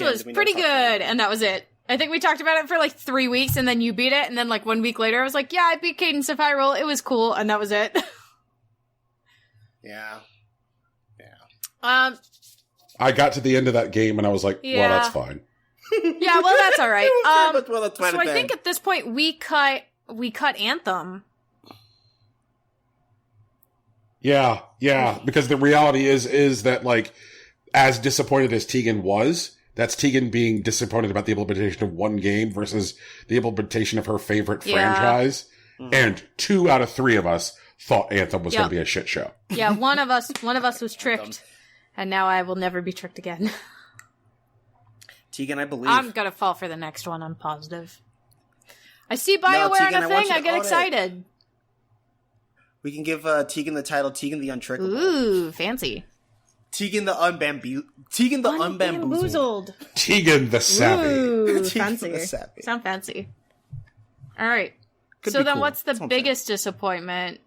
was pretty good, and that was it. I think we talked about it for, like, 3 weeks, and then you beat it, and then, like, 1 week later, I was like, yeah, I beat Cadence of Hyrule, it was cool, and that was it. Yeah. I got to the end of that game, and I was like, well, that's fine. Yeah, well, that's all right. That's fine. So I think at this point, we cut Anthem. Yeah, because the reality is that, like, as disappointed as Tegan was, that's Tegan being disappointed about the implementation of one game versus the implementation of her favorite franchise. Mm-hmm. And 2 out of 3 of us thought Anthem was going to be a shit show. Yeah, one of us was tricked, and now I will never be tricked again. Tegan, I believe. I'm going to fall for the next one, I'm positive. I see BioWare on a thing, I get excited. We can give Tegan the title Tegan the Untrickable. Ooh, fancy. Tegan the Unbamboozled. Tegan the Savvy. Ooh, fancy. Sound fancy. All right. So then what's the biggest disappointment?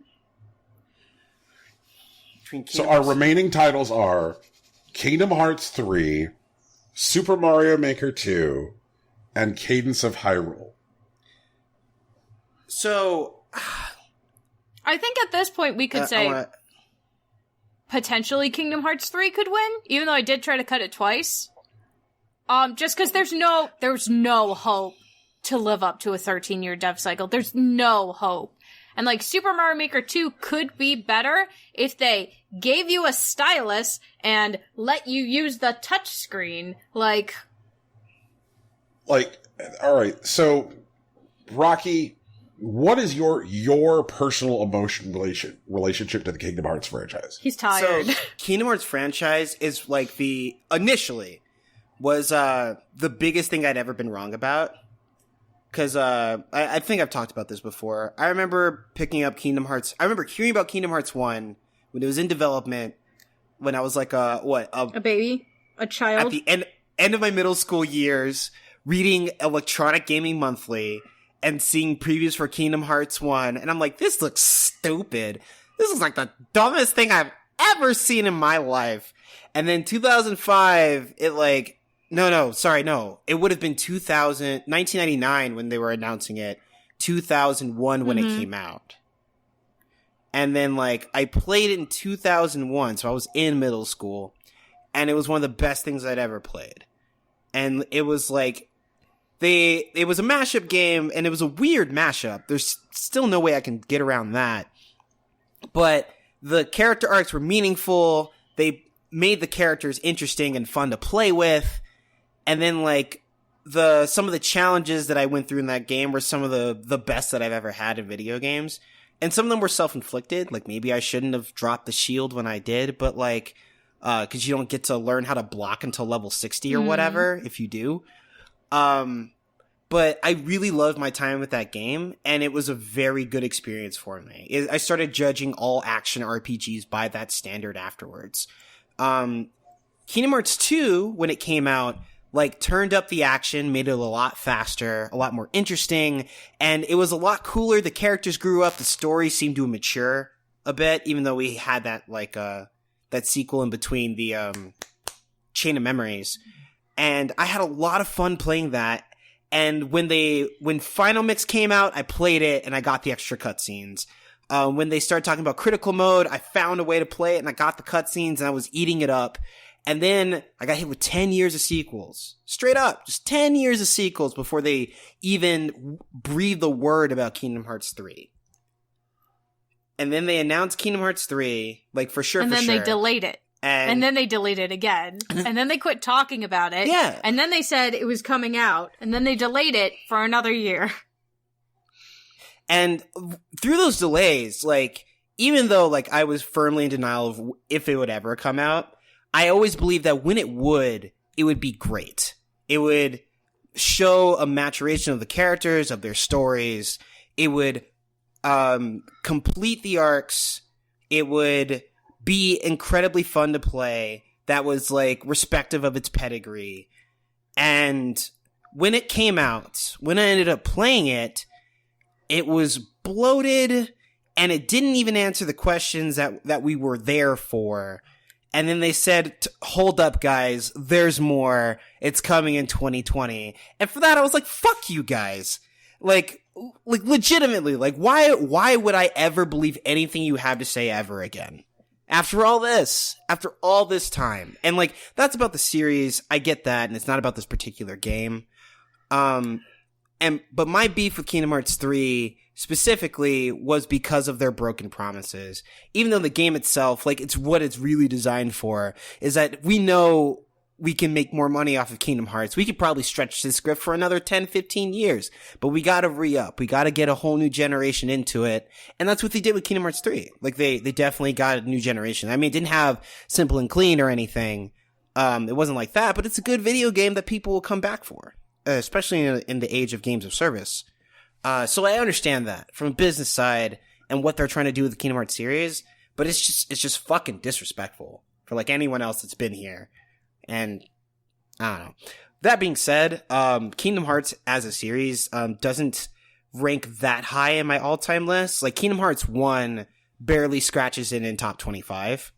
So our remaining titles are Kingdom Hearts 3, Super Mario Maker 2, and Cadence of Hyrule. So I think at this point we could say potentially Kingdom Hearts 3 could win, even though I did try to cut it twice. Just because there's no hope to live up to a 13-year dev cycle. There's no hope. And, like, Super Mario Maker 2 could be better if they gave you a stylus and let you use the touch screen. Like, alright, so, Rocky, what is your personal emotion relationship to the Kingdom Hearts franchise? He's tired. So, Kingdom Hearts franchise is, like, initially was the biggest thing I'd ever been wrong about. Because I think I've talked about this before. I remember picking up Kingdom Hearts. I remember hearing about Kingdom Hearts 1 when it was in development, when I was like a baby? A child? At the end of my middle school years, reading Electronic Gaming Monthly and seeing previews for Kingdom Hearts 1. And I'm like, this looks stupid. This is like the dumbest thing I've ever seen in my life. And then 2005, it like... No. It would have been 1999 when they were announcing it. 2001 when it came out. And then, like, I played it in 2001, so I was in middle school. And it was one of the best things I'd ever played. And it was, like, it was a mashup game, and it was a weird mashup. There's still no way I can get around that. But the character arcs were meaningful. They made the characters interesting and fun to play with. And then, like, some of the challenges that I went through in that game were some of the best that I've ever had in video games. And some of them were self-inflicted. Like, maybe I shouldn't have dropped the shield when I did, but, like, because you don't get to learn how to block until level 60 or whatever, if you do. But I really loved my time with that game, and it was a very good experience for me. I started judging all action RPGs by that standard afterwards. Kingdom Hearts 2, when it came out, like, turned up the action, made it a lot faster, a lot more interesting, and it was a lot cooler. The characters grew up, the story seemed to mature a bit, even though we had that, like, that sequel in between, the, Chain of Memories. And I had a lot of fun playing that, and when Final Mix came out, I played it, and I got the extra cutscenes. When they started talking about critical mode, I found a way to play it, and I got the cutscenes, and I was eating it up. And then I got hit with 10 years of sequels. Straight up, just 10 years of sequels before they even breathed the word about Kingdom Hearts 3. And then they announced Kingdom Hearts 3, like, for sure, and then they delayed it. And then they delayed it again. And then they quit talking about it. Yeah. And then they said it was coming out. And then they delayed it for another year. And through those delays, like, even though, like, I was firmly in denial of if it would ever come out, I always believed that when it would be great. It would show a maturation of the characters, of their stories. It would complete the arcs. It would be incredibly fun to play. that was like respective of its pedigree. And when it came out, when I ended up playing it, it was bloated and it didn't even answer the questions that we were there for. And then they said, hold up, guys, there's more. It's coming in 2020. And for that, I was like, fuck you guys. Like legitimately, like, why would I ever believe anything you have to say ever again? After all this time. And like, that's about the series. I get that. And it's not about this particular game. But my beef with Kingdom Hearts 3 specifically was because of their broken promises. Even though the game itself, like, it's what it's really designed for, is that we know we can make more money off of Kingdom Hearts. We could probably stretch this script for another 10, 15 years, but we gotta re-up. We gotta get a whole new generation into it. And that's what they did with Kingdom Hearts 3. Like, they definitely got a new generation. I mean, it didn't have Simple and Clean or anything. It wasn't like that, but it's a good video game that people will come back for, especially in the age of games of service. So I understand that from a business side and what they're trying to do with the Kingdom Hearts series, but it's just fucking disrespectful for like anyone else that's been here. And I don't know. That being said, Kingdom Hearts as a series doesn't rank that high in my all-time list. Like, Kingdom Hearts 1 barely scratches in top 25.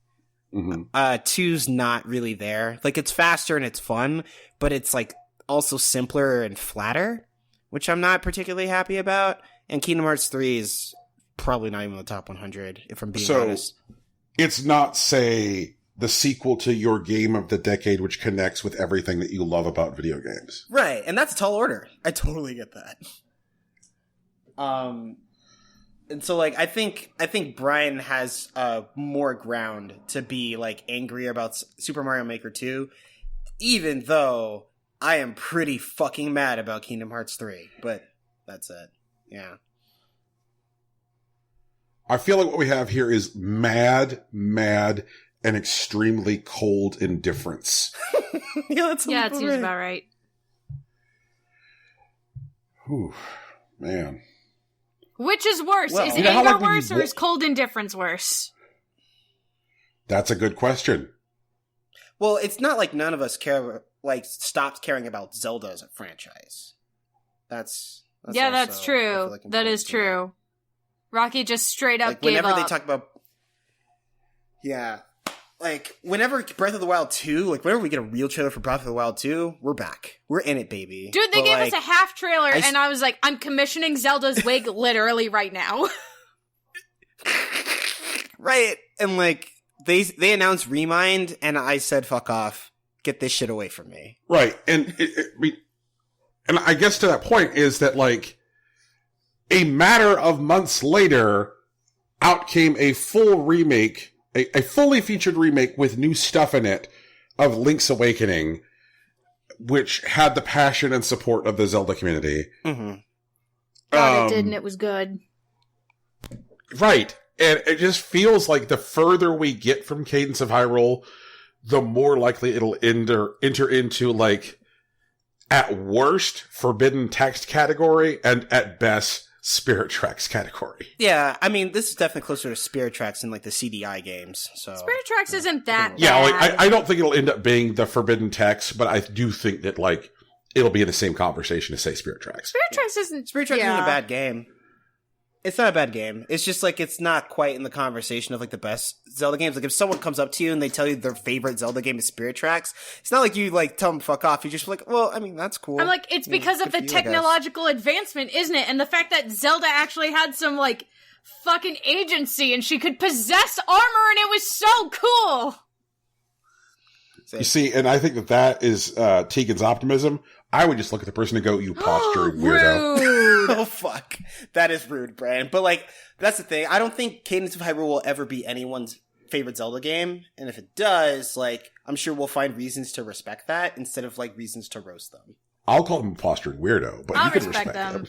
Mm-hmm. 2's not really there. Like, it's faster and it's fun, but it's like also simpler and flatter, which I'm not particularly happy about. And Kingdom Hearts 3 is probably not even in the top 100, if I'm being honest. It's not, say, the sequel to your game of the decade, which connects with everything that you love about video games. Right, and that's a tall order. I totally get that. And so, like, I think Brian has more ground to be, like, angry about Super Mario Maker 2, even though I am pretty fucking mad about Kingdom Hearts 3, but that's it. Yeah. I feel like what we have here is mad, and extremely cold indifference. Yeah, it seems about right. Whew, man. Which is worse? Well, is anger worse or is cold indifference worse? That's a good question. Well, it's not like none of us stopped caring about Zelda as a franchise. That's true. Like that is true. Rocky just straight up gave up. Whenever they talk about... Yeah. Like, whenever Breath of the Wild 2, like, whenever we get a real trailer for Breath of the Wild 2, we're back. We're in it, baby. Dude, they gave us a half trailer, and I was like, I'm commissioning Zelda's wig literally right now. Right. And, like, they announced Remind, and I said, fuck off. Get this shit away from me. Right. And, and I guess to that point is that, like, a matter of months later, out came a full remake, a fully featured remake with new stuff in it of Link's Awakening, which had the passion and support of the Zelda community. Mm-hmm. God, it did, and it was good. Right. And it just feels like the further we get from Cadence of Hyrule, the more likely it'll enter into, like, at worst, forbidden text category, and at best, Spirit Tracks category. Yeah, I mean, this is definitely closer to Spirit Tracks than, like, the CDI games, so... Spirit Tracks isn't that yeah, bad. Like, I don't think it'll end up being the forbidden text, but I do think that, like, it'll be in the same conversation as, say, Spirit Tracks. Spirit Tracks isn't a bad game. It's not a bad game. It's just, like, it's not quite in the conversation of, like, the best Zelda games. Like, if someone comes up to you and they tell you their favorite Zelda game is Spirit Tracks, it's not like you, like, tell them fuck off. You're just like, well, I mean, that's cool. I'm like, it's because of the technological advancement, isn't it? And the fact that Zelda actually had some, like, fucking agency and she could possess armor and it was so cool! You see, and I think that is Tegan's optimism. I would just look at the person and go, you posturing weirdo. Rude. Oh, fuck. That is rude, Brian. But, like, that's the thing. I don't think Cadence of Hyrule will ever be anyone's favorite Zelda game. And if it does, like, I'm sure we'll find reasons to respect that instead of, like, reasons to roast them. I'll call them a posturing weirdo, but you can respect them.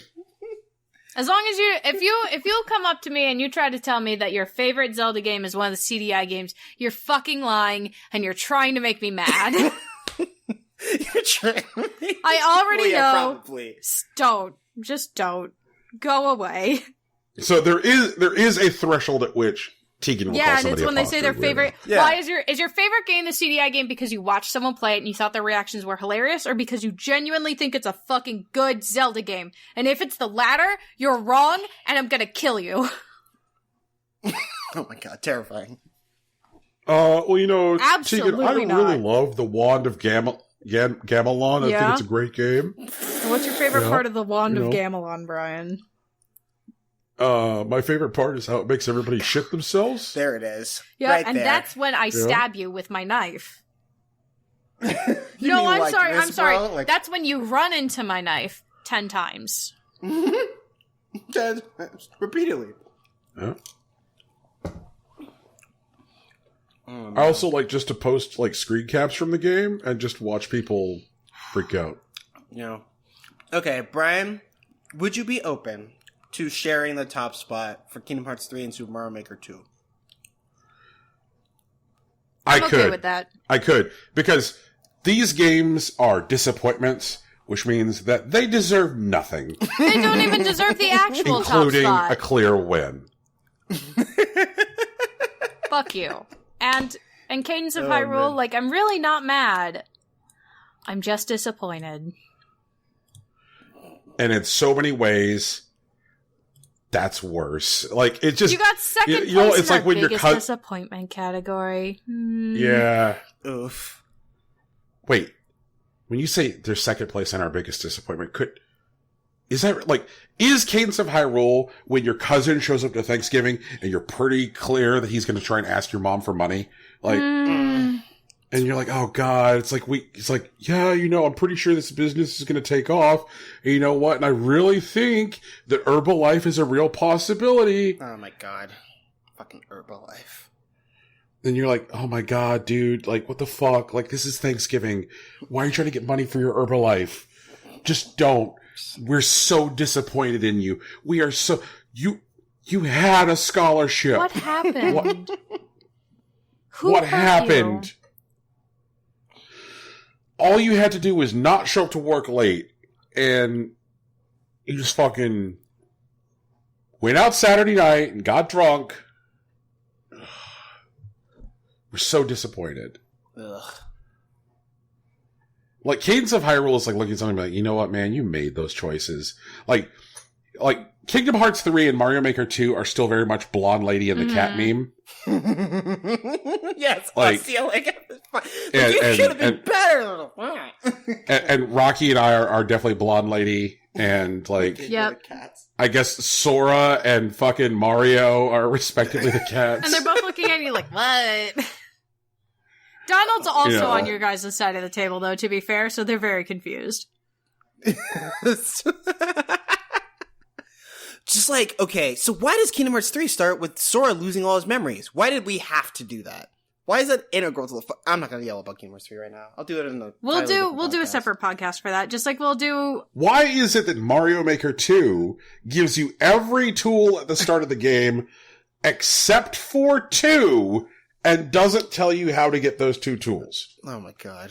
As long as if you come up to me and you try to tell me that your favorite Zelda game is one of the CDI games, you're fucking lying and you're trying to make me mad. You're trying to make I already know. Probably. Just don't. Go away. So there is a threshold at which Tegan will call Yeah, and somebody it's when they say their imposter, favorite. Yeah. Why is your favorite game the CDI game because you watched someone play it and you thought their reactions were hilarious, or because you genuinely think it's a fucking good Zelda game? And if it's the latter, you're wrong, and I'm gonna kill you. Oh my god, terrifying. Well, you know, Absolutely Tegan, I don't not. really love the Wand of Gamelon. I Yeah? think it's a great game. What's your favorite Yeah, part of the Wand you of know. Gamelon, Brian? My favorite part is how it makes everybody shit themselves. There it is. Yeah, right and there. that's when I stab you with my knife. You No, mean I'm like sorry. this, I'm sorry. bro? Like, That's when you run into my knife 10 times. repeatedly. Yeah. I also like just to post like screen caps from the game and just watch people freak out. You know. Okay, Brian, would you be open to sharing the top spot for Kingdom Hearts 3 and Super Mario Maker 2? I'm okay with that. I could, because these games are disappointments, which means that they deserve nothing, They don't even deserve the actual top including spot. a clear win. Fuck you. And Cadence of Oh, Hyrule, man. like, I'm really not mad. I'm just disappointed. And in so many ways, that's worse. Like, it just... You got second place you know, in it's like our when your biggest disappointment category. Yeah. Oof. Wait. When you say there's second place in our biggest disappointment, is Cadence of Hyrule when your cousin shows up to Thanksgiving and you're pretty clear that he's going to try and ask your mom for money? Like, and you're like, oh God, it's like, yeah, you know, I'm pretty sure this business is going to take off. And you know what? And I really think that Herbalife is a real possibility. Oh my god. Fucking Herbalife. Then you're like, oh my God, dude, like, what the fuck? Like, this is Thanksgiving. Why are you trying to get money for your Herbalife? Just don't. We're so disappointed in you. We are so... You had a scholarship. What happened? Who What hurt happened? you? All you had to do was not show up to work late, and you just fucking went out Saturday night and got drunk. We're so disappointed. Ugh. Like, Cadence of Hyrule is like looking at something like, you know what, man, you made those choices. Like Kingdom Hearts 3 and Mario Maker 2 are still very much blonde lady and the cat meme. Yes, Like, you and- should have been and- better. And Rocky and I are definitely blonde lady, and like, Yep. Cats. I guess Sora and fucking Mario are respectively the cats. And they're both looking at you like, what? Donald's also You know. on your guys' side of the table, though, to be fair, so they're very confused. Just like, okay, so why does Kingdom Hearts 3 start with Sora losing all his memories? Why did we have to do that? Why is that integral to the... I'm not going to yell about Kingdom Hearts 3 right now. I'll do it in the... We'll do a podcast. separate podcast for that, just like we'll do... Why is it that Mario Maker 2 gives you every tool at the start of the game except for 2 and doesn't tell you how to get those 2 tools? Oh my god.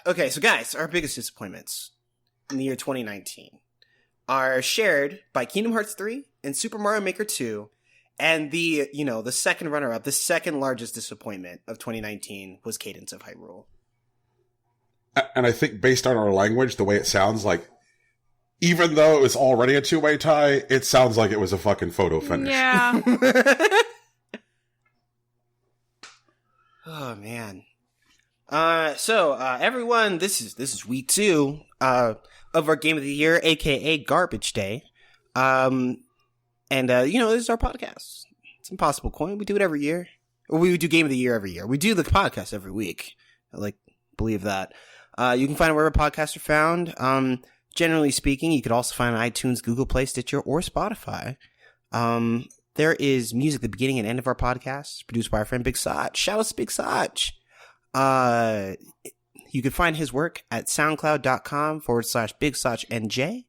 Okay, so guys, our biggest disappointments in the year 2019 are shared by Kingdom Hearts 3 and Super Mario Maker 2, and the second runner-up, the second largest disappointment of 2019 was Cadence of Hyrule. And I think based on our language, the way it sounds, like, even though it was already a two-way tie, it sounds like it was a fucking photo finish. Yeah. Oh man. So everyone, this is week 2 of our Game of the Year, aka Garbage Day. And this is our podcast. It's Impossible Coin. We do it every year. Or we do Game of the Year every year. We do the podcast every week. I believe that. You can find it wherever podcasts are found. Generally speaking, you could also find it on iTunes, Google Play, Stitcher, or Spotify. There is music at the beginning and end of our podcast, produced by our friend Big Sach. Shout out to Big Sach. You can find his work at soundcloud.com/BigSachNJ,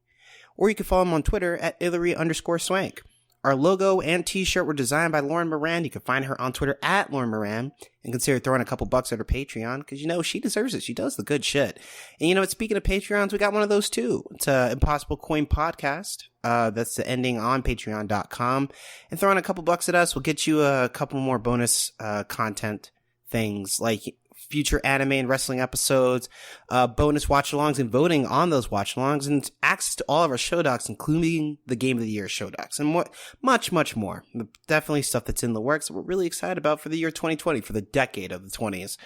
or you can follow him on Twitter at Hillary_Swank. Our logo and t-shirt were designed by Lauren Moran. You can find her on Twitter at Lauren Moran and consider throwing a couple bucks at her Patreon because, she deserves it. She does the good shit. And, speaking of Patreons, we got one of those too. It's Impossible Coin Podcast. That's the ending on patreon.com. And throwing a couple bucks at us will get you a couple more bonus content things like future anime and wrestling episodes, bonus watch-alongs and voting on those watch-alongs, and access to all of our show docs, including the Game of the Year show docs, and much, much more. Definitely stuff that's in the works that we're really excited about for the year 2020, for the decade of the 20s.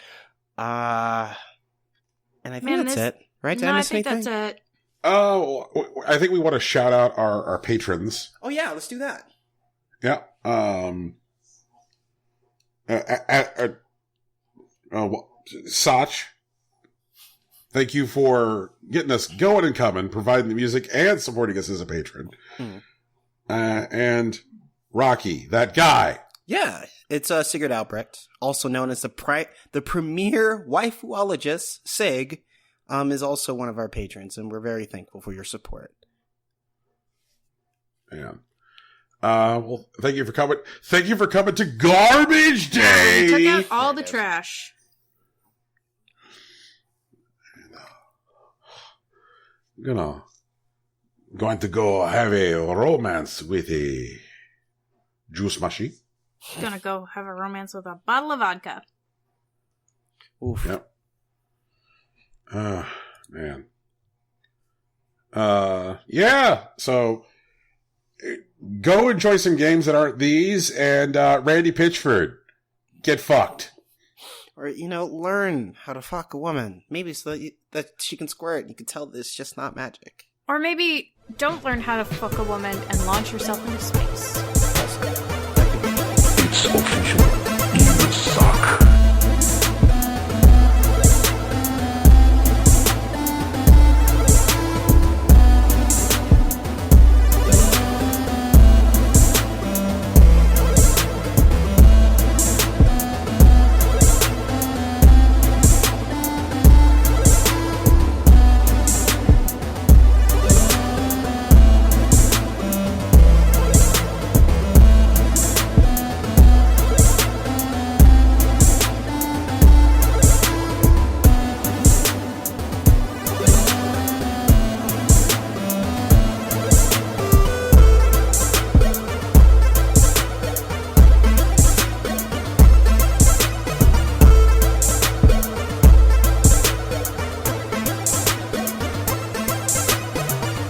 And I think that's it, right? Did I miss anything? That's it. Oh, I think we want to shout out our patrons. Oh, yeah, let's do that. Yeah. Sach, thank you for getting us going and coming, providing the music and supporting us as a patron. And Rocky, that guy. Yeah, it's Sigurd Albrecht, also known as the premier waifuologist. Sig is also one of our patrons, and we're very thankful for your support. Yeah. Well, thank you for coming. Thank you for coming to Garbage Day. Took out all the trash. Going to go have a romance with a juice machine. Gonna go have a romance with a bottle of vodka. Oof. Yep. Man. Yeah. So go enjoy some games that aren't these, and Randy Pitchford, get fucked. Or, learn how to fuck a woman. Maybe so that she can squirt. You can tell that it's just not magic. Or maybe don't learn how to fuck a woman and launch yourself into space.